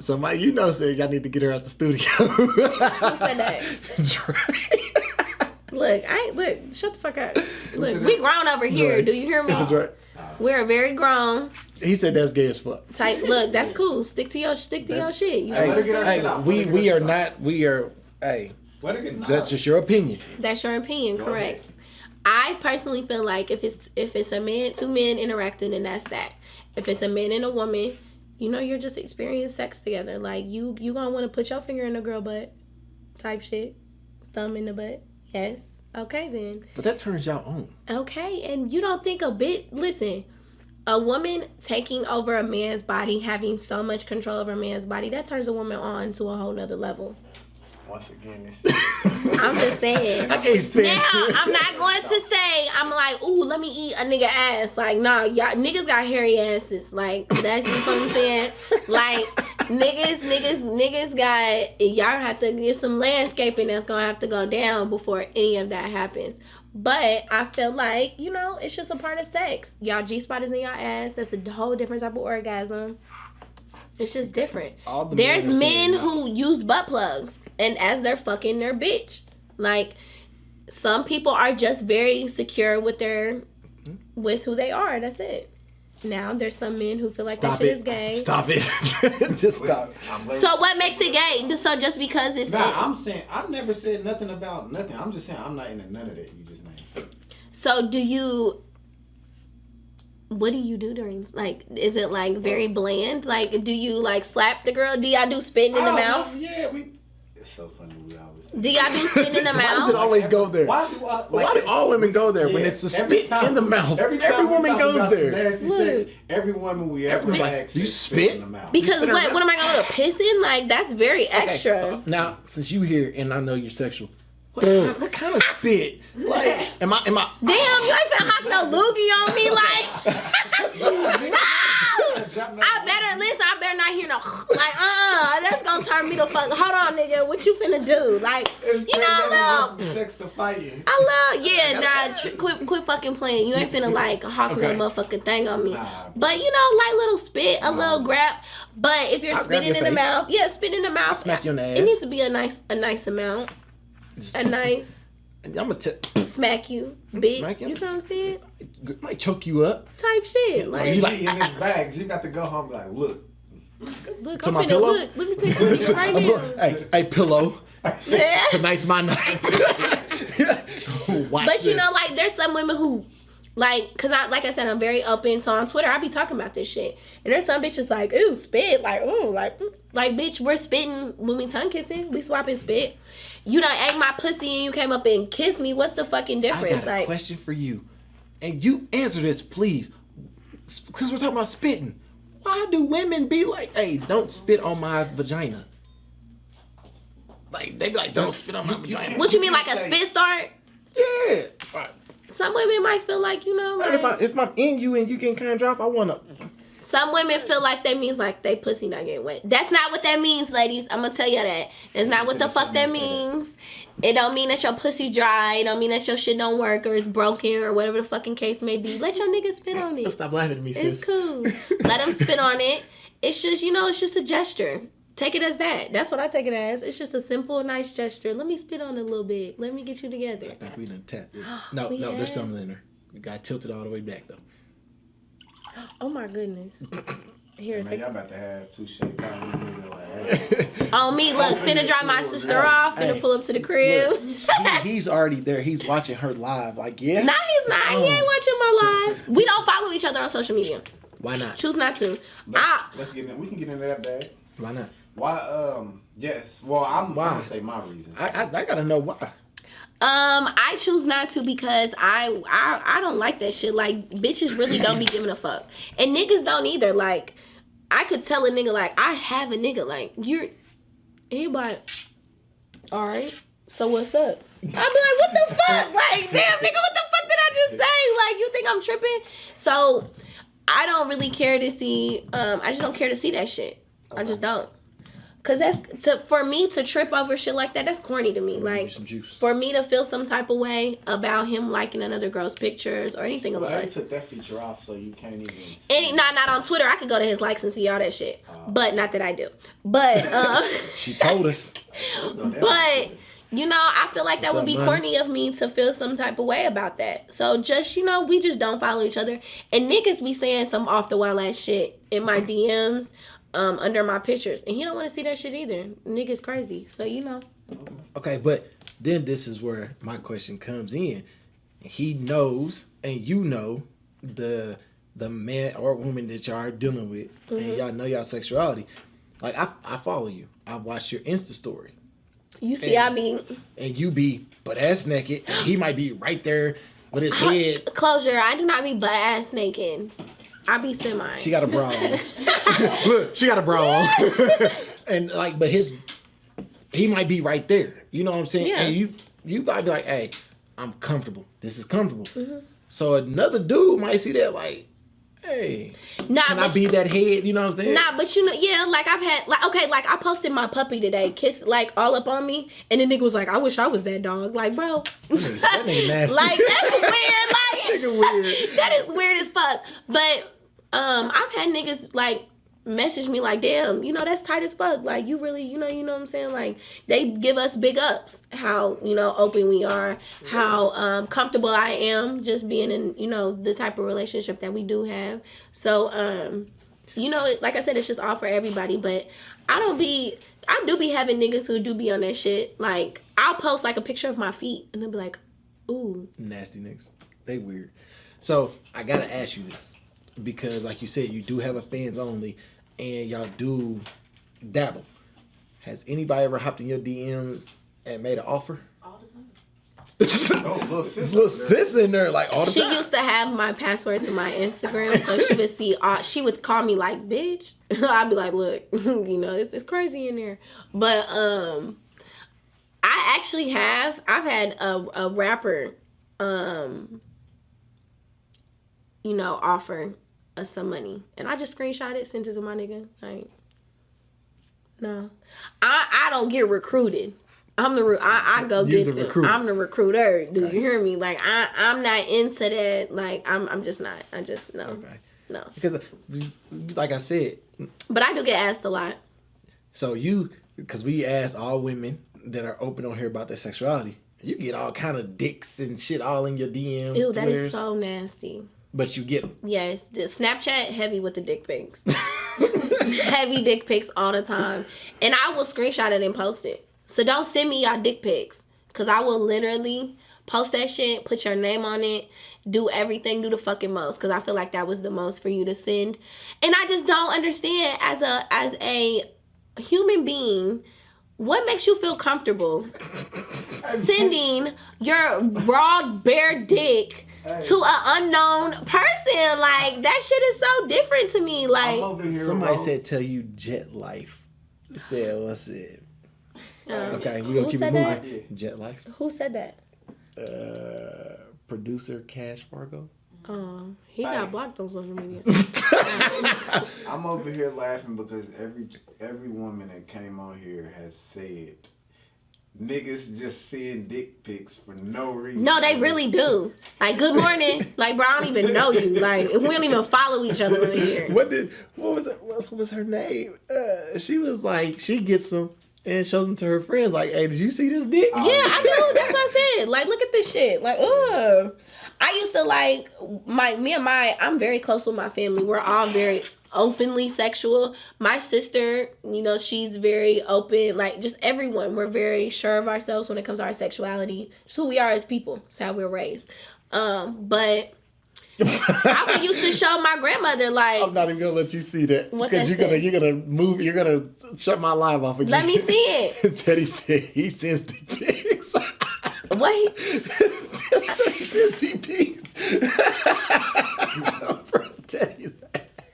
somebody you know said y'all need to get her out the studio. Who said that? Dre. Who Look, shut the fuck up. Look, we grown over here. Joy. Do you hear me? It's a joy. We're very grown. He said that's gay as fuck. Type. Look, that's cool. Stick to your shit. You Hey, know what I'm get her saying? shit out. we are not. We are. Hey, Let her get that's just your opinion. That's your opinion, Go correct? I personally feel like if it's a man, two men interacting, then that's that. If it's a man and a woman, you know, you're just experiencing sex together. Like you gonna want to put your finger in a girl butt, type shit, thumb in the butt. Yes. Okay then. But that turns y'all on. Okay, and you don't think a bit. Listen, a woman taking over a man's body, having so much control over a man's body, that turns a woman on to a whole nother level. Once again, this. I'm just saying. I can't stand. Now, I'm not going to say, I'm like, ooh, let me eat a nigga ass. Like, nah, y'all niggas got hairy asses. Like, that's you know what I'm saying? Like, niggas got, y'all have to get some landscaping that's gonna have to go down before any of that happens. But I feel like, you know, it's just a part of sex. Y'all G-spot is in y'all ass. That's a whole different type of orgasm. It's just different. There's men who use butt plugs and as they're fucking their bitch. Like, some people are just very secure with with who they are. That's it. Now there's some men who feel like that shit is gay. Stop it. Just stop. So what makes it gay? So just because it's I'm saying I've never said nothing about nothing. I'm just saying I'm not into none of that you just named. So what do you do during, like, is it like very bland? Like, do you like slap the girl? Do y'all do spitting in the mouth? Yeah, it's so funny we always say. Do y'all do spitting in the Why does mouth? it always go there? Why do I? Why do all women go there when it's the spit in the mouth? Every woman goes there. Nasty sex, every woman we ever had you sex spit? in the mouth. Because spit in her what am I going to piss in? Like, that's very extra. Now, since you here and I know you're sexual, what kind of spit? Like, am I? Damn, you ain't finna hawk no loogie on me, like. I better not hear no, like, that's gonna turn me the fuck. Hold on, nigga, what you finna do? Like, you know, little. Sex to fighting. Quit fucking playing. You ain't finna like hawk no motherfucking thing on me. Nah. But you know, like little spit, a little grab. But if you're I'll grab spitting your in the face. mouth, spit in the mouth. smack you in the ass. It needs to be a nice amount. A nice I'm gonna smack you, bitch. Smack you? You know what I'm saying? might choke you up. Type shit. Like, You like, in this bag, you got to go home and be like, look. look, To I'm my finna pillow? look. Let me take a picture right I'm now. going, hey, pillow. Yeah. Tonight's my night. Watch But you this. know, like, there's some women who, like, cause like I said, I'm very open. So on Twitter, I be talking about this shit, and there's some bitches like, ooh, spit, like, ooh, like, bitch, we're spitting when we tongue kissing, we swapping spit. You done ate my pussy and you came up and kissed me. What's the fucking difference? I got a Like, question for you, and you answer this, please, because we're talking about spitting. Why do women be like, hey, don't spit on my vagina? Like, they be like, don't spit on my vagina. what you mean, like a spit start? Yeah. Right. Some women might feel like, you know, Right, like, if I'm in you and you getting kind of drop, I wanna. some women feel like that means like they pussy not getting wet. That's not what that means, ladies. I'm gonna tell you that. It's not what the fuck that means. It don't mean that your pussy dry. It don't mean that your shit don't work or it's broken or whatever the fucking case may be. Let your nigga spit on it. Stop laughing at me, sis. It's cool. Let him spit on it. It's just, you know, it's just a gesture. Take it as that. That's what I take it as. It's just a simple, nice gesture. Let me spit on it a little bit. Let me get you together. I think we done tapped this. No, We there's have? something in there. You got tilted all the way back though. Oh my goodness. Here, Man, take y'all about to have two shake out with nigga like, hey. on me. Look, finna drop my sister off. Finna Hey, pull up to the crib. Look, he's already there. He's watching her live. Like, yeah. Nah, he's not. He ain't watching my live. We don't follow each other on social media. Why not? Choose not to. Let's get in. We can get into that bag. Why not? Why? Yes. Well, I'm Why? gonna say my reasons. I gotta know why. I choose not to because I don't like that shit. Like, bitches really don't be giving a fuck. And niggas don't either. Like, I could tell a nigga, like, I have a nigga, like, he like, alright, so what's up? I'd be like, what the fuck? Like, damn, nigga, what the fuck did I just say? Like, you think I'm tripping? So, I don't really care to see, I just don't care to see that shit. I just don't. Cause for me to trip over shit like that, that's corny to me. Like, some juice. for me to feel some type of way about him liking another girl's pictures or anything of Well, that. they took that feature off, so you can't even. Not on Twitter. I could go to his likes and see all that shit, but not that I do. But She told us. but You know, I feel like that would be corny of me to feel some type of way about that. So just, you know, we just don't follow each other. And niggas be saying some off the wall ass shit in my DMs, under my pictures. And he don't want to see that shit either. Niggas crazy. So, you know. Okay, but then this is where my question comes in. He knows, and you know, the man or woman that y'all are dealing with, and y'all know y'all sexuality. Like, I follow you. I watch your Insta story. You see, I mean, and you be butt ass naked, and he might be right there with his head. Closure. I do not be butt ass naked. I be semi. She got a bra on. Look, she got a bra on. And like, but he might be right there. You know what I'm saying? Yeah. And you might be like, hey, I'm comfortable. This is comfortable. So another dude might see that like, hey, can I be that head? You know what I'm saying? Nah, but you know, yeah, like I've had, like, okay, like I posted my puppy today, kiss, like all up on me, and the nigga was like, I wish I was that dog. Like, bro, that nigga nasty. like that's weird. Like, nigga weird. That is weird as fuck. But I've had niggas like message me like, damn, you know, that's tight as fuck. Like, you really, you know what I'm saying? Like, they give us big ups, how, you know, open we are, how comfortable I am just being in, you know, the type of relationship that we do have. So, you know, like I said, it's just all for everybody. But I do be having niggas who do be on that shit. Like, I'll post like a picture of my feet and they'll be like, ooh. Nasty niggas. They weird. So, I gotta ask you this. Because, like you said, you do have a fans only, and y'all do dabble. Has anybody ever hopped in your DMs and made an offer? All the time. Oh, little sis. Little sis in there, like all the She time. used to have my password to my Instagram, so she would see. She would call me like, "Bitch." I'd be like, "Look, you know, it's crazy in there." But I actually have. I've had a rapper, you know, offer us some money, and I just screenshot it, sent it to my nigga. Like, no, I don't get recruited. I'm the I go You're get the them. recruiter. I'm the recruiter. Do Okay. you hear me? Like, I'm not into that. Like, I'm just not. I just no. Okay. No. Because, like I said, But I do get asked a lot. so because we asked all women that are open on here about their sexuality, you get all kind of dicks and shit all in your DMs. Ew, that Twitters, is so nasty. But you get them. Yes, the Snapchat heavy with the dick pics. Heavy dick pics all the time. And I will screenshot it and post it. So don't send me y'all dick pics. Because I will literally post that shit, put your name on it, do everything, do the fucking most. Because I feel like that was the most for you to send. And I just don't understand as a human being, what makes you feel comfortable sending your raw, bare dick to an unknown person? Like, that shit is so different to me. I'm Like, over here, Somebody bro. said tell you jet life. Said what's it? Okay, we who gonna keep it said moving. that? Jet life. who said that? Producer Cash Fargo. Oh, he got blocked on social media. I'm over here laughing because every woman that came on here has said niggas just send dick pics for no reason. No, they really do. Like, good morning. Like, bro, I don't even know you. Like, we don't even follow each other on here. What was her name? She was like, she gets them and shows them to her friends. Like, hey, did you see this dick? Yeah, I know. That's what I said. Like, look at this shit. Like, ugh. I used to like I'm very close with my family. We're all very openly sexual. My sister, you know, she's very open. Like, just everyone, we're very sure of ourselves when it comes to our sexuality. It's who we are as people. It's how we're raised. But I used to show my grandmother, like, I'm not even gonna let you see that What because that you're gonna shut my live off again. let me see it. Teddy said he sends dick pics. What? Teddy said he sends dick pics. Teddy's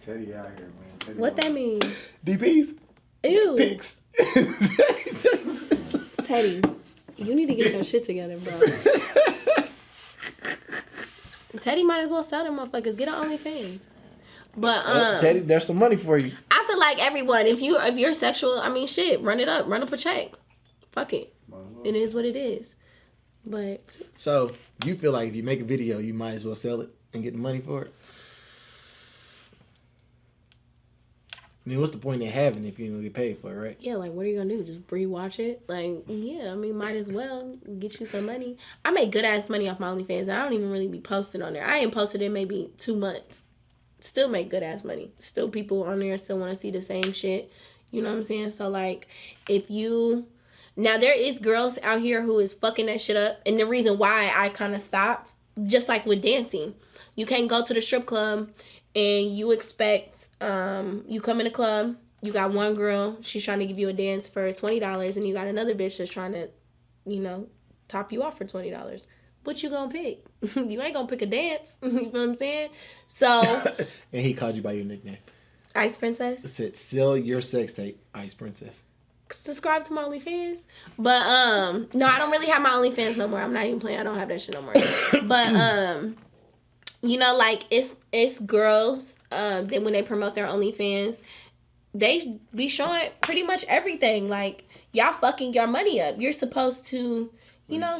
Teddy out here, man. Teddy What that mean? DPs? Ew. Pics. Teddy, you need to get your shit together, bro. Teddy might as well sell them motherfuckers. Get on OnlyFans. But Teddy, there's some money for you. I feel like everyone, if you're sexual, I mean, shit, run it up, run up a check. Fuck it. It is what it is. But So you feel like if you make a video, you might as well sell it and get the money for it? I mean, what's the point in having it if you don't get paid for it, right? Yeah, like, what are you gonna do? Just rewatch it? Like, yeah, I mean, might as well get you some money. I make good ass money off my OnlyFans. I don't even really be posting on there. I ain't posted in maybe 2 months. Still make good ass money. Still people on there still want to see the same shit. You know what I'm saying? So, like, if you... Now, there is girls out here who is fucking that shit up. And the reason why I kind of stopped, just like with dancing. You can't go to the strip club and you expect... you come in the club, you got one girl, she's trying to give you a dance for $20, and you got another bitch that's trying to, you know, top you off for $20. What you gonna pick? You ain't gonna pick a dance. You know what I'm saying? So... And he called you by your nickname. Ice Princess. It said, sell your sex tape, Ice Princess. Subscribe to my OnlyFans. But, no, I don't really have my OnlyFans no more. I'm not even playing. I don't have that shit no more. But, you know, like, it's girls... then when they promote their OnlyFans, they be showing pretty much everything. Like, y'all fucking your money up. You're supposed to, you know,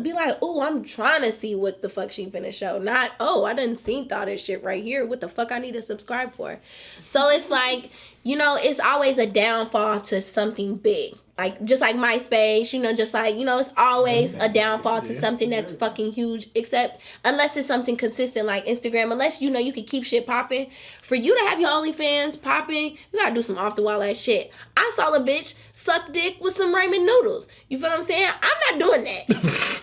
be like, oh, I'm trying to see what the fuck she finna show. Not, oh, I done seen all this shit right here. What the fuck I need to subscribe for? So it's like, you know, it's always a downfall to something big. Like, just like MySpace, you know, just like, you know, it's always a downfall to something that's fucking huge, except unless it's something consistent like Instagram, unless, you know, you can keep shit popping. For you to have your OnlyFans popping, you gotta do some off-the-wall ass shit. I saw a bitch suck dick with some ramen noodles. You feel what I'm saying? I'm not doing that.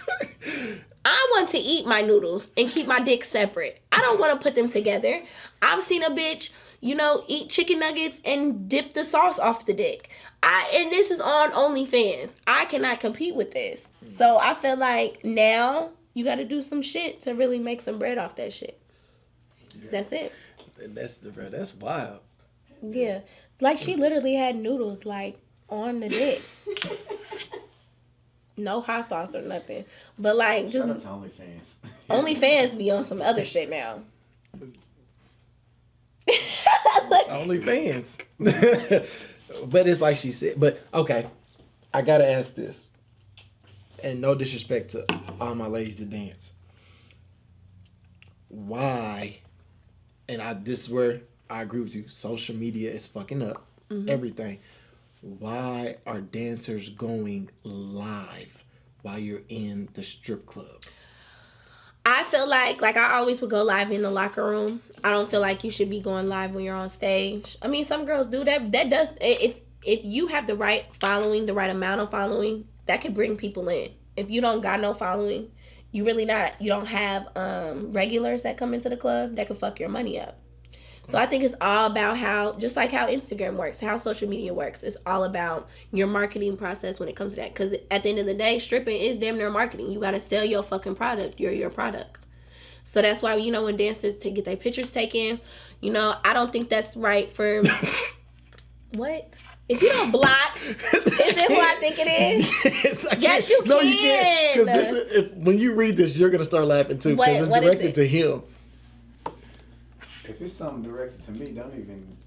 I want to eat my noodles and keep my dick separate. I don't want to put them together. I've seen a bitch, you know, eat chicken nuggets and dip the sauce off the dick. And this is on OnlyFans. I cannot compete with this. So I feel like now you got to do some shit to really make some bread off that shit. Yeah. That's it. That's wild. Yeah. Like, she literally had noodles, like, on the dick. No hot sauce or nothing. But, like, just... Shout out to OnlyFans. OnlyFans be on some other shit now. OnlyFans. But it's like she said. But, okay, I got to ask this. And no disrespect to all my ladies that dance. Why? And this is where I agree with you. Social media is fucking up everything. Why are dancers going live while you're in the strip club? I feel like I always would go live in the locker room. I don't feel like you should be going live when you're on stage. I mean, some girls do that. That does, if you have the right following, the right amount of following, that could bring people in. If you don't got no following, you don't have regulars that come into the club, that could fuck your money up. So I think it's all about just like how Instagram works, how social media works. It's all about your marketing process when it comes to that. Because at the end of the day, stripping is damn near marketing. You got to sell your fucking product. You're your product. So that's why, you know, when dancers get their pictures taken, you know, I don't think that's right for... What? If you don't block, is it who I think it is? Yes, you can. No, you can't. Because when you read this, you're going to start laughing too. Because it's directed to him. If it's something directed to me,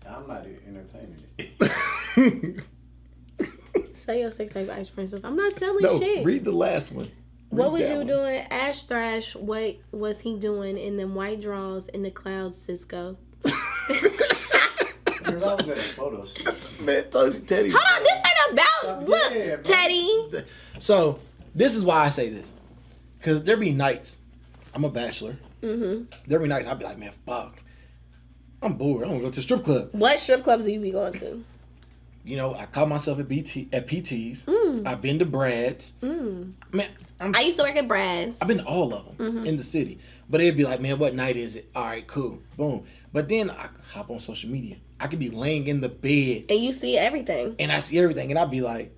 I'm not entertaining it. Sell your sex tape, Ice Princess. I'm not selling shit. Read the last one. What was you doing? Ash Thrash, what was he doing in them white draws in the clouds, Cisco? That was at a photo shoot. Man, told you, Teddy. Hold on, this ain't about... Look, yeah, Teddy. So, this is why I say this. Because there be nights, I'm a bachelor. There be nights I'll be like, man, fuck. I'm bored. I want to go to the strip club. What strip clubs do you be going to? You know, I caught myself at PTs. I've been to Brad's. Man, I used to work at Brad's. I've been to all of them in the city. But it'd be like, man, what night is it? All right, cool. Boom. But then I hop on social media. I could be laying in the bed. And you see everything. And I see everything. And I'd be like,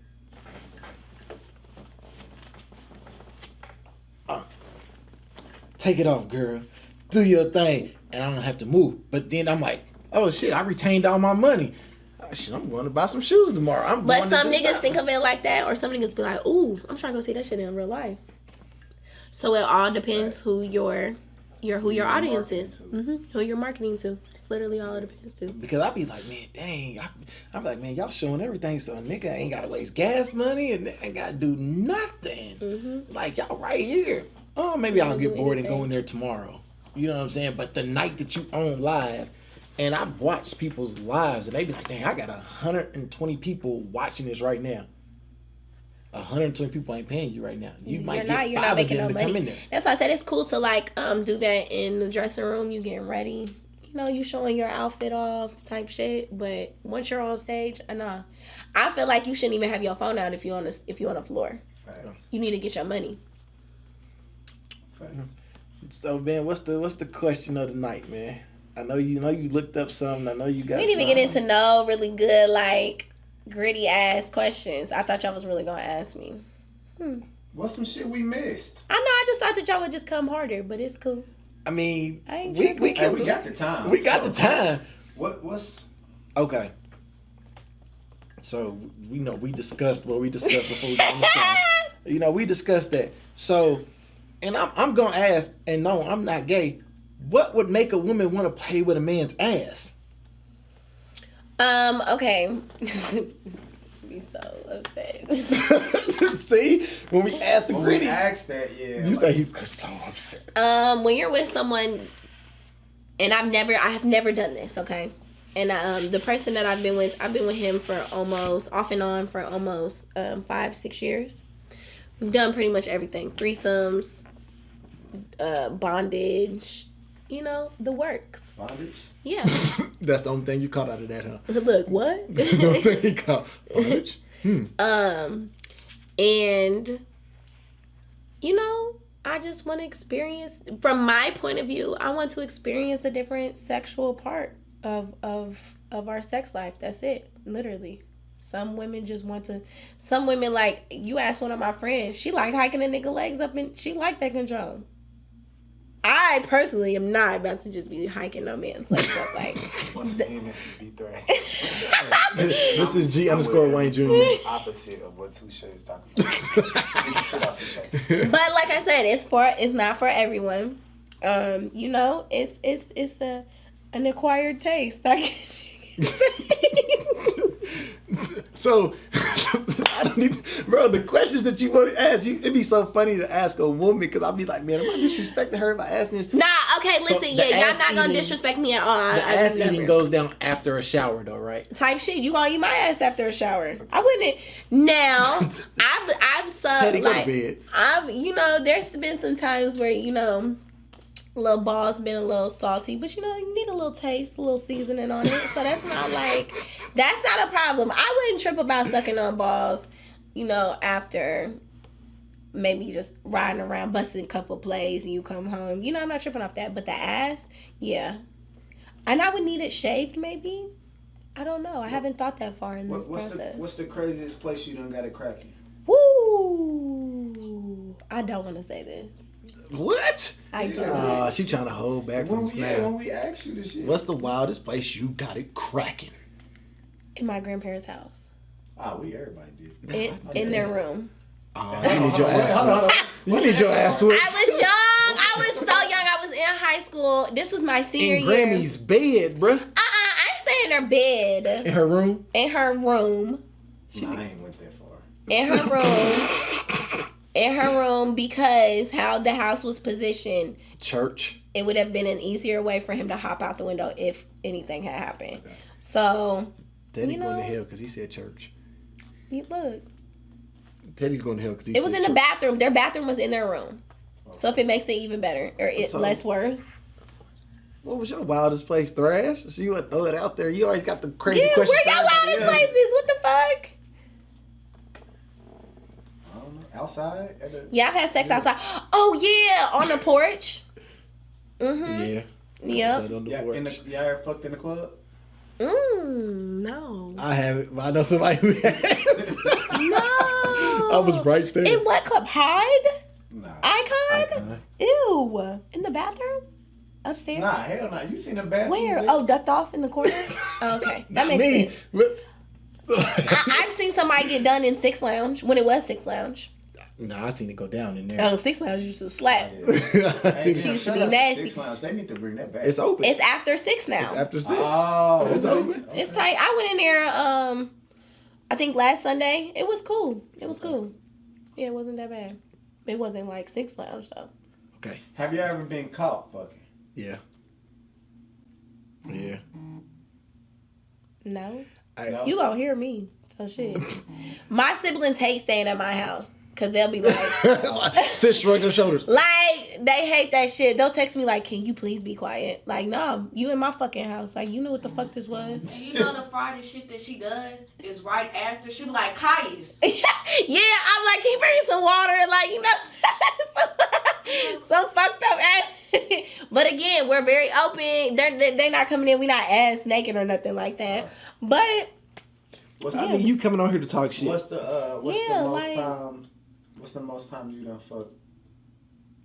take it off, girl. Do your thing. And I don't have to move. But then I'm like, oh, shit, I retained all my money. Oh, shit, I'm going to buy some shoes tomorrow. But some niggas think of it like that. Or some niggas be like, ooh, I'm trying to go see that shit in real life. So it all depends who your audience is. Who you're marketing to. It's literally all it depends to. Because I be like, man, dang. I'm like, man, y'all showing everything, so a nigga ain't got to waste gas money and ain't got to do nothing. Like, y'all right here. Oh, maybe I'll get bored and go in there tomorrow. You know what I'm saying? But the night that you own live, And I've watched people's lives, and they be like, dang, I got 120 people watching this right now. 120 people ain't paying you right now. You might get you're 5 not of making them no to money. come in there. That's why I said it's cool to like do that in the dressing room. You getting ready, you know, you showing your outfit off type shit. But once you're on stage, nah, I feel like you shouldn't even have your phone out if you on the floor. Facts. You need to get your money. Facts. So, man, what's the question of the night, man? I know you looked up something. I know you got. We didn't even get into no really good like gritty ass questions. I thought y'all was really gonna ask me. What's some shit we missed? I know. I just thought that y'all would just come harder, but it's cool. I mean, I ain't we tripping. can. We got the time. We got the time. What's Okay. So we discussed what we discussed before we got on the show. We discussed that. So, and I'm gonna ask, and no, I'm not gay. What would make a woman want to play with a man's ass? Okay. Be so upset. See, when we asked the when gritty, we asked that? Yeah. you like, say he's so upset. When you're with someone, and I have never done this, okay? And the person that I've been with him for almost off and on for almost 5-6 years. We've done pretty much everything: threesomes, bondage, the works. bondage. Yeah. That's the only thing you caught out of that, huh? Look, what? That's the only thing you caught. Bondage? And I just want to experience, from my point of view, I want to experience a different sexual part of our sex life. That's it, literally. Some women like, you ask one of my friends, she like hiking a nigga legs up, and she like that control. I personally am not about to just be hiking no man's legs up like. Once again, this is B Thrash. This is G_Wayne Jr. Opposite of what Touche is talking about. Get your shit out, Touche. But like I said, it's not for everyone. It's an acquired taste. So, I don't even, bro, the questions that you want to ask, it'd be so funny to ask a woman, because I'd be like, man, am I disrespecting her by asking this? Nah, okay, listen, So the y'all ass not gonna eating- disrespect me at all. The I ass never. eating goes down after a shower, though, right? Type shit. You gonna eat my ass after a shower? I wouldn't. Now, I've Teddy, go to like bed. there's been some times where little balls been a little salty, but you need a little taste, a little seasoning on it. So that's not a problem. I wouldn't trip about sucking on balls, after maybe just riding around, busting a couple plays, and you come home. I'm not tripping off that. But the ass, yeah. And I would need it shaved, maybe. I don't know. I haven't thought that far in this process. What's the craziest place you done got it cracking? Woo! I don't want to say this. What? I do. She trying to hold back from the snap. When we asked you this shit. What's the wildest place you got it cracking? In my grandparents' house. Everybody did. In their room. You need your ass whipped. You need your ass whipped. I was young. I was so young. I was in high school. This was my senior In year. Grammy's bed, bruh. I didn't stay in her bed. In her room. In her room. Nah, I ain't went that far. In her room. In her room, because how the house was positioned, Church. it would have been an easier way for him to hop out the window if anything had happened. Okay. So, Teddy going to hell because he said church. Look. Teddy's going to hell because he It said was in the church. bathroom. Their bathroom was in their room. So if it makes it even better or less worse. What was your wildest place, Thrash? So you would throw it out there. You always got the crazy Yeah, questions. where y'all wildest places? What the fuck? I don't know. Outside? Yeah, I've had sex outside. Oh yeah, on the porch. Yeah. Yep. On the Yeah, porch. y'all ever fucked in the club? No. I haven't, but I know somebody who has. No. I was right there. In what club? Hyde? Nah. Icon? Ew. In the bathroom? Upstairs? Nah, hell nah. You seen the bathroom? Where? Oh, ducked off in the corners? Oh, okay. That Not makes me. sense. But, so, I've seen somebody get done in Six Lounge when it was Six Lounge. nah, I seen it go down in there. Oh, Six Lounge used to slap. I seen She it. used to be nasty. Six Lounge. They need to bring that back. It's open. It's after 6 now. It's after 6. Oh, It's open. It's tight. I went in there, I think last Sunday. It was cool. It was cool. Yeah, it wasn't that bad. It wasn't like Six Lounge, though. Okay. Have you ever been caught fucking? Yeah. Yeah. No. No? You gonna hear me. So shit. My siblings hate staying at my house. Cause they'll be like, Sit shrugging their shoulders. like they hate that shit. They'll text me like, "Can you please be quiet?" Like, no, you in my fucking house. Like, you know what the fuck this was? And you know the Friday shit that she does is right after she be like, Caius. Yeah, I'm like, can you bring me some water? Like, you know, so fucked up ass. But again, we're very open. They're not coming in. We not ass naked or nothing like that. But I mean, you coming on here to talk shit. What's the most time you done fucked?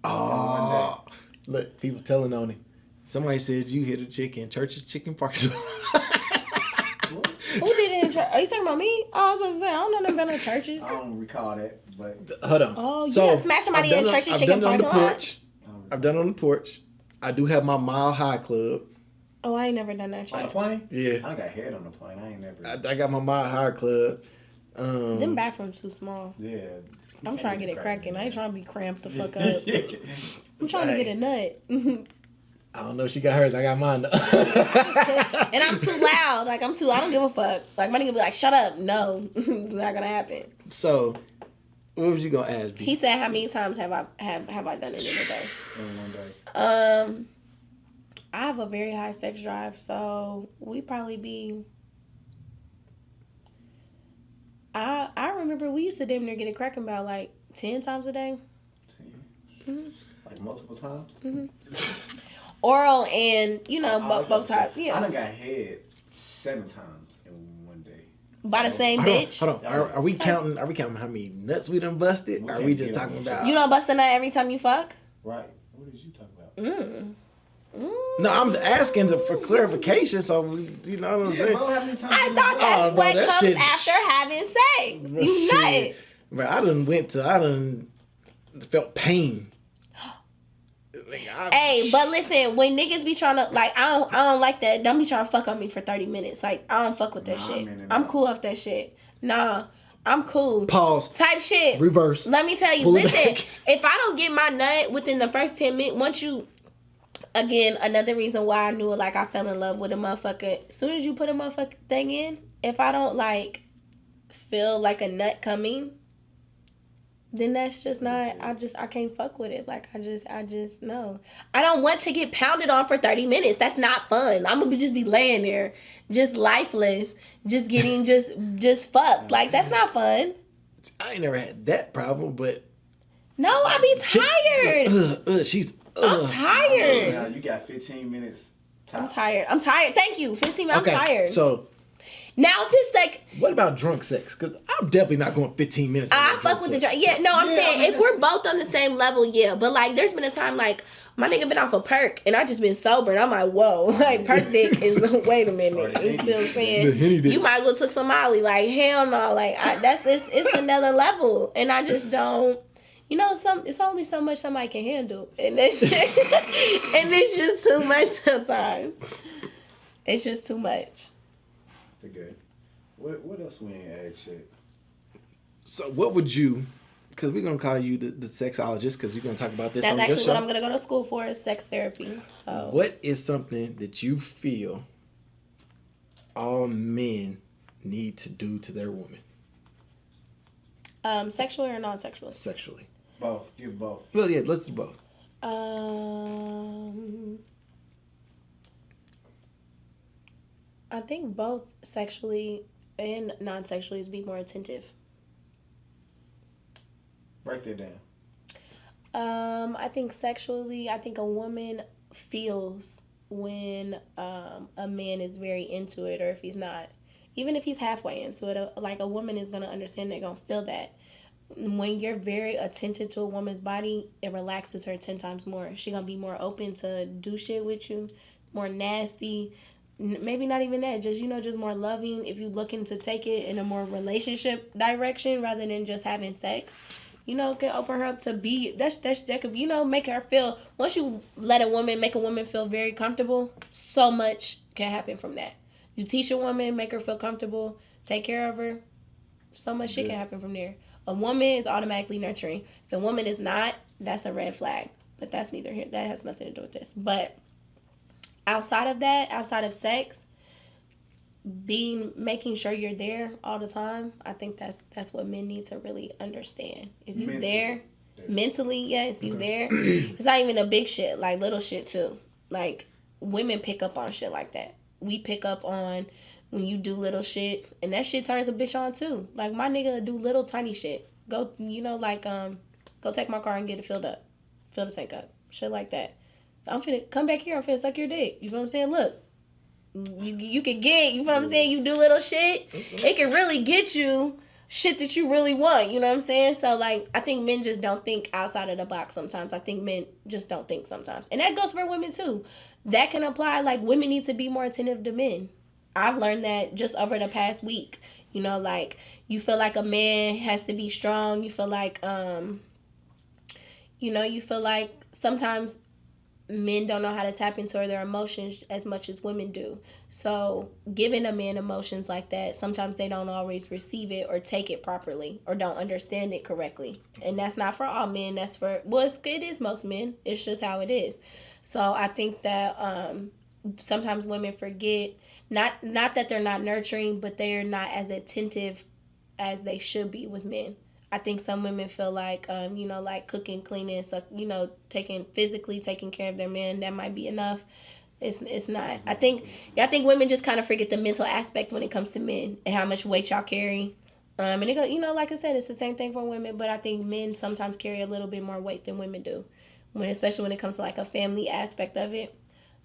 Oh, look, people telling on it. Somebody said you hit a chick in Church's Chicken Parking Lot. who did it in church? Are you talking about me? Oh, I was going to say, I don't know nothing about no churches. I don't recall that, but Hold on. Oh, you done smash somebody in Church's Chicken Parking Lot? I've done it on the porch. I do have my Mile High Club. Oh, I ain't never done that shit. on the plane? Yeah. I got head on the plane. I ain't never. I got my Mile High Club. Them bathrooms too small. Yeah. I'm trying to get it cracking. I ain't trying to be cramped the fuck up. I'm trying to get a nut. I don't know if she got hers. I got mine though. And I'm too loud. Like, I don't give a fuck. Like, my nigga be like, shut up. No. It's not gonna happen. So, what was you gonna ask me? He said, how many times have I done it in a day? In one day. I have a very high sex drive, so we probably be. I remember we used to damn near get it cracking about like 10 times a day. 10? Mm-hmm. Like multiple times? Mm-hmm. Oral and, you know, both times. Yeah. I done got head 7 times in one day. By the same bitch. Hold on. Are we counting? Are we counting how many nuts we done busted? Or are we just talking about? You don't bust a nut every time you fuck? Right. What did you talk about? No, I'm asking for clarification. So you know what I'm saying. Bro, how many times I thought that's what that comes shit- after having sex. You nut. But I done felt pain. Hey, but listen, when niggas be trying to, like, I don't like that. Don't be trying to fuck on me for 30 minutes. Like, I don't fuck with that shit. I'm cool off that shit. Nah, I'm cool. Pause. Type shit. Reverse. Let me tell you, Pull it listen, back. if I don't get my nut within the first 10 minutes, again, another reason why I knew, like, I fell in love with a motherfucker. As soon as you put a motherfucking thing in, if I don't, like, feel like a nut coming, then that's just not, I can't fuck with it. Like, I just, no. I don't want to get pounded on for 30 minutes. That's not fun. I'm gonna just be laying there, just lifeless, just getting, just fucked. Like, that's not fun. I ain't never had that problem, but. No, I be tired. She's. I'm tired. Now you got 15 minutes. I'm tired. Thank you. 15 minutes. Okay, I'm tired. So. Now, if it's like, What about drunk sex? Because I'm definitely not going 15 minutes. I fuck with the drink. Yeah, no, I'm saying if we're both on the same level, yeah. But like, there's been a time like my nigga been off a perk and I just been sober and I'm like, whoa, like perk dick is. Wait a minute, you feel what I'm saying? You might as well took some Molly. Like hell no, like it's another level, and I just don't. You know, it's only so much somebody can handle, and it's just too much sometimes. It's just too much. Good. What else we ain't asked yet? So what would you, because we're going to call you the sexologist because you're going to talk about this That's on your actually show. what I'm going to go to school for, is sex therapy. So What is something that you feel all men need to do to their woman sexually or non-sexually? sexually? Both. Give both. Well, yeah, let's do both. I think both sexually and non-sexually is be more attentive. Break that down. I think sexually, I think a woman feels when a man is very into it, or if he's not. Even if he's halfway into it, like a woman is going to understand, they're going to feel that. When you're very attentive to a woman's body, it relaxes her 10 times more. She's going to be more open to do shit with you, more nasty. Maybe not even that, just more loving. If you're looking to take it in a more relationship direction rather than just having sex, can open her up to be, that could, make her feel, once you make a woman feel very comfortable, so much can happen from that. You teach a woman, make her feel comfortable, take care of her, so much shit can happen from there. A woman is automatically nurturing. If a woman is not, that's a red flag. But that's neither here. That has nothing to do with this. But outside of that, outside of sex, making sure you're there all the time. I think that's what men need to really understand. If you there mentally, yes, you there. It's not even a big shit, like little shit too. Like women pick up on shit like that. We pick up on when you do little shit, and that shit turns a bitch on too. Like my nigga do little tiny shit. Go, go take my car and get it filled up, fill the tank up, shit like that. I'm finna come back here. I'm finna suck your dick. You know what I'm saying? Look. You can get, you know what I'm saying? You do little shit, it can really get you shit that you really want, you know what I'm saying? So, like, I think men just don't think outside of the box sometimes. I think men just don't think sometimes. And that goes for women, too. That can apply, like, women need to be more attentive to men. I've learned that just over the past week. You know, like, you feel like a man has to be strong. You feel like, you feel like sometimes men don't know how to tap into their emotions as much as women do. So giving a man emotions like that, sometimes they don't always receive it or take it properly or don't understand it correctly. And that's not for all men. That's for, well, it is most men. It's just how it is. So I think that sometimes women forget, not that they're not nurturing, but they're not as attentive as they should be with men. I think some women feel like, like cooking, cleaning, so, taking care of their man, that might be enough. It's not. I think women just kind of forget the mental aspect when it comes to men and how much weight y'all carry. And it go, like I said, it's the same thing for women, but I think men sometimes carry a little bit more weight than women do, especially when it comes to like a family aspect of it.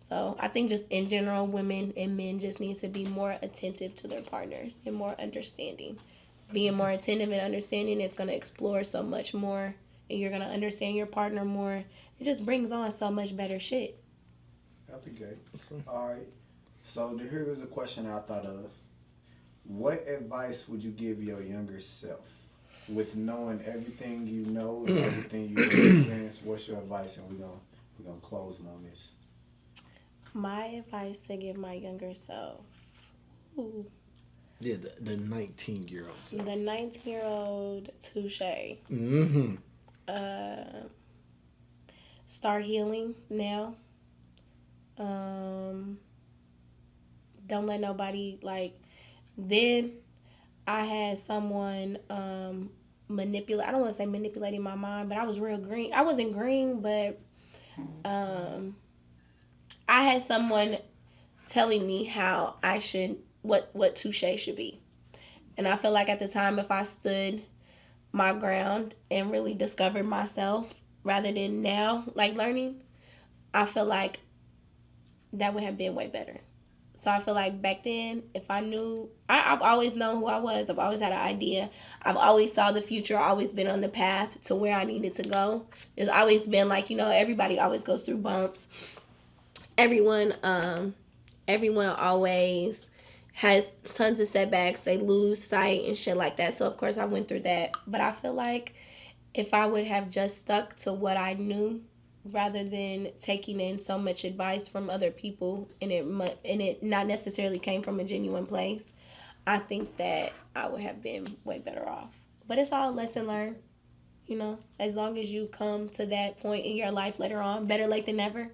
So I think just in general, women and men just need to be more attentive to their partners and more understanding. Being more attentive and understanding, it's going to explore so much more, and you're going to understand your partner more. It just brings on so much better shit. That'd be good. All right. So here is a question I thought of. What advice would you give your younger self? With knowing everything you know and everything you've experienced, what's your advice? And we're gonna close on this. My advice to give my younger self. Ooh. Yeah, the 19-year-old self. The 19-year-old Touche. Mm-hmm. Start healing now. Don't let nobody, then I had someone manipulate. I don't want to say manipulating my mind, but I was real green. I wasn't green, but I had someone telling me how I should, what touche should be. And I feel like at the time, if I stood my ground and really discovered myself rather than now, learning, I feel like that would have been way better. So I feel like back then, if I knew, I've always known who I was. I've always had an idea. I've always saw the future. I've always been on the path to where I needed to go. There's always been everybody always goes through bumps. Everyone always has tons of setbacks. They lose sight and shit like that. So of course I went through that. But I feel like if I would have just stuck to what I knew, rather than taking in so much advice from other people and it not necessarily came from a genuine place, I think that I would have been way better off. But it's all lesson learned, as long as you come to that point in your life later on, better late than never.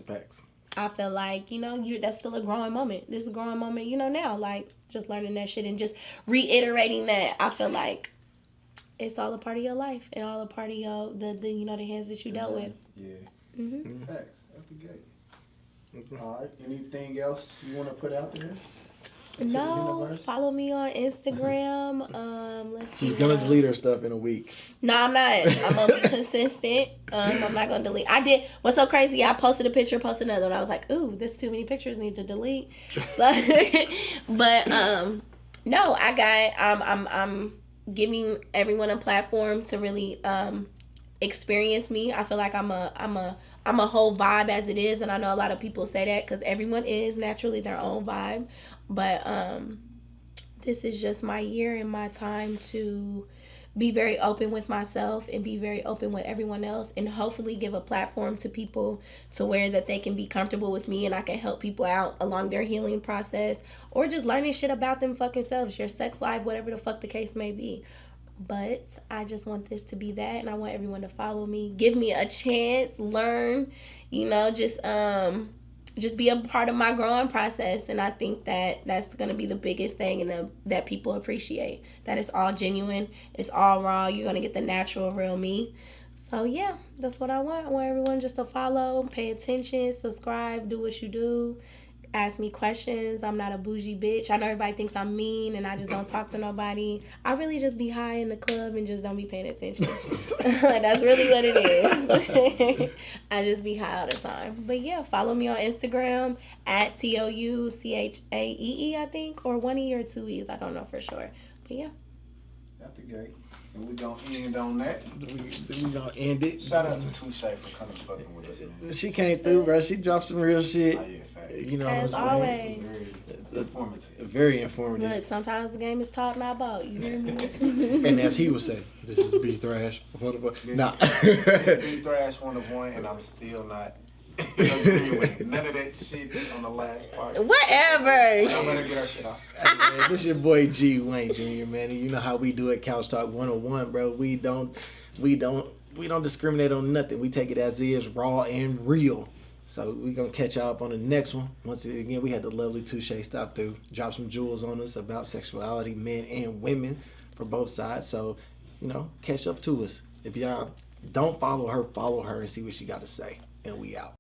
Facts. I feel like, that's still a growing moment. This is a growing moment, now, just learning that shit and just reiterating that. I feel like it's all a part of your life and all a part of your, the hands that you dealt with. Yeah. Mm-hmm. Facts. That'd be great. All right. Anything else you want to put out there? No, follow me on Instagram. Let's see. She's gonna delete her stuff in a week. No, I'm not. I'm gonna be consistent. I'm not gonna delete. I did. What's so crazy? I posted a picture, posted another one. I was like, ooh, there's too many pictures. Need to delete. So, but no, I'm giving everyone a platform to really experience me. I feel like I'm a whole vibe as it is, and I know a lot of people say that because everyone is naturally their own vibe. But this is just my year and my time to be very open with myself and be very open with everyone else, and hopefully give a platform to people to where that they can be comfortable with me and I can help people out along their healing process or just learning shit about them fucking selves, your sex life, whatever the fuck the case may be. But I just want this to be that, and I want everyone to follow me, give me a chance, learn, just just be a part of my growing process. And I think that that's going to be the biggest thing, and that people appreciate, that it's all genuine, it's all raw. You're going to get the natural, real me. So yeah, that's what I want. I want everyone just to follow, pay attention, subscribe, do what you do, ask me questions. I'm not a bougie bitch. I know everybody thinks I'm mean and I just don't talk to nobody. I really just be high in the club and just don't be paying attention. Like, that's really what it is. I just be high all the time. But yeah, follow me on Instagram at TOUCHAEE, I think, or 1 E or 2 E's. I don't know for sure. But yeah. That's the gate. And we gonna end on that. We gonna end it. Shout out to Touche for coming fucking with us, man. She came through, bro. She dropped some real shit. Oh, yeah, fact. You know what I'm As saying? always. It's very informative. Very informative. Look, sometimes the game is taught, not bought. You hear me? And as he would say, this is B Thrash. Nah. It's B Thrash 1 of 1, and I'm still not agreeing with none of that shit on the last part. Whatever. I'm gonna get our shit off. Hey, man, this your boy G Wayne Jr., man. And you know how we do at Couch Talk 101, bro. We don't discriminate on nothing. We take it as is, raw and real. So we gonna catch y'all up on the next one. Once again, we had the lovely Touche stop through, drop some jewels on us about sexuality, men and women, for both sides. So, you know, catch up to us. If y'all don't follow her and see what she got to say. And we out.